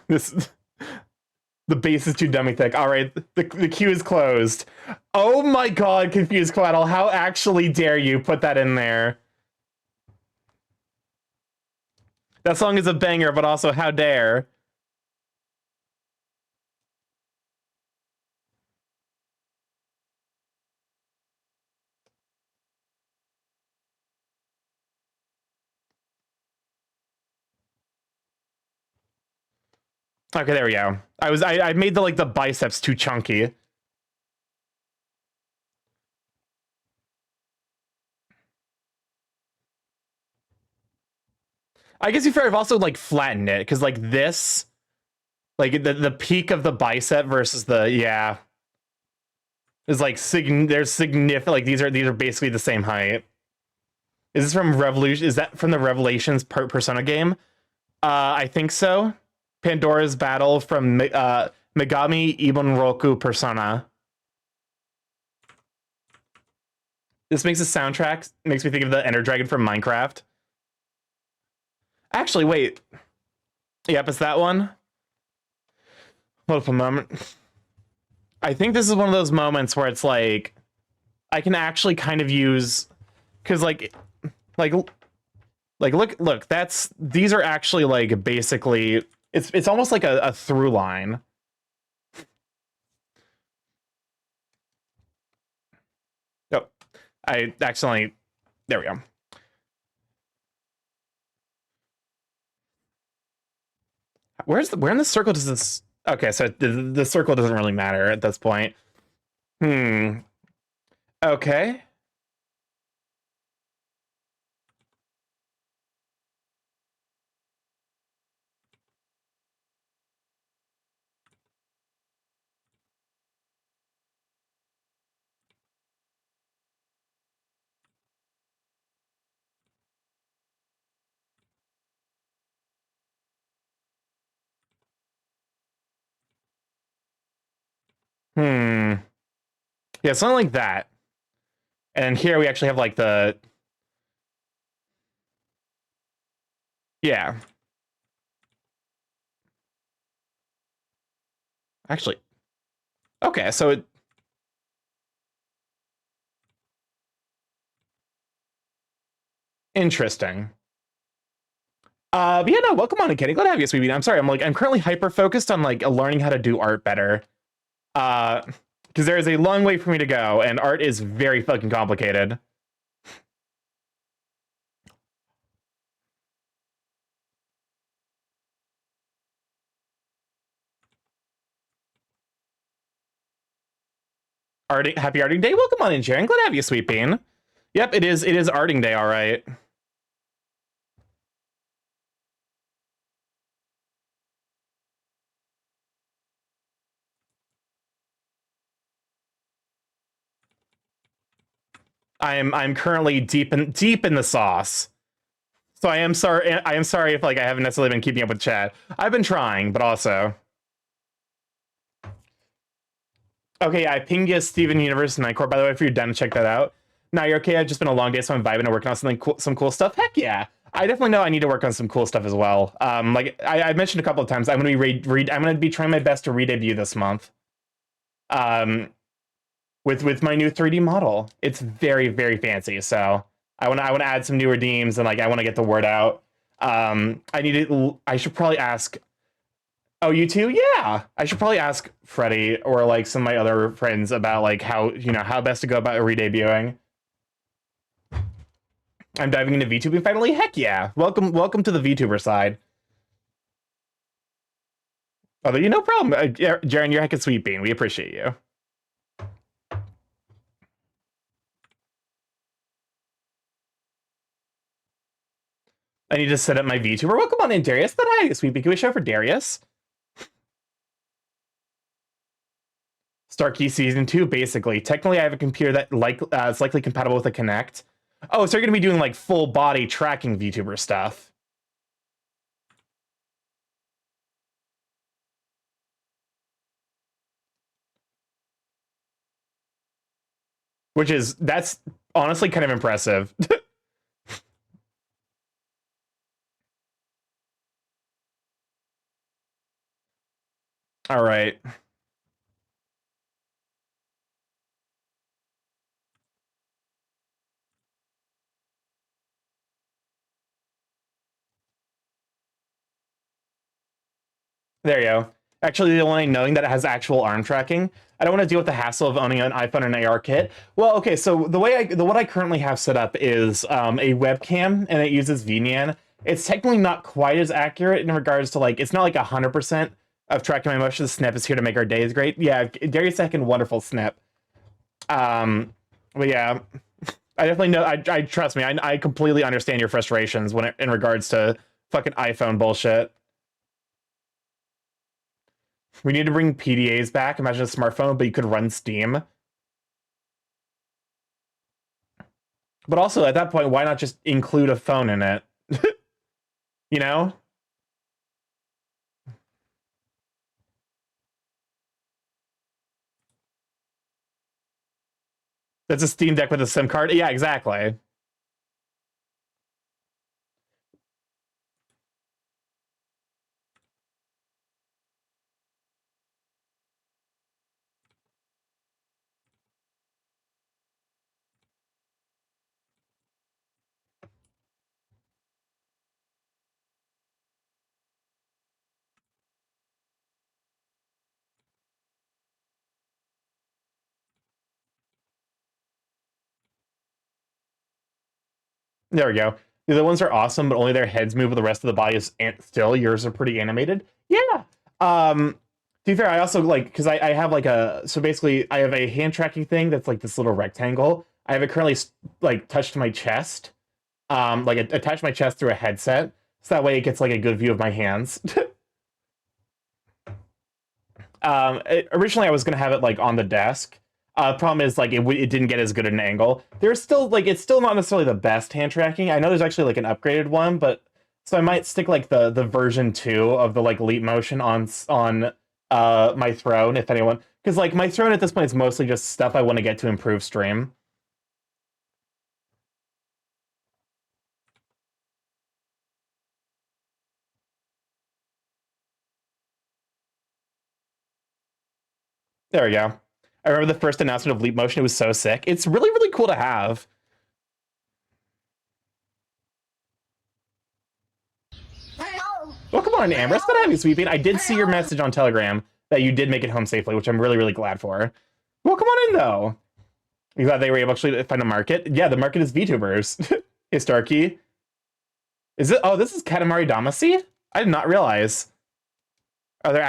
The base is too dummy thick. All right, the queue is closed. Oh my god, confused coatl. How actually dare you put that in there? That song is a banger, but also how dare. Okay, there we go. I made the biceps too chunky. I guess if I've also like flattened it because like this, like the peak of the bicep versus the is like there's significant, like these are basically the same height. Is this from Revolution? Is that from the Revelations Persona game? I think so. Pandora's Battle from Megami Ibunroku Persona. This makes the soundtrack makes me think of the Ender Dragon from Minecraft. Actually, wait. Yep, it's that one. Hold up a moment. I think this is one of those moments where it's like I can actually kind of use because like look, these are actually like basically it's almost like a through line. Oh, I accidentally there we go. Where in the circle does this? Okay, so the circle doesn't really matter at this point. Okay. Yeah, something like that. And here we actually have like the yeah. Actually, okay, so interesting. But yeah, no, welcome on, Kenny. Glad to have you, sweetie. I'm sorry, I'm currently hyper focused on like learning how to do art better. Because there is a long way for me to go, and art is very fucking complicated. Happy Arting Day. Welcome on in, Sharon. Glad to have you, Sweet Bean. Yep, it is Arting Day, all right. I'm currently deep in the sauce. So I am sorry if like I haven't necessarily been keeping up with chat. I've been trying, but also. Okay, I pinged you Steven Universe Nightcore, by the way, if you're done to check that out. Now you're okay. I've just been a long day, so I'm vibing and working on some cool stuff. Heck yeah. I definitely know I need to work on some cool stuff as well. Like I mentioned a couple of times, I'm gonna be trying my best to re-debut this month. With my new 3D model. It's very, very fancy. So I want to add some new redeems and like I want to get the word out. I should probably ask. Oh, you too? Yeah. I should probably ask Freddie or like some of my other friends about like how best to go about re-debuting. I'm diving into VTubing finally. Heck yeah. Welcome to the VTuber side. Although no problem. Jaren, you're heckin' sweet bean. We appreciate you. I need to set up my VTuber. Welcome on in, Darius. But hi, sweet bean. Can we show for Darius? Starkey Season 2, basically. Technically, I have a computer that is likely compatible with a Kinect. Oh, so you're going to be doing, like, full-body tracking VTuber stuff. That's honestly kind of impressive. All right. There you go. Actually, the only knowing that it has actual arm tracking. I don't want to deal with the hassle of owning an iPhone and an AR kit. Well, okay, so what I currently have set up is a webcam, and it uses VNAN. It's technically not quite as accurate in regards to like it's not like 100% of tracking my motion. The snap is here to make our days great. Yeah, Darius second wonderful snap. But yeah, I definitely know. I trust me. I completely understand your frustrations in regards to fucking iPhone bullshit. We need to bring PDAs back. Imagine a smartphone, but you could run Steam. But also, at that point, why not just include a phone in it? You know? That's a Steam Deck with a SIM card? Yeah, exactly. There we go. The other ones are awesome, but only their heads move, but the rest of the body is still. Yours are pretty animated. Yeah. To be fair, I also like because I have like so basically I have a hand tracking thing that's like this little rectangle. I have it currently like touched to my chest, like attached my chest through a headset, so that way it gets like a good view of my hands. Originally I was gonna have it like on the desk. Problem is like it didn't get as good an angle. There's still like it's still not necessarily the best hand tracking. I know there's actually like an upgraded one, but so I might stick like the version 2 of the like Leap Motion on my throne if anyone, because like my throne at this point is mostly just stuff I want to get to improve stream. There we go. I remember the first announcement of Leap Motion. It was so sick. It's really, really cool to have. Welcome on, Amber. It's good to have you, Sweet Bean. I did see your message on Telegram that you did make it home safely, which I'm really, really glad for. Welcome on in, though. You glad they were able to actually find a market? Yeah, the market is VTubers. Hey, Starkey. Is it? Oh, this is Katamari Damacy? I did not realize. there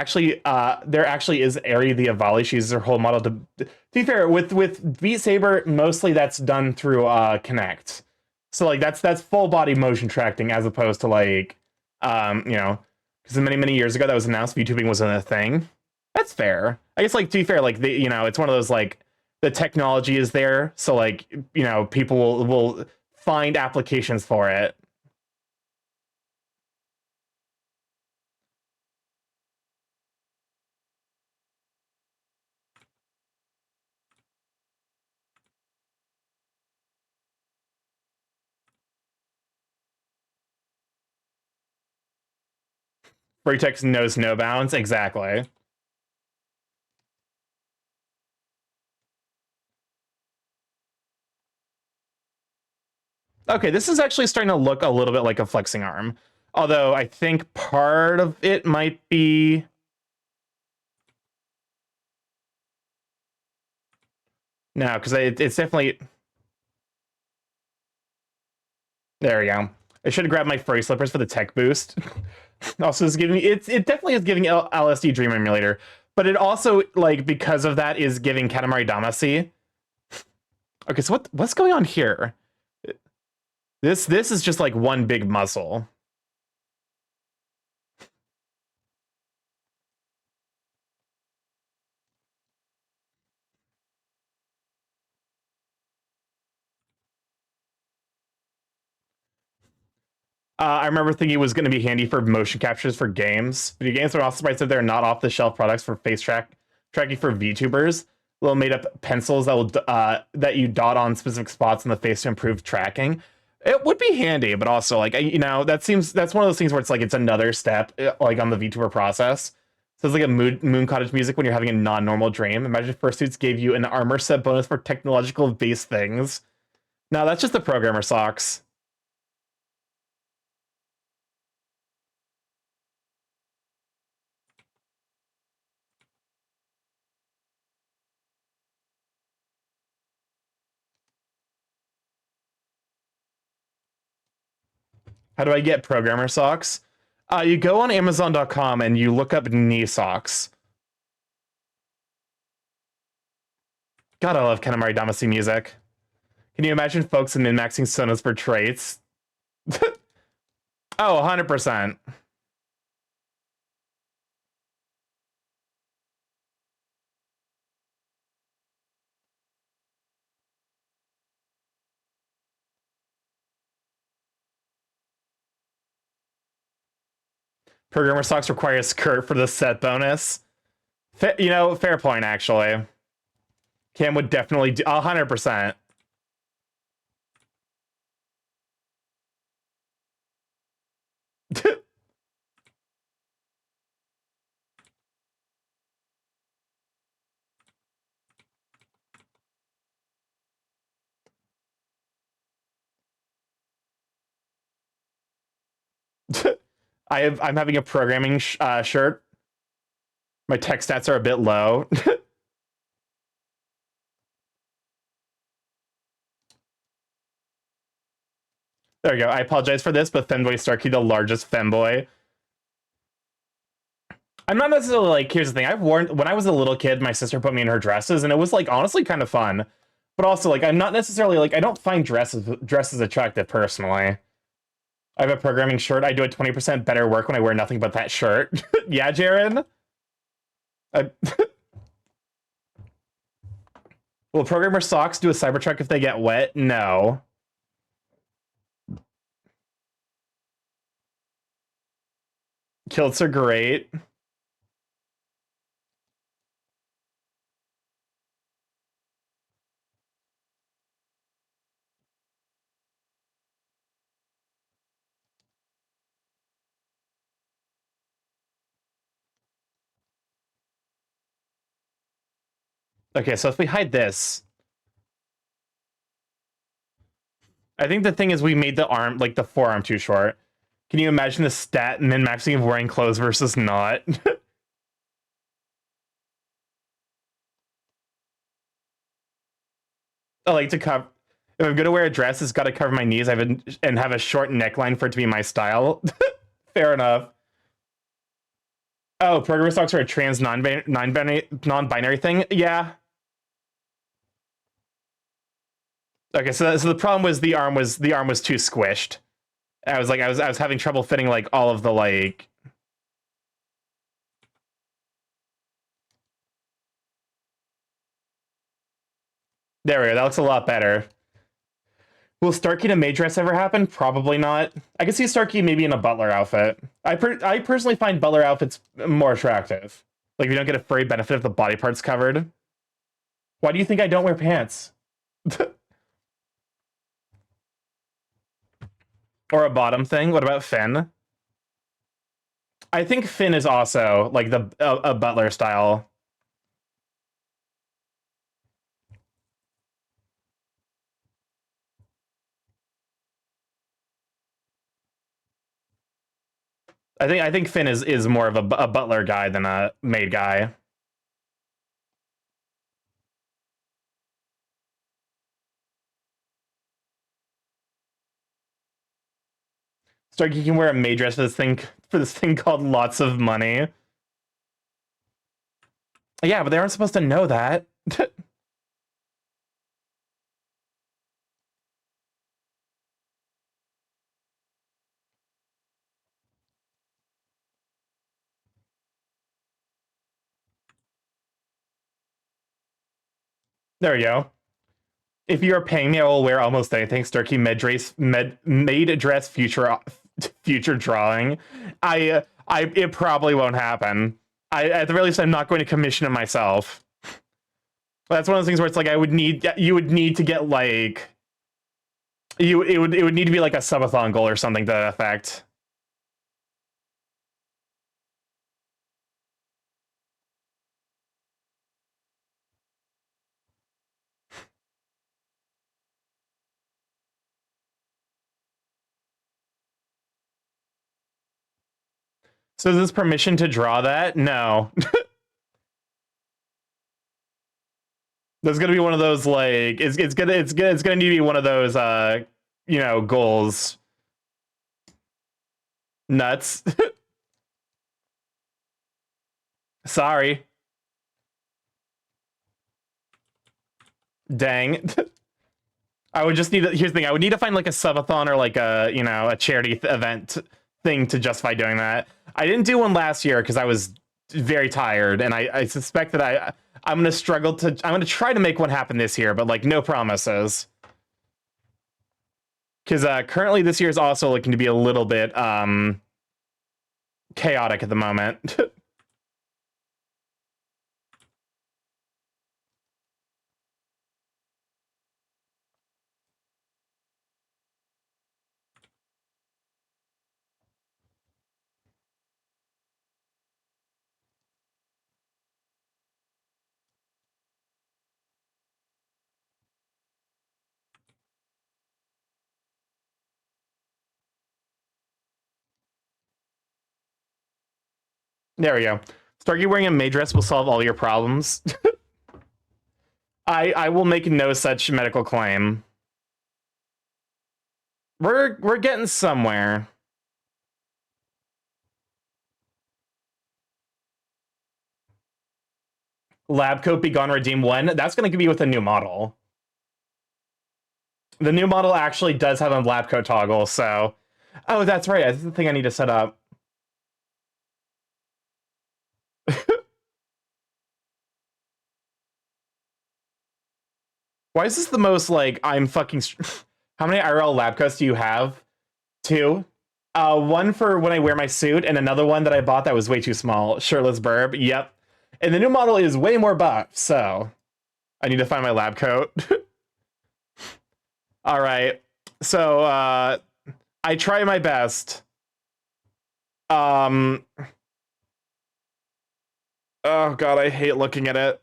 actually is Ari the Avali. She uses her whole model to be fair, with Beat Saber, mostly that's done through Kinect. So like that's full body motion tracking as opposed to like because many years ago that was announced VTubing wasn't a thing. That's fair. I guess like to be fair, like it's one of those like the technology is there, so like people will find applications for it. Vertex knows no bounds, exactly. Okay, this is actually starting to look a little bit like a flexing arm. Although I think part of it might be... No, because it's definitely... There we go. I should have grabbed my furry slippers for the tech boost. Also, it's giving it definitely is giving LSD Dream Emulator, but it also, like, because of that, is giving Katamari Damacy. Okay, so what's going on here? This is just like one big muscle. I remember thinking it was going to be handy for motion captures for games. Video games are also surprised that they're not off-the-shelf products for face tracking for VTubers. Little made-up pencils that will that you dot on specific spots in the face to improve tracking. It would be handy, but also like that's one of those things where it's like it's another step like on the VTuber process. So it's like a Moon Cottage music when you're having a non-normal dream. Imagine if Fursuits gave you an armor set bonus for technological-based things. No, that's just the programmer socks. How do I get programmer socks? You go on Amazon.com and you look up knee socks. God, I love Katamari Damacy music. Can you imagine folks in min-maxing sonas for traits? Oh, 100%. Programmer socks require a skirt for the set bonus. Fair point, actually. Cam would definitely do 100%. I'm having a programming shirt. My tech stats are a bit low. There we go. I apologize for this, but Femboy Starkey, the largest femboy. I'm not necessarily like, here's the thing. When I was a little kid, my sister put me in her dresses, and it was like honestly kind of fun. But also, like, I'm not necessarily like, I don't find dresses attractive personally. I have a programming shirt. I do a 20% better work when I wear nothing but that shirt. Yeah, Jaren? Will programmer socks do a Cybertruck if they get wet? No. Kilts are great. Okay, so if we hide this, I think the thing is we made the arm, like the forearm, too short. Can you imagine the stat min-maxing of wearing clothes versus not? I like to cover. If I'm gonna wear a dress, it's got to cover my knees. And have a short neckline for it to be my style. Fair enough. Oh, programmer stocks are a trans non-binary thing? Yeah. Okay, so the problem was the arm was too squished. I was having trouble fitting like all of the like. There we go. That looks a lot better. Will Starkey in a maid dress ever happen? Probably not. I can see Starkey maybe in a butler outfit. I personally find butler outfits more attractive. Like, if you don't get a furry benefit if the body part's covered. Why do you think I don't wear pants? Or a bottom thing? What about Finn? I think Finn is also, like, a butler style. I think Finn is more of a butler guy than a maid guy. Starkey can wear a maid dress for this thing called Lots of Money. Yeah, but they aren't supposed to know that. There we go. If you're paying me, I will wear almost anything. Starkey maid dress future drawing. It probably won't happen. At the very least, I'm not going to commission it myself. That's one of those things where it's like you would need to get like it would need to be like a subathon goal or something to that effect. So is this permission to draw that? No. There's gonna be one of those like it's gonna need to be one of those goals. Nuts. Sorry. Dang. I would just need to, here's the thing, I would need to find like a subathon or like a charity event thing to justify doing that. I didn't do one last year because I was very tired, and I suspect that I'm gonna try to make one happen this year, but like no promises. Because currently this year is also looking to be a little bit chaotic at the moment. There we go. Starkey wearing a maid dress will solve all your problems. I will make no such medical claim. We're getting somewhere. Lab coat be gone, redeem when? That's going to be with a new model. The new model actually does have a lab coat toggle, so... Oh, that's right. That's the thing I need to set up. Why is this the most, like, I'm fucking... How many IRL lab coats do you have? 2? One for when I wear my suit, and another one that I bought that was way too small. Shirtless Burb, yep. And the new model is way more buff, so... I need to find my lab coat. Alright. So, I try my best. Oh god, I hate looking at it.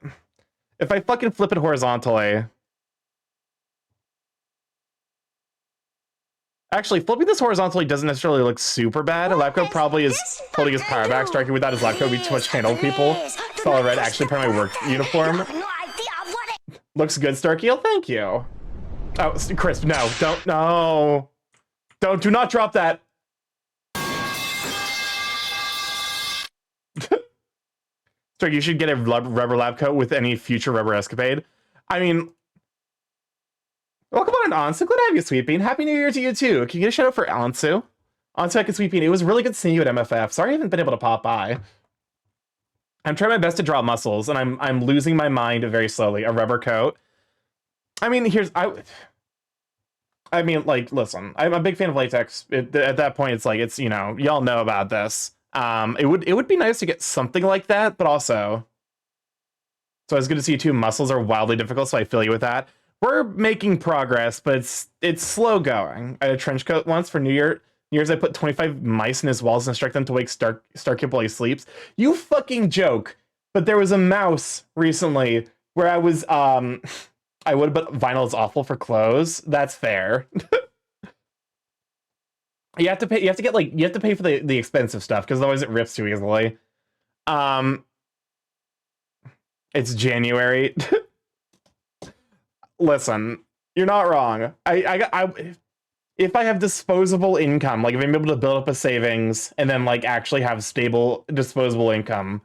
If I fucking flip it horizontally... Actually, flipping this horizontally doesn't necessarily look super bad. Lab coat probably is holding his power back. Striking without his lab coat would be too much to handle people. Solid red, actually part of my work uniform. Looks good, Starkey. Oh, thank you. Oh, Crisp, no. Don't, no. Do not drop that. So you should get a rubber lab coat with any future rubber escapade. I mean, welcome on, Ansu. Glad to have you, Sweet Bean. Happy New Year to you too. Can you get a shout out for Ansu? Ansu and Sweet Bean. It was really good seeing you at MFF. Sorry I haven't been able to pop by. I'm trying my best to draw muscles, and I'm losing my mind very slowly. A rubber coat. I mean, I mean, like, listen, I'm a big fan of latex. At that point, it's like, it's, you know, y'all know about this. It would be nice to get something like that, but also, so it's good to see you too. Muscles are wildly difficult, so I feel you with that. We're making progress, but it's slow going. I had a trench coat once for New Year's. I put 25 mice in his walls and instruct them to wake Starkip while he sleeps. You fucking joke. But there was a mouse recently where I was, I would, but vinyl is awful for clothes. That's fair. You have to pay for the expensive stuff, because otherwise it rips too easily. It's January. Listen, you're not wrong. If I have disposable income, like if I'm able to build up a savings and then like actually have stable disposable income,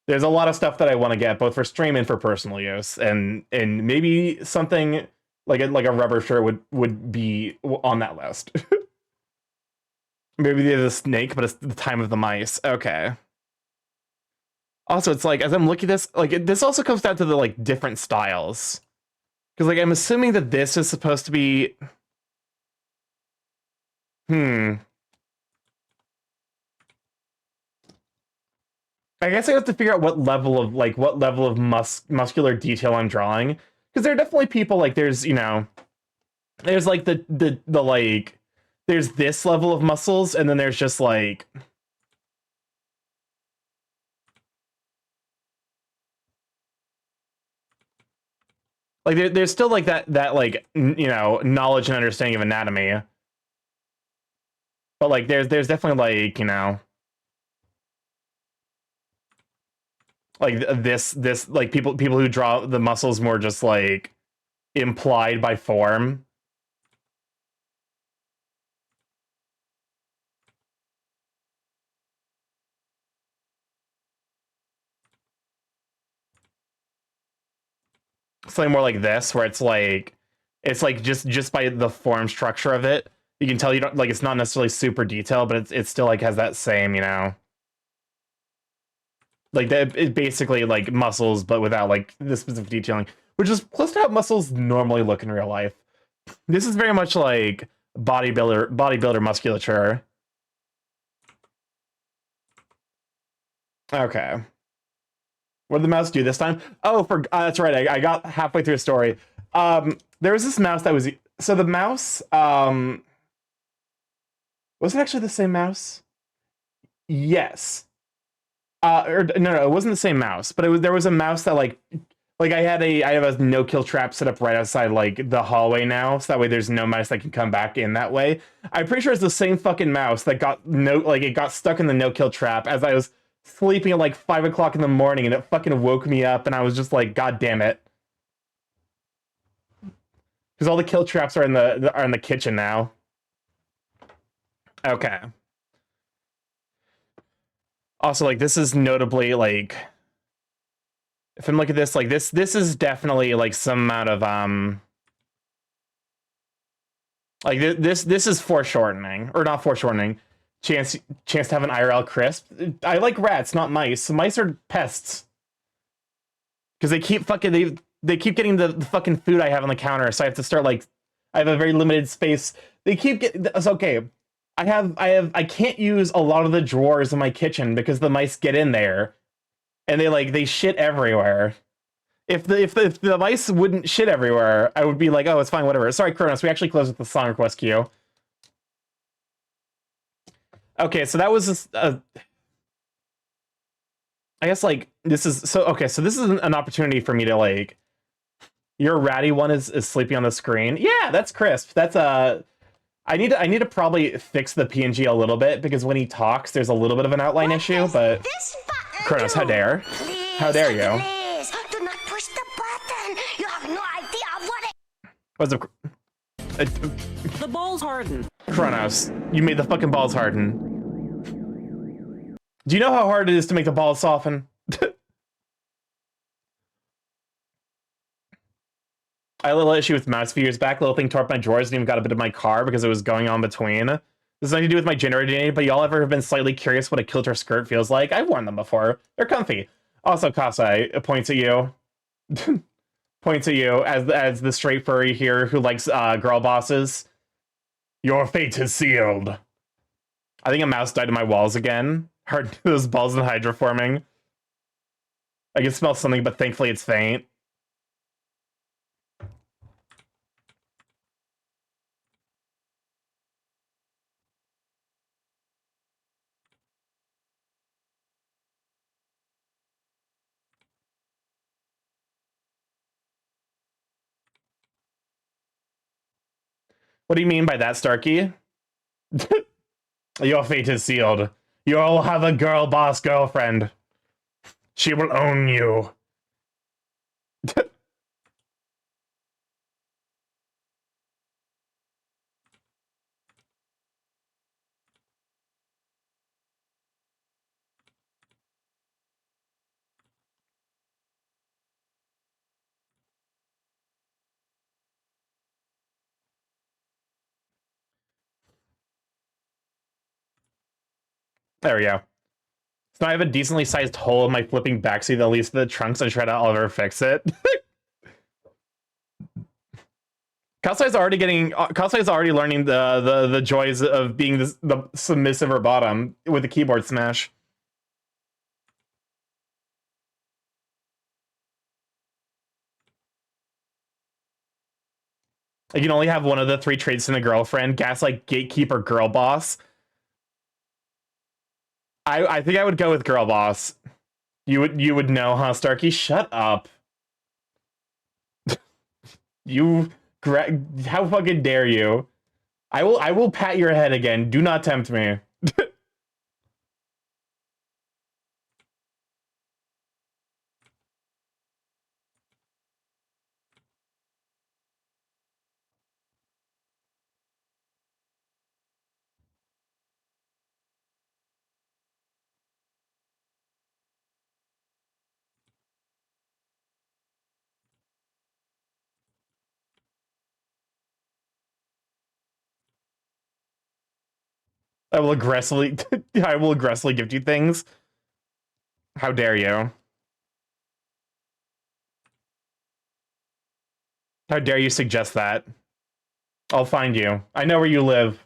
there's a lot of stuff that I want to get, both for stream and for personal use, and maybe something like a rubber shirt would be on that list. Maybe there's a snake, but it's the time of the mice. Okay. Also, it's like, as I'm looking at this, like, this also comes down to the like different styles, because like I'm assuming that this is supposed to be. I guess I have to figure out what level of muscular detail I'm drawing, because there are definitely people like there's, you know, there's like the like there's this level of muscles, and then there's just like there's still like that like, you know, knowledge and understanding of anatomy, but like there's definitely like, you know, like this like people who draw the muscles more just like implied by form. Something more like this, where it's like just by the form structure of it, you can tell you don't like, it's not necessarily super detailed, but it's still like has that same, you know, like that, it basically like muscles but without like the specific detailing, which is close to how muscles normally look in real life. This is very much like bodybuilder musculature. Okay. What did the mouse do this time? Oh, that's right. I got halfway through a story. There was this mouse that was... So the mouse... was it actually the same mouse? Yes. No, it wasn't the same mouse. But there was a mouse that like I have a no-kill trap set up right outside like the hallway now, so that way there's no mouse that can come back in that way. I'm pretty sure it's the same fucking mouse that it got stuck in the no-kill trap as I was sleeping at like 5 o'clock in the morning, and it fucking woke me up, and I was just like, God damn it. Because all the kill traps are in the kitchen now. Okay. Also, like, this is notably like, if I'm looking at this, like this is definitely like some amount of like this is foreshortening, or not foreshortening. Chance to have an IRL crisp. I like rats, not mice. Mice are pests. Because they keep fucking they keep getting the fucking food I have on the counter, so I have to start like, I have a very limited space. They keep getting, it's okay. I can't use a lot of the drawers in my kitchen because the mice get in there and they shit everywhere. If the mice wouldn't shit everywhere, I would be like, oh, it's fine, whatever. Sorry, Kronos, we actually closed with the song request queue. Okay, so that was just, I guess, like, this is... So, okay, so this is an opportunity for me to, like... Your ratty one is sleeping on the screen. Yeah, that's crisp. That's, I need to probably fix the PNG a little bit, because when he talks, there's a little bit of an outline issue, but... Kronos, how dare? Please, How dare you? Please, do not push the button. You have no idea what it... What's The balls harden. Kronos, you made the fucking balls harden. Do you know how hard it is to make the balls soften? I had a little issue with mouse a few years back. Little thing tore up my drawers and even got a bit of my car because it was going on between. This has nothing to do with my gender identity, but y'all ever have been slightly curious what a kilter skirt feels like? I've worn them before. They're comfy. Also, Kasai points at you. Points at you as the straight furry here who likes girl bosses. Your fate is sealed. I think a mouse died in my walls again. Heard those balls in Hydra forming. I can smell something, but thankfully it's faint. What do you mean by that, Starkey? Your fate is sealed. You'll have a girl boss girlfriend. She will own you. There we go. So now I have a decently sized hole in my flipping backseat that leads to the trunks and try to Oliver fix it. Kasai's already learning the joys of being the submissive or bottom with the keyboard smash. You can only have one of the three traits in a girlfriend: gaslight, gatekeeper, girl boss. I think I would go with girl boss. You would know, huh, Starkey? Shut up. How fucking dare you? I will pat your head again. Do not tempt me. I will aggressively gift you things. How dare you? How dare you suggest that? I'll find you. I know where you live.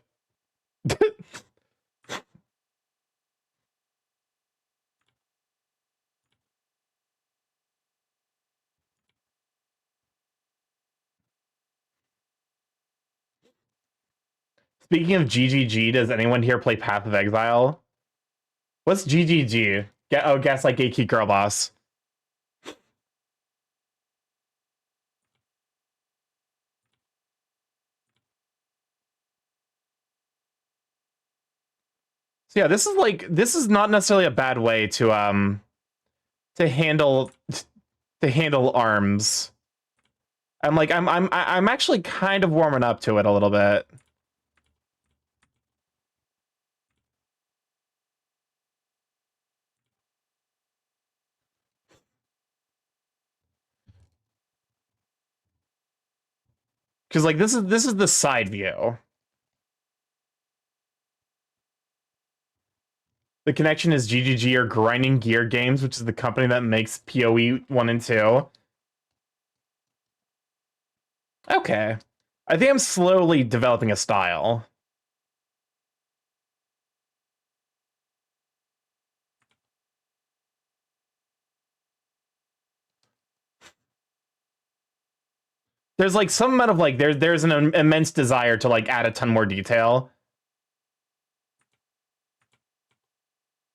Speaking of GGG, does anyone here play Path of Exile? What's GGG? Gaslight Gatekeep Girl Boss. So yeah, this is not necessarily a bad way to handle arms. I'm actually kind of warming up to it a little bit. Because like this is the side view. The connection is GGG or Grinding Gear Games, which is the company that makes PoE 1 and 2. Okay. I think I'm slowly developing a style. There's like some amount of like there's an immense desire to like add a ton more detail.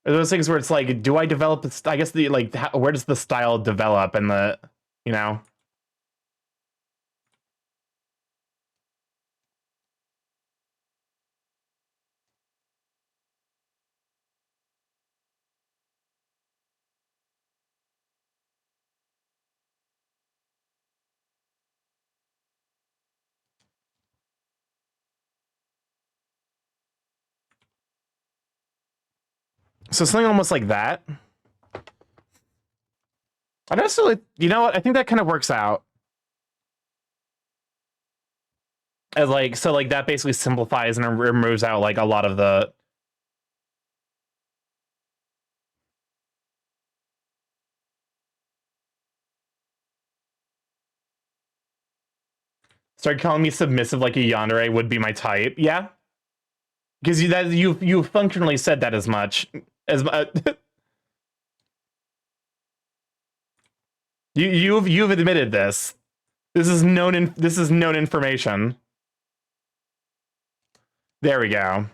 Those things where it's like, do I develop? I guess where does the style develop and the, you know? So something almost like that. I don't necessarily, you know what? I think that kind of works out. As like, so like that basically simplifies and removes out like a lot of the. Start calling me submissive like a yandere would be my type. Yeah. Because you functionally said that as much as you've admitted this. This is known information. There we go.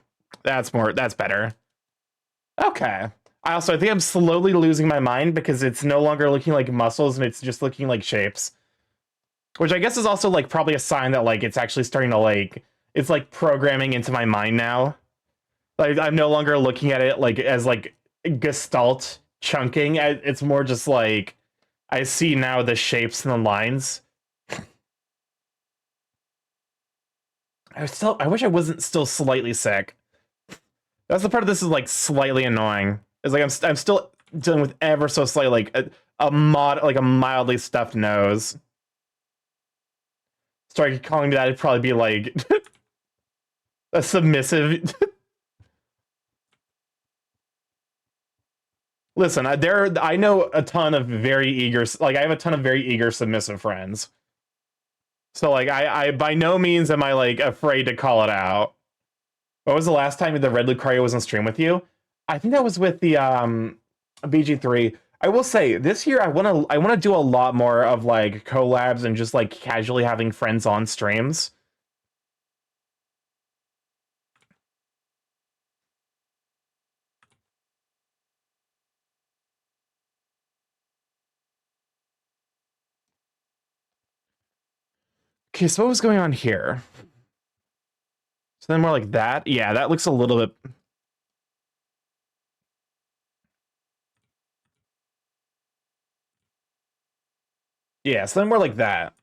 That's better. Okay. I think I'm slowly losing my mind because it's no longer looking like muscles and it's just looking like shapes. Which I guess is also like probably a sign that like it's actually starting to like it's like programming into my mind now. Like I'm no longer looking at it like as like gestalt chunking. It's more just like I see now the shapes and the lines. I wish I wasn't still slightly sick. That's the part of this is like slightly annoying. It's like I'm still dealing with ever so slightly like a mildly stuffed nose. Start calling me that, it'd probably be like a submissive. Listen, I know a ton of very eager, like I have a ton of very eager submissive friends. So like I by no means am I like afraid to call it out. When was the last time the Red Lucario was on stream with you? I think that was with the BG3. I will say this year I wanna do a lot more of like collabs and just like casually having friends on streams. Okay, so what was going on here? So then more like that. Yeah, that looks a little bit. Yeah, so then more like that.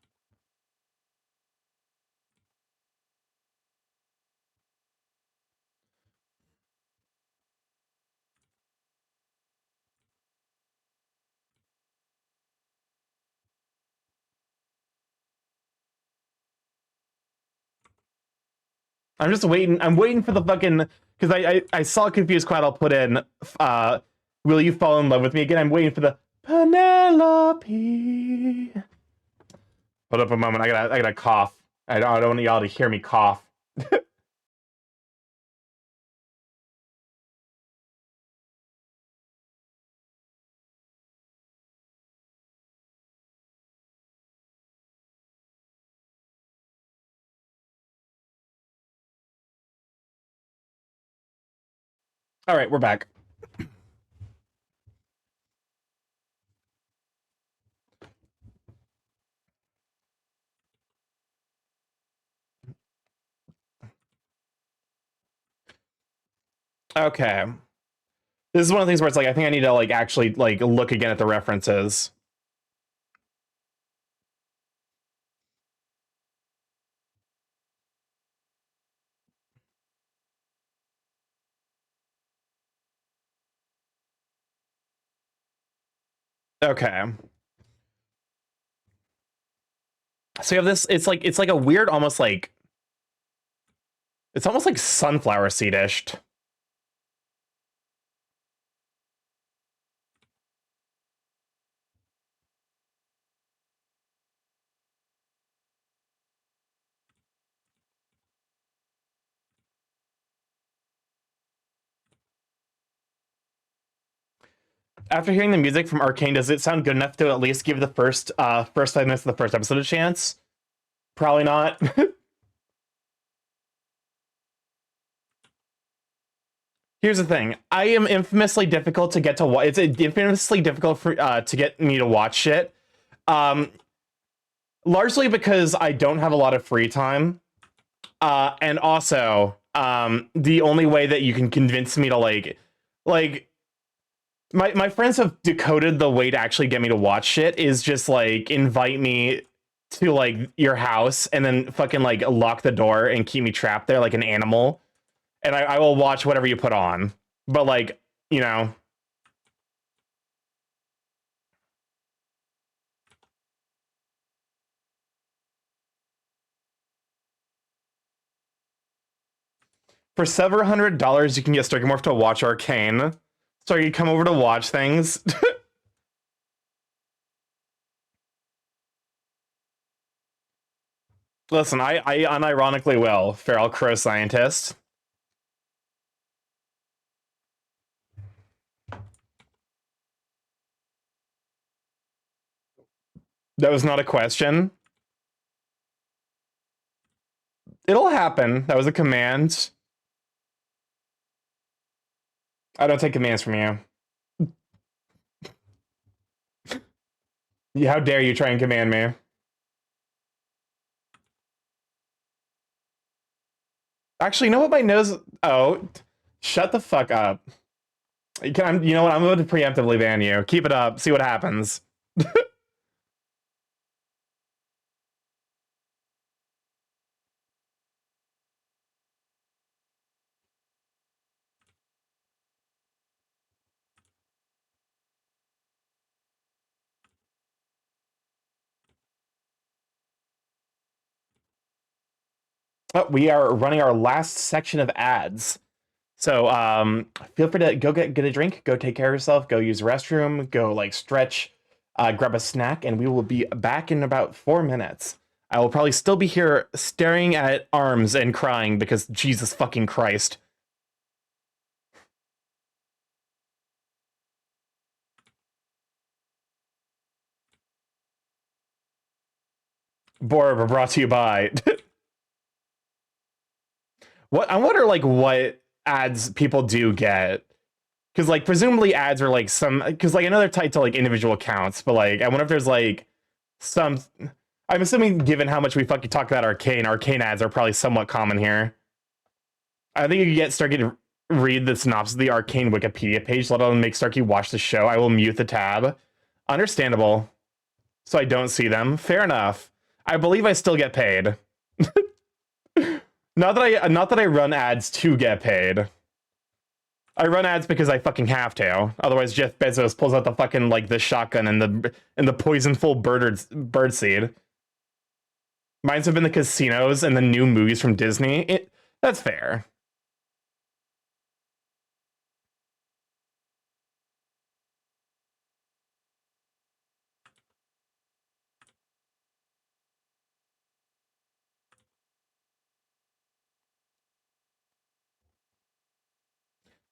I'm just waiting. I'm waiting for the fucking because I saw Confused Quad. I'll put in. Will you fall in love with me again? I'm waiting for the Penelope. Hold up a moment. I gotta cough. I don't want y'all to hear me cough. All right, we're back. Okay. This is one of the things where it's like I think I need to like actually like look again at the references. Okay. So you have this. It's like a weird, almost like it's almost like sunflower seedish. After hearing the music from Arcane, does it sound good enough to at least give the first 5 minutes of the first episode a chance? Probably not. Here's the thing: I am infamously difficult to get to watch. It's infamously difficult for to get me to watch shit. Um, Largely because I don't have a lot of free time, and also the only way that you can convince me to like my friends have decoded the way to actually get me to watch shit is just like invite me to like your house and then fucking like lock the door and keep me trapped there like an animal, and I will watch whatever you put on. But like, you know, For several $100, you can get Styrkymorph to watch Arcane. So you come over to watch things. Listen, I unironically will, Feral Crow Scientist. That was not a question. It'll happen. That was a command. I don't take commands from you. How dare you try and command me? Actually, you know what my nose... Oh, shut the fuck up. You know what? I'm going to preemptively ban you. Keep it up. See what happens. Oh, we are running our last section of ads. So feel free to go get a drink, go take care of yourself, go use the restroom, go like stretch, grab a snack, and we will be back in about 4 minutes. I will probably still be here staring at arms and crying because Jesus fucking Christ. Borb brought to you by. What I wonder, like, what ads people do get, because like presumably ads are like some, because like I know they're tied to like individual accounts, but like I wonder if there's like some. I'm assuming, given how much we fucking talk about Arcane ads are probably somewhat common here. I think if you start getting to read the synopsis of the Arcane Wikipedia page, let alone make Starkey watch the show, I will mute the tab. Understandable. So I don't see them. Fair enough. I believe I still get paid. Not that I run ads to get paid. I run ads because I fucking have to. Otherwise, Jeff Bezos pulls out the fucking like the shotgun and the poisonful birdseed. Mine's have been the casinos and the new movies from Disney. That's fair.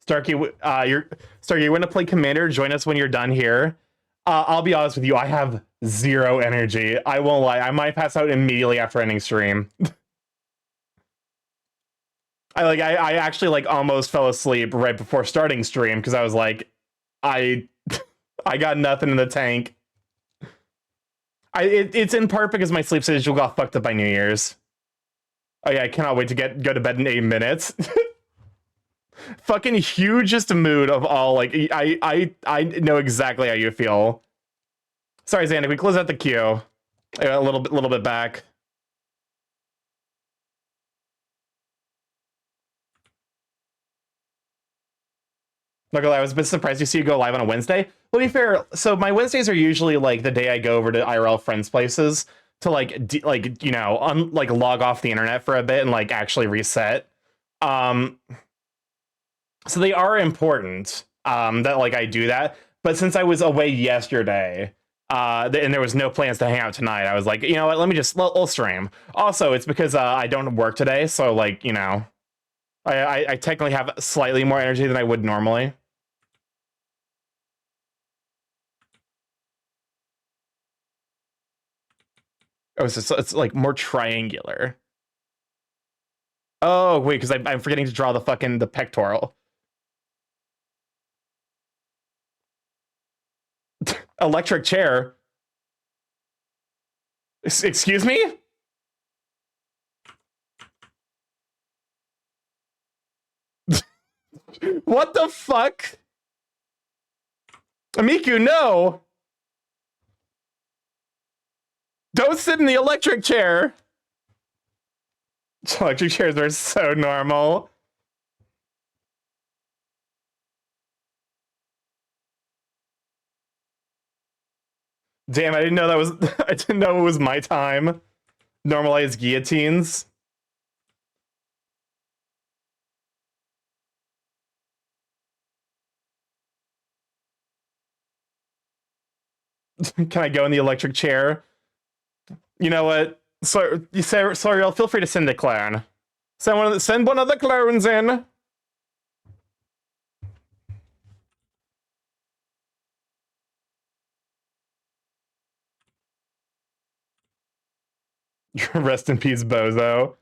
Starkey, you want to play Commander? Join us when you're done here. I'll be honest with you, I have zero energy. I won't lie, I might pass out immediately after ending stream. I actually like almost fell asleep right before starting stream because I was like, I got nothing in the tank. It's in part because my sleep schedule got fucked up by New Year's. Oh yeah, I cannot wait to go to bed in 8 minutes. Fucking hugest mood of all. Like I know exactly how you feel. Sorry, Xander, we close out the queue a little bit back. Look, I was a bit surprised to see you go live on a Wednesday. Well, to be fair, so my Wednesdays are usually like the day I go over to IRL friends' places to like you know log off the internet for a bit and like actually reset. So they are important, that like I do that. But since I was away yesterday, and there was no plans to hang out tonight, I was like, you know what, let me just, we'll stream. Also, it's because I don't work today, so like, you know, I technically have slightly more energy than I would normally. Oh, so it's like more triangular. Oh, wait, because I'm forgetting to draw the pectoral. Electric chair. Excuse me? What the fuck? Amiku, no! Don't sit in the electric chair! Electric chairs are so normal. Damn, I didn't know that was I didn't know it was my time. Normalized guillotines. Can I go in the electric chair? You know what? So, sorry, feel free to send a clone. Send one of the clones in. Rest in peace, Bozo.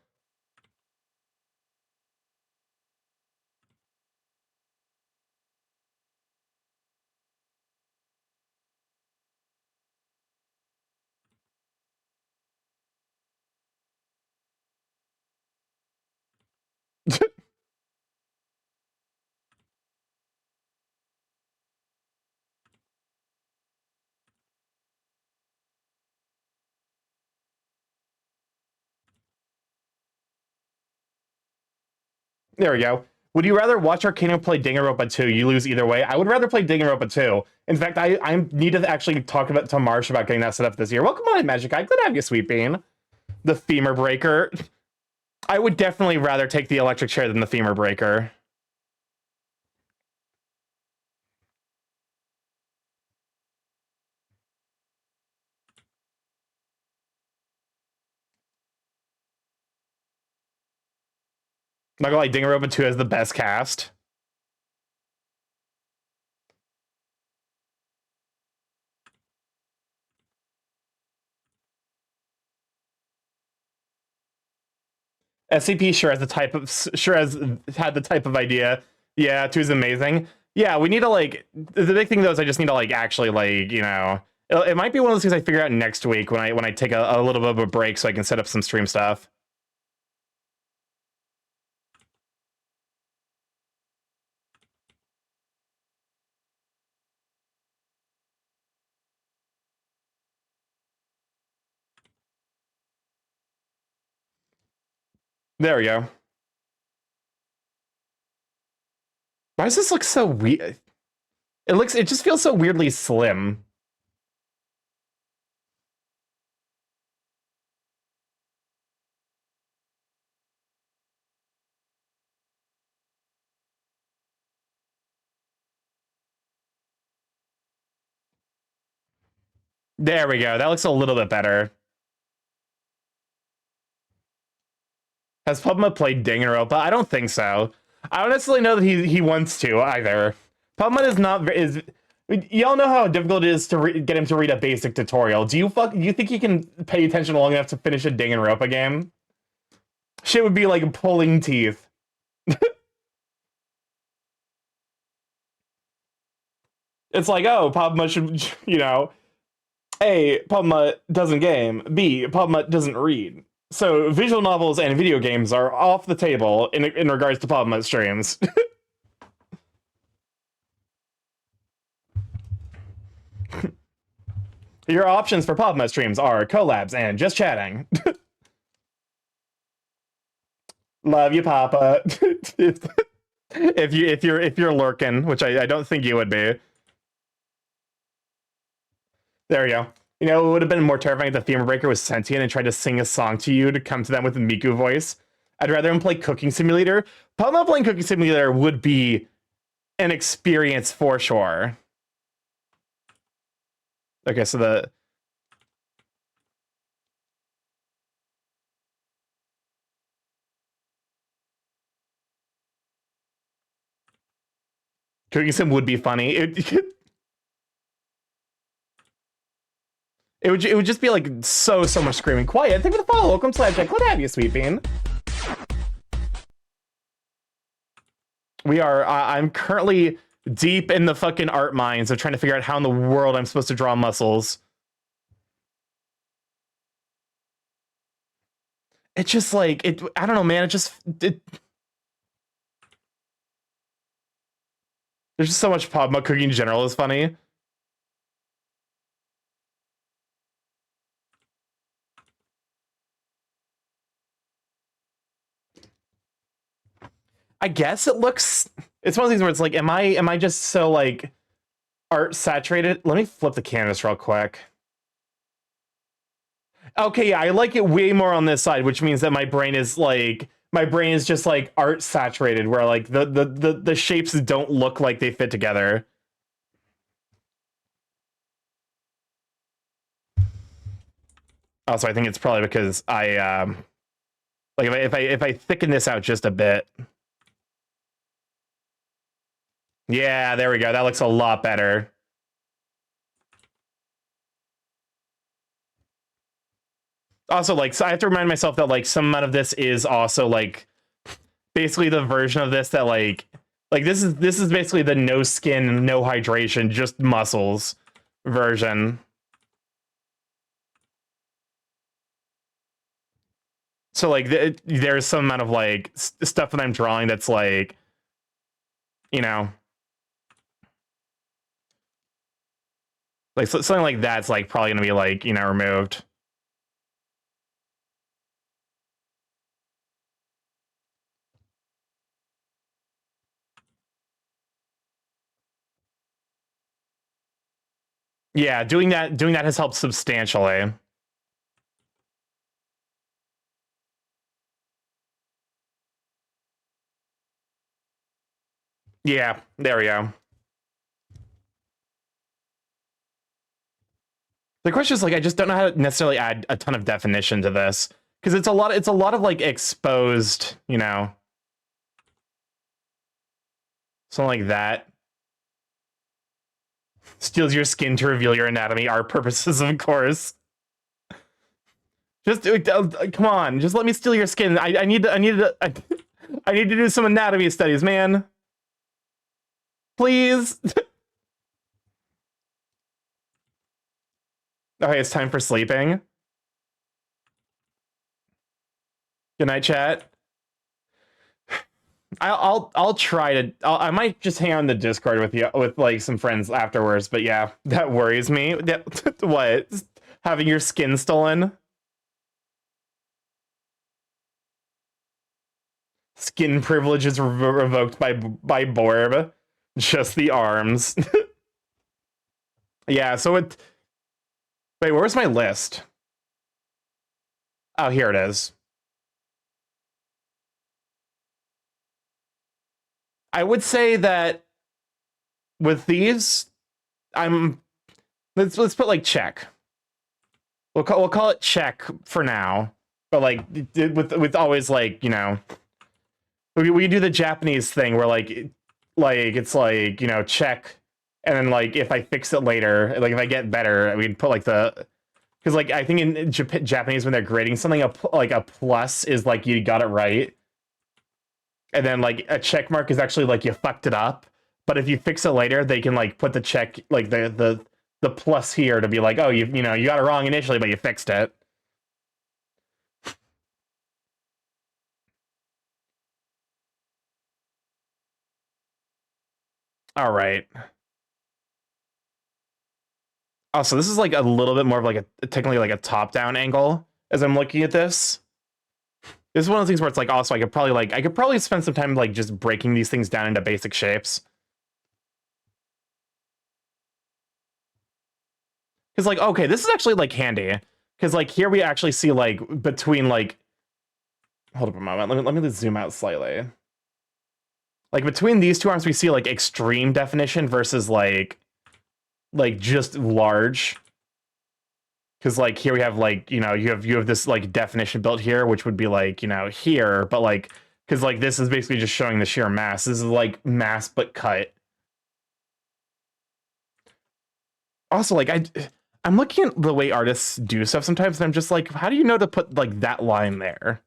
There we go. Would you rather watch Arcanum play Danganronpa 2? You lose either way. I would rather play Danganronpa 2. In fact, I need to actually talk to Marsh about getting that set up this year. Welcome on, Magic Eye. Good to have you, Sweet Bean. The Femur Breaker. I would definitely rather take the electric chair than the Femur Breaker. Not gonna lie, Danganronpa 2 has the best cast. SCP sure has had the type of idea. Yeah, 2 is amazing. Yeah, we need to like the big thing though is I just need to like actually like, you know, it might be one of those things I figure out next week when I take a little bit of a break so I can set up some stream stuff. There we go. Why does this look so weird? It just feels so weirdly slim. There we go. That looks a little bit better. Has Pubma played Danganronpa? I don't think so. I don't necessarily know that he wants to either. Pubma is not y'all know how difficult it is to get him to read a basic tutorial. Do you think he can pay attention long enough to finish a Danganronpa game? Shit would be like pulling teeth. It's like, oh, Pubma should, you know, A, Pubma doesn't game. B, Pubma doesn't read. So visual novels and video games are off the table in regards to Pubma streams. Your options for Pubma streams are collabs and just chatting. Love you, Papa. if you're lurking, which I don't think you would be. There we go. You know, it would have been more terrifying if the Femur Breaker was sentient and tried to sing a song to you to come to them with a Miku voice. I'd rather him play Cooking Simulator. Pubma playing Cooking Simulator would be an experience for sure. Okay, so the... Cooking Sim would be funny. It would just be like so much screaming. Quiet. Thank you for the follow. Welcome, Slapjack. Glad to have you, Sweet Bean. We are. I'm currently deep in the fucking art mines of trying to figure out how in the world I'm supposed to draw muscles. It's just like it. I don't know, man. There's just so much Pubma. Cooking in general is funny. I guess it looks. It's one of these where it's like, am I just so like art saturated? Let me flip the canvas real quick. Okay, yeah, I like it way more on this side, which means that my brain is just like art saturated, where like the shapes don't look like they fit together. Also, I think it's probably because I like if I thicken this out just a bit. Yeah, there we go. That looks a lot better. Also, like, so I have to remind myself that like some amount of this is also like basically the version of this that like this is basically the no skin, no hydration, just muscles version. So like there's some amount of like stuff that I'm drawing that's like, you know, like something like that's like probably gonna be like, you know, removed. Yeah, doing that has helped substantially. Yeah, there we go. The question is like I just don't know how to necessarily add a ton of definition to this because it's a lot of like exposed, you know, something like that. Steals your skin to reveal your anatomy. Our purposes, of course. Just come on, just let me steal your skin. I need to do some anatomy studies, man. Please. Okay, it's time for sleeping. Good night, chat. I'll try to. I might just hang on the Discord with you with like some friends afterwards. But yeah, that worries me. What? Having your skin stolen? Skin privileges revoked by Borb. Just the arms. Yeah. So it. Wait, where's my list? Oh, here it is. I would say that with these, let's put like check. We'll call it check for now. But like with always like, you know, we do the Japanese thing where like it's like, you know, check, and then like if I fix it later, like if I get better, we'd put like the, because like I think in Japanese when they're grading something, like a plus is like you got it right. And then like a check mark is actually like you fucked it up. But if you fix it later, they can like put the check, like the plus here to be like, oh, you know, you got it wrong initially, but you fixed it. All right. Also, this is like a little bit more of like a technically like a top-down angle as I'm looking at this. This is one of the things where it's like also I could probably spend some time like just breaking these things down into basic shapes. Because like, okay, this is actually like handy. Because like here we actually see like between like, hold up a moment, let me zoom out slightly. Like between these two arms we see like extreme definition versus like just large. Because like here we have like, you know, you have this like definition built here, which would be like, you know, here, but like, because like this is basically just showing the sheer mass. This is like mass but cut. Also, like I'm looking at the way artists do stuff sometimes, and I'm just like, how do you know to put like that line there?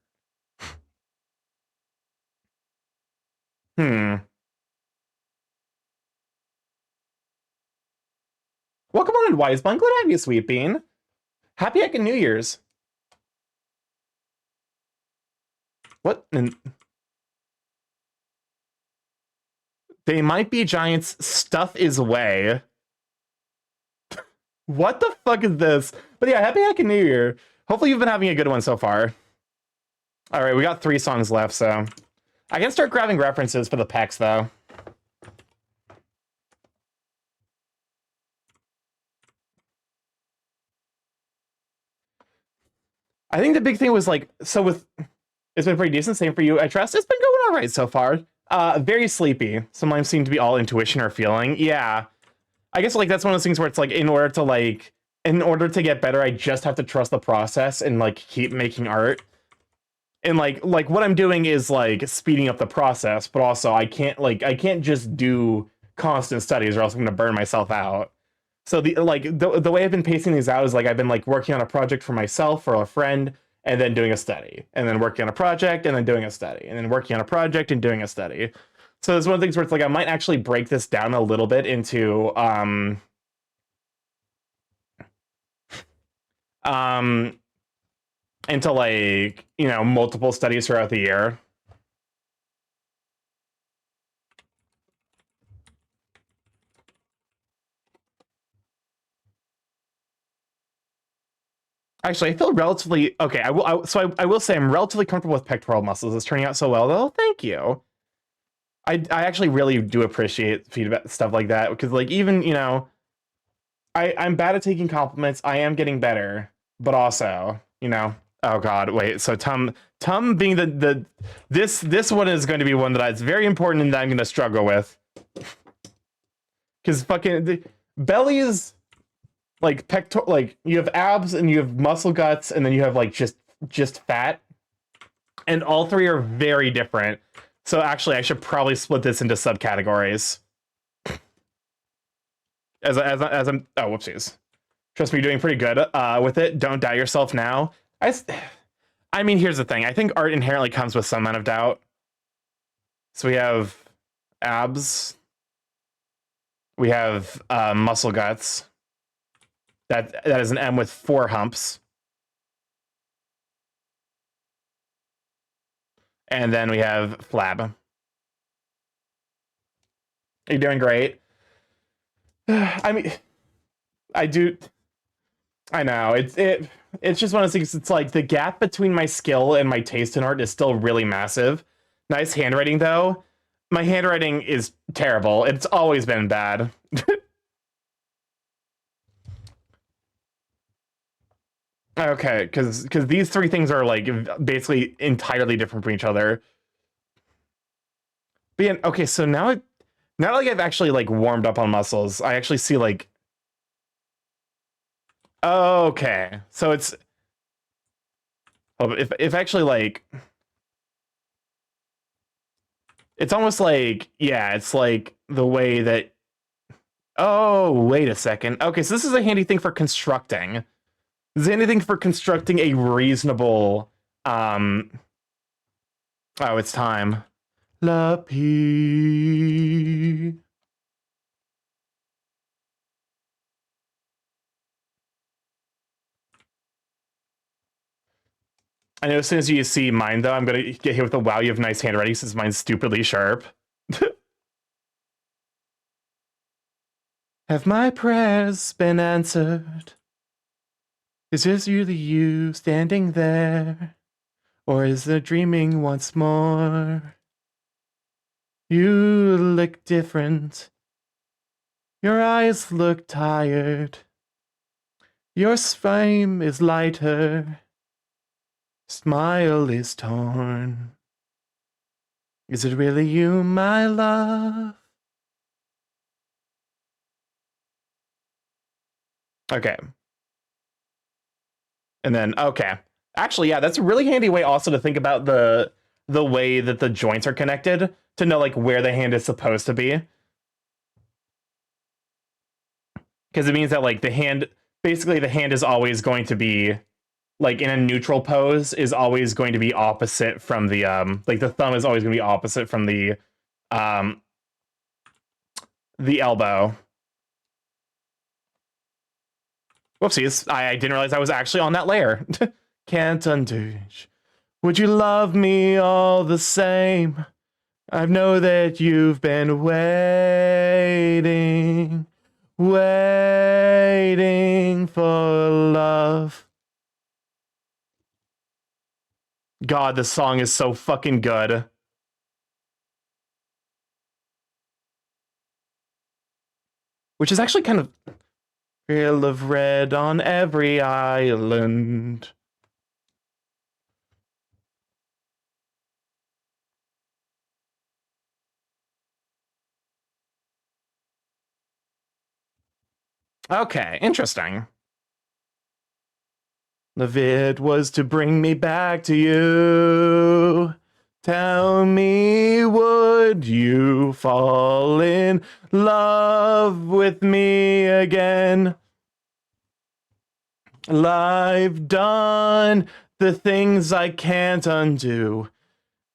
Welcome on in, Wisebun. Glad to have you, Sweet Bean. Happy Heckin' New Year's. What? They might be giants. Stuff is away. What the fuck is this? But yeah, happy Heckin' New Year. Hopefully you've been having a good one so far. All right, we got 3 songs left, so I can start grabbing references for the pecs, though. I think the big thing was like, so with, it's been pretty decent. Same for you, I trust. It's been going all right so far. Very sleepy. Some lines seem to be all intuition or feeling. Yeah. I guess like that's one of those things where it's like in order to like in order to get better, I just have to trust the process and like keep making art. And like what I'm doing is like speeding up the process, but also I can't just do constant studies or else I'm gonna burn myself out. So the way I've been pacing these out is like I've been like working on a project for myself or a friend, and then doing a study, and then working on a project, and then doing a study, and then working on a project and doing a study. So it's one of the things where it's like I might actually break this down a little bit into like, you know, multiple studies throughout the year. Actually, I feel relatively okay. I will say I'm relatively comfortable with pectoral muscles. It's turning out so well, though. Thank you. I actually really do appreciate feedback stuff like that, because like even, you know, I'm bad at taking compliments. I am getting better, but also, you know, oh god, wait. So Tum being this one is going to be one that it's very important and that I'm going to struggle with, because fucking the bellies, like pectoral, like you have abs and you have muscle guts and then you have like just fat, and all three are very different. So actually, I should probably split this into subcategories. As I'm oh whoopsies. Trust me, you're doing pretty good with it. Don't doubt yourself now. I mean, here's the thing. I think art inherently comes with some amount of doubt. So we have abs. We have muscle guts. That is an M with 4 humps. And then we have flab. You're doing great. I mean, I know it's just one of those things. It's like the gap between my skill and my taste in art is still really massive. Nice handwriting though. My handwriting is terrible. It's always been bad. Okay, because these three things are like basically entirely different from each other. But yeah, okay, so now like I've actually like warmed up on muscles, I actually see like, okay, so it's, if actually like, it's almost like, yeah, it's like the way that, oh, wait a second. Okay, so this is a handy thing for constructing. This is anything for constructing a reasonable, oh, it's time. La P. I know as soon as you see mine, though, I'm going to get hit with a wow, you have nice handwriting since mine's stupidly sharp. Have my prayers been answered? Is this really you standing there? Or is it dreaming once more? You look different. Your eyes look tired. Your frame is lighter. Smile is torn. Is it really you, my love? Okay. And then, okay. Actually, yeah, that's a really handy way also to think about the way that the joints are connected, to know like where the hand is supposed to be. Because it means that like the hand, basically the hand is always going to be, like in a neutral pose, is always going to be opposite from the, like the thumb is always going to be opposite from the elbow. Whoopsies, I didn't realize I was actually on that layer. Can't undo. Would you love me all the same? I know that you've been waiting for love. God, this song is so fucking good. Which is actually kind of Trail of red on every island. Okay, interesting. If it was to bring me back to you, tell me, would you fall in love with me again? I've done the things I can't undo.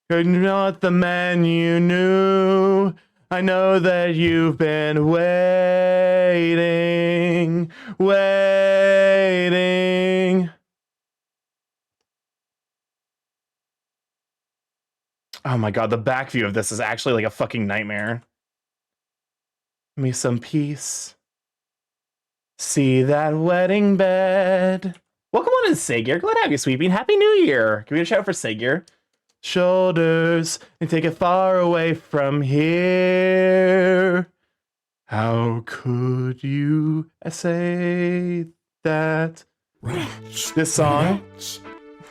You're not the man you knew. I know that you've been waiting. Oh my god, the back view of this is actually like a fucking nightmare. Give me some peace. See that wedding bed. Welcome on in, Sagier. Glad to have you, Sweeping. Happy New Year. Give me a shout for Sagier. Shoulders and take it far away from here. How could you say that? This song?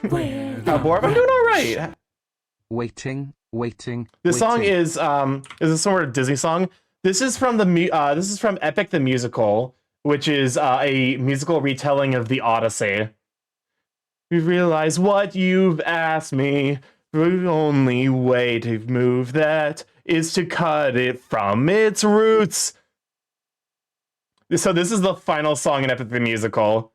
Borb, I'm doing all right. Waiting. This song is a sort of Disney song. This is from this is from Epic the Musical, which is a musical retelling of the Odyssey. We realize what you've asked me. The only way to move that is to cut it from its roots. So this is the final song in Epic the Musical.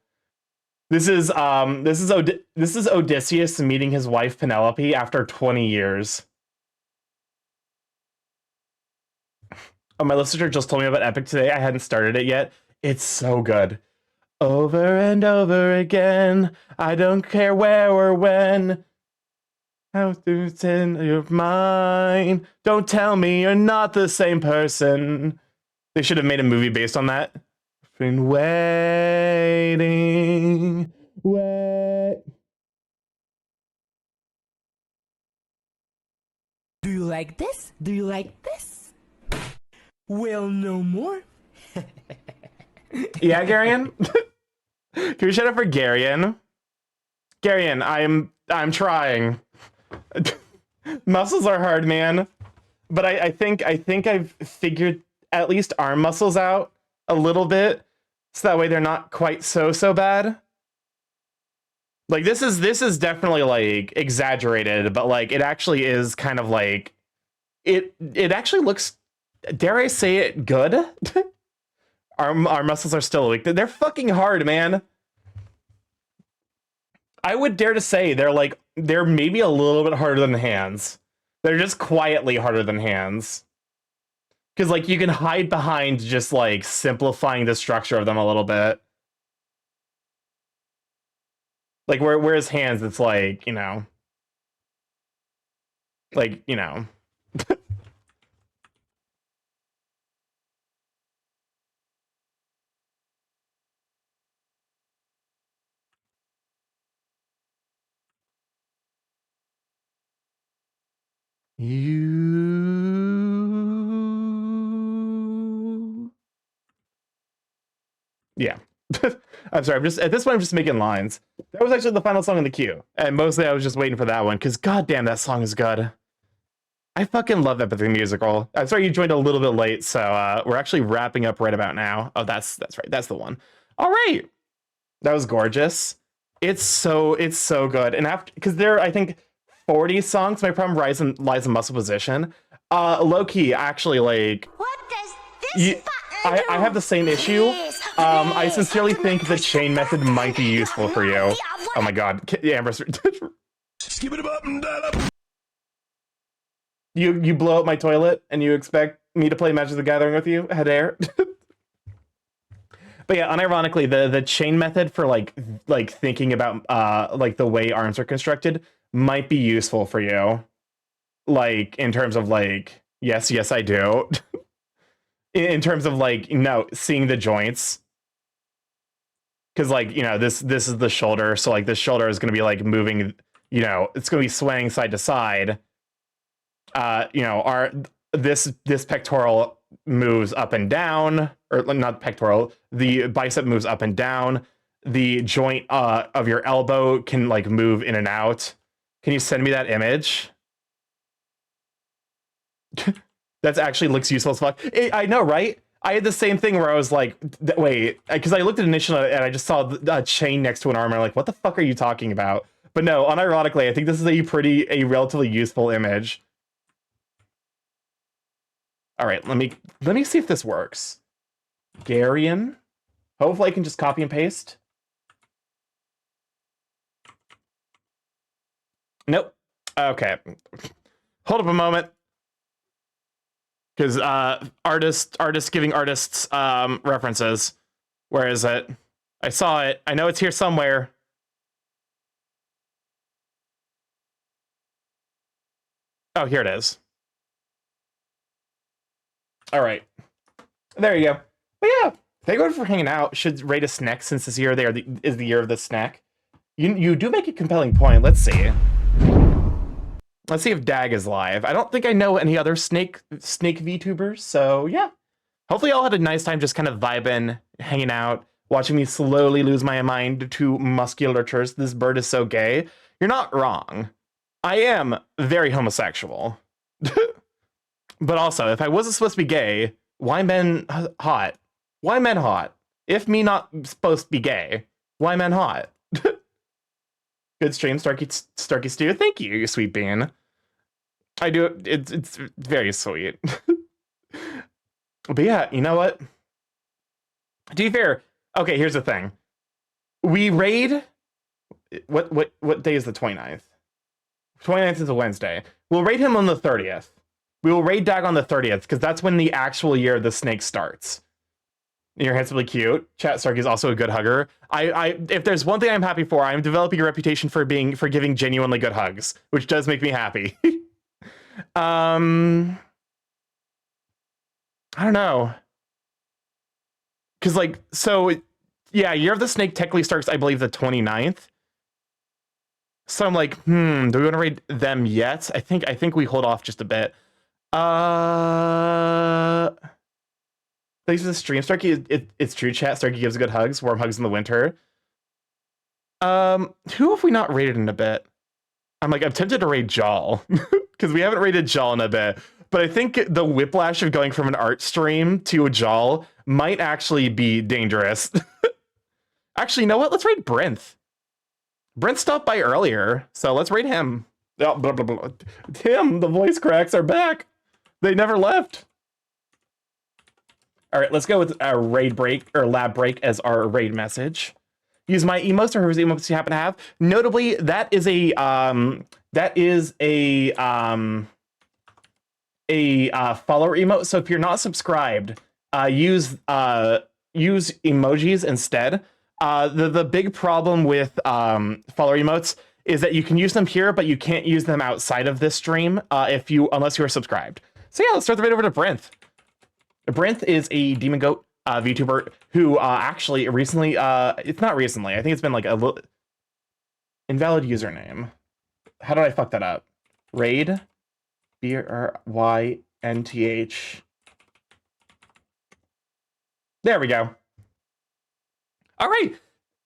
This is Odysseus meeting his wife Penelope after 20 years. Oh, my listener just told me about Epic today. I hadn't started it yet. It's so good. Over and over again. I don't care where or when. How it's in your mind. Don't tell me you're not the same person. They should have made a movie based on that. Been waiting. Do you like this? Do you like this? Well, no more. Yeah, Garion? Can we shout out for Garion? Garion, I'm trying. Muscles are hard, man. But I think I've figured at least arm muscles out a little bit, so that way they're not quite so bad. Like this is definitely like exaggerated, but like it actually is kind of like it actually looks, dare I say it, good. Our muscles are still weak. They're fucking hard, man. I would dare to say they're maybe a little bit harder than hands. They're just quietly harder than hands. Because, like, you can hide behind just, like, simplifying the structure of them a little bit. Like, whereas hands, it's like, you know. Like, you know. Yeah. I'm sorry, at this point I'm just making lines. That was actually the final song in the queue. And mostly I was just waiting for that one, because goddamn, that song is good. I fucking love Epic the Musical. I'm sorry you joined a little bit late, so we're actually wrapping up right about now. Oh, that's right, that's the one. All right. That was gorgeous. It's so good. And after, because there are, I think, 40 songs, my problem lies in muscle position. Low-key, actually, like, What does this button do? I have the same issue. I sincerely think the chain method might be useful for you. Oh my god, Amber. Skip it up and down up. You blow up my toilet and you expect me to play Magic the Gathering with you? Head air. But yeah, unironically, the chain method for like thinking about like the way arms are constructed might be useful for you. Like in terms of like, yes, I do. In terms of like, you know, seeing the joints. Because like, you know, this is the shoulder, so like this shoulder is gonna be like moving, you know, it's gonna be swaying side to side. You know, this pectoral moves up and down, or not pectoral, the bicep moves up and down. The joint of your elbow can like move in and out. Can you send me that image? That actually looks useful as fuck. I know, right? I had the same thing where I was like, wait, because I looked at initially and I just saw a chain next to an arm and I'm like, what the fuck are you talking about? But no, unironically, I think this is a relatively useful image. All right, let me see if this works. Garion. Hopefully I can just copy and paste. Nope. Okay. Hold up a moment. Because artist giving artists references. Where is it? I saw it. I know it's here somewhere. Oh, here it is. All right. There you go. But yeah, thank you for hanging out. Should rate a snack since this year is the year of the snack. You do make a compelling point. Let's see. Let's see if Dag is live. I don't think I know any other snake VTubers, so yeah. Hopefully y'all had a nice time just kind of vibing, hanging out, watching me slowly lose my mind to musculatures. This bird is so gay. You're not wrong. I am very homosexual. But also, if I wasn't supposed to be gay, why men hot? Why men hot? If me not supposed to be gay, why men hot? Good stream, Starky Stew. Thank you, you sweet bean. I do. It's very sweet. But yeah, you know what? To be fair, okay. Here's the thing. We raid. What day is the 29th? 29th is a Wednesday. We'll raid him on the 30th. We will raid Dag on the 30th because that's when the actual year of the snake starts. You're handsomely cute. Chat Starky is also a good hugger. If there's one thing I'm happy for, I'm developing a reputation for giving genuinely good hugs, which does make me happy. I don't know. Cause like, so yeah, Year of the Snake technically starts, I believe, the 29th. So I'm like, do we want to raid them yet? I think we hold off just a bit. Thanks for the stream, Starky. It's true, chat. Starky gives good hugs, warm hugs in the winter. Who have we not raided in a bit? I'm tempted to raid Jal because we haven't raided Jal in a bit. But I think the whiplash of going from an art stream to a Jal might actually be dangerous. Actually, you know what? Let's raid Brinth. Brent stopped by earlier, so let's raid him. Oh, blah, blah, blah. Tim, the voice cracks are back. They never left. All right, let's go with a raid break or lab break as our raid message. Use my emotes or whoever's emotes you happen to have. Notably, that is a follower emote. So if you're not subscribed, use emojis instead. The big problem with follower emotes is that you can use them here, but you can't use them outside of this stream unless you are subscribed. So yeah, let's start the raid over to Brinth. Brinth is a Demon Goat VTuber who actually recently, it's not recently, I think it's been like a little invalid username. How did I fuck that up? Raid BRYNTH. There we go. All right.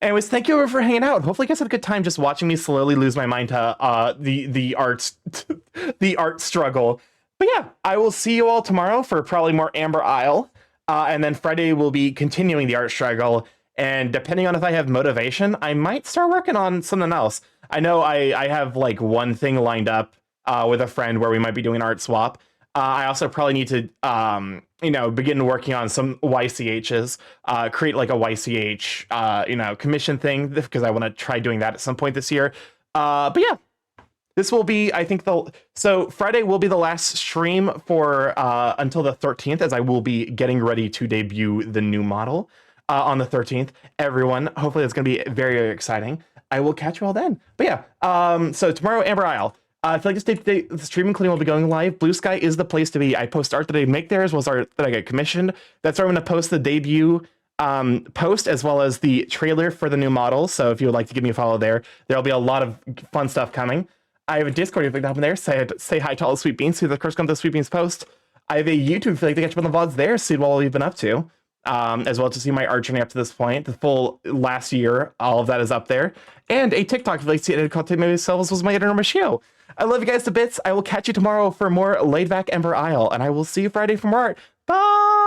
Anyways, thank you for hanging out. Hopefully you guys had a good time just watching me slowly lose my mind to the art struggle. But yeah, I will see you all tomorrow for probably more Amber Isle. And then Friday will be continuing the art struggle. And depending on if I have motivation, I might start working on something else. I know I have like one thing lined up with a friend where we might be doing art swap. I also probably need to, begin working on some YCHs, create like a YCH, commission thing because I want to try doing that at some point this year. But yeah, this will be, I think so Friday will be the last stream for until the 13th, as I will be getting ready to debut the new model on the 13th. Everyone, hopefully it's going to be very, very exciting. I will catch you all then. But yeah, so tomorrow, Amber Isle. I feel like the stream including will be going live. Blue Sky is the place to be. I post art that I make there as well as art that I get commissioned. That's where I'm going to post the debut post as well as the trailer for the new model. So if you would like to give me a follow there, there'll be a lot of fun stuff coming. I have a Discord if you'd like to hop in there. Say hi to all the Sweet Beans. See the first come to the Sweet Beans post. I have a YouTube if you'd like to catch up on the VODs there. See what we've been up to. As well to see my art journey up to this point. The full last year, all of that is up there. And a TikTok if you'd like to see edited content maybe selves was my editor Michelle. I love you guys to bits. I will catch you tomorrow for more laid back Ember Isle, and I will see you Friday for more art. Bye!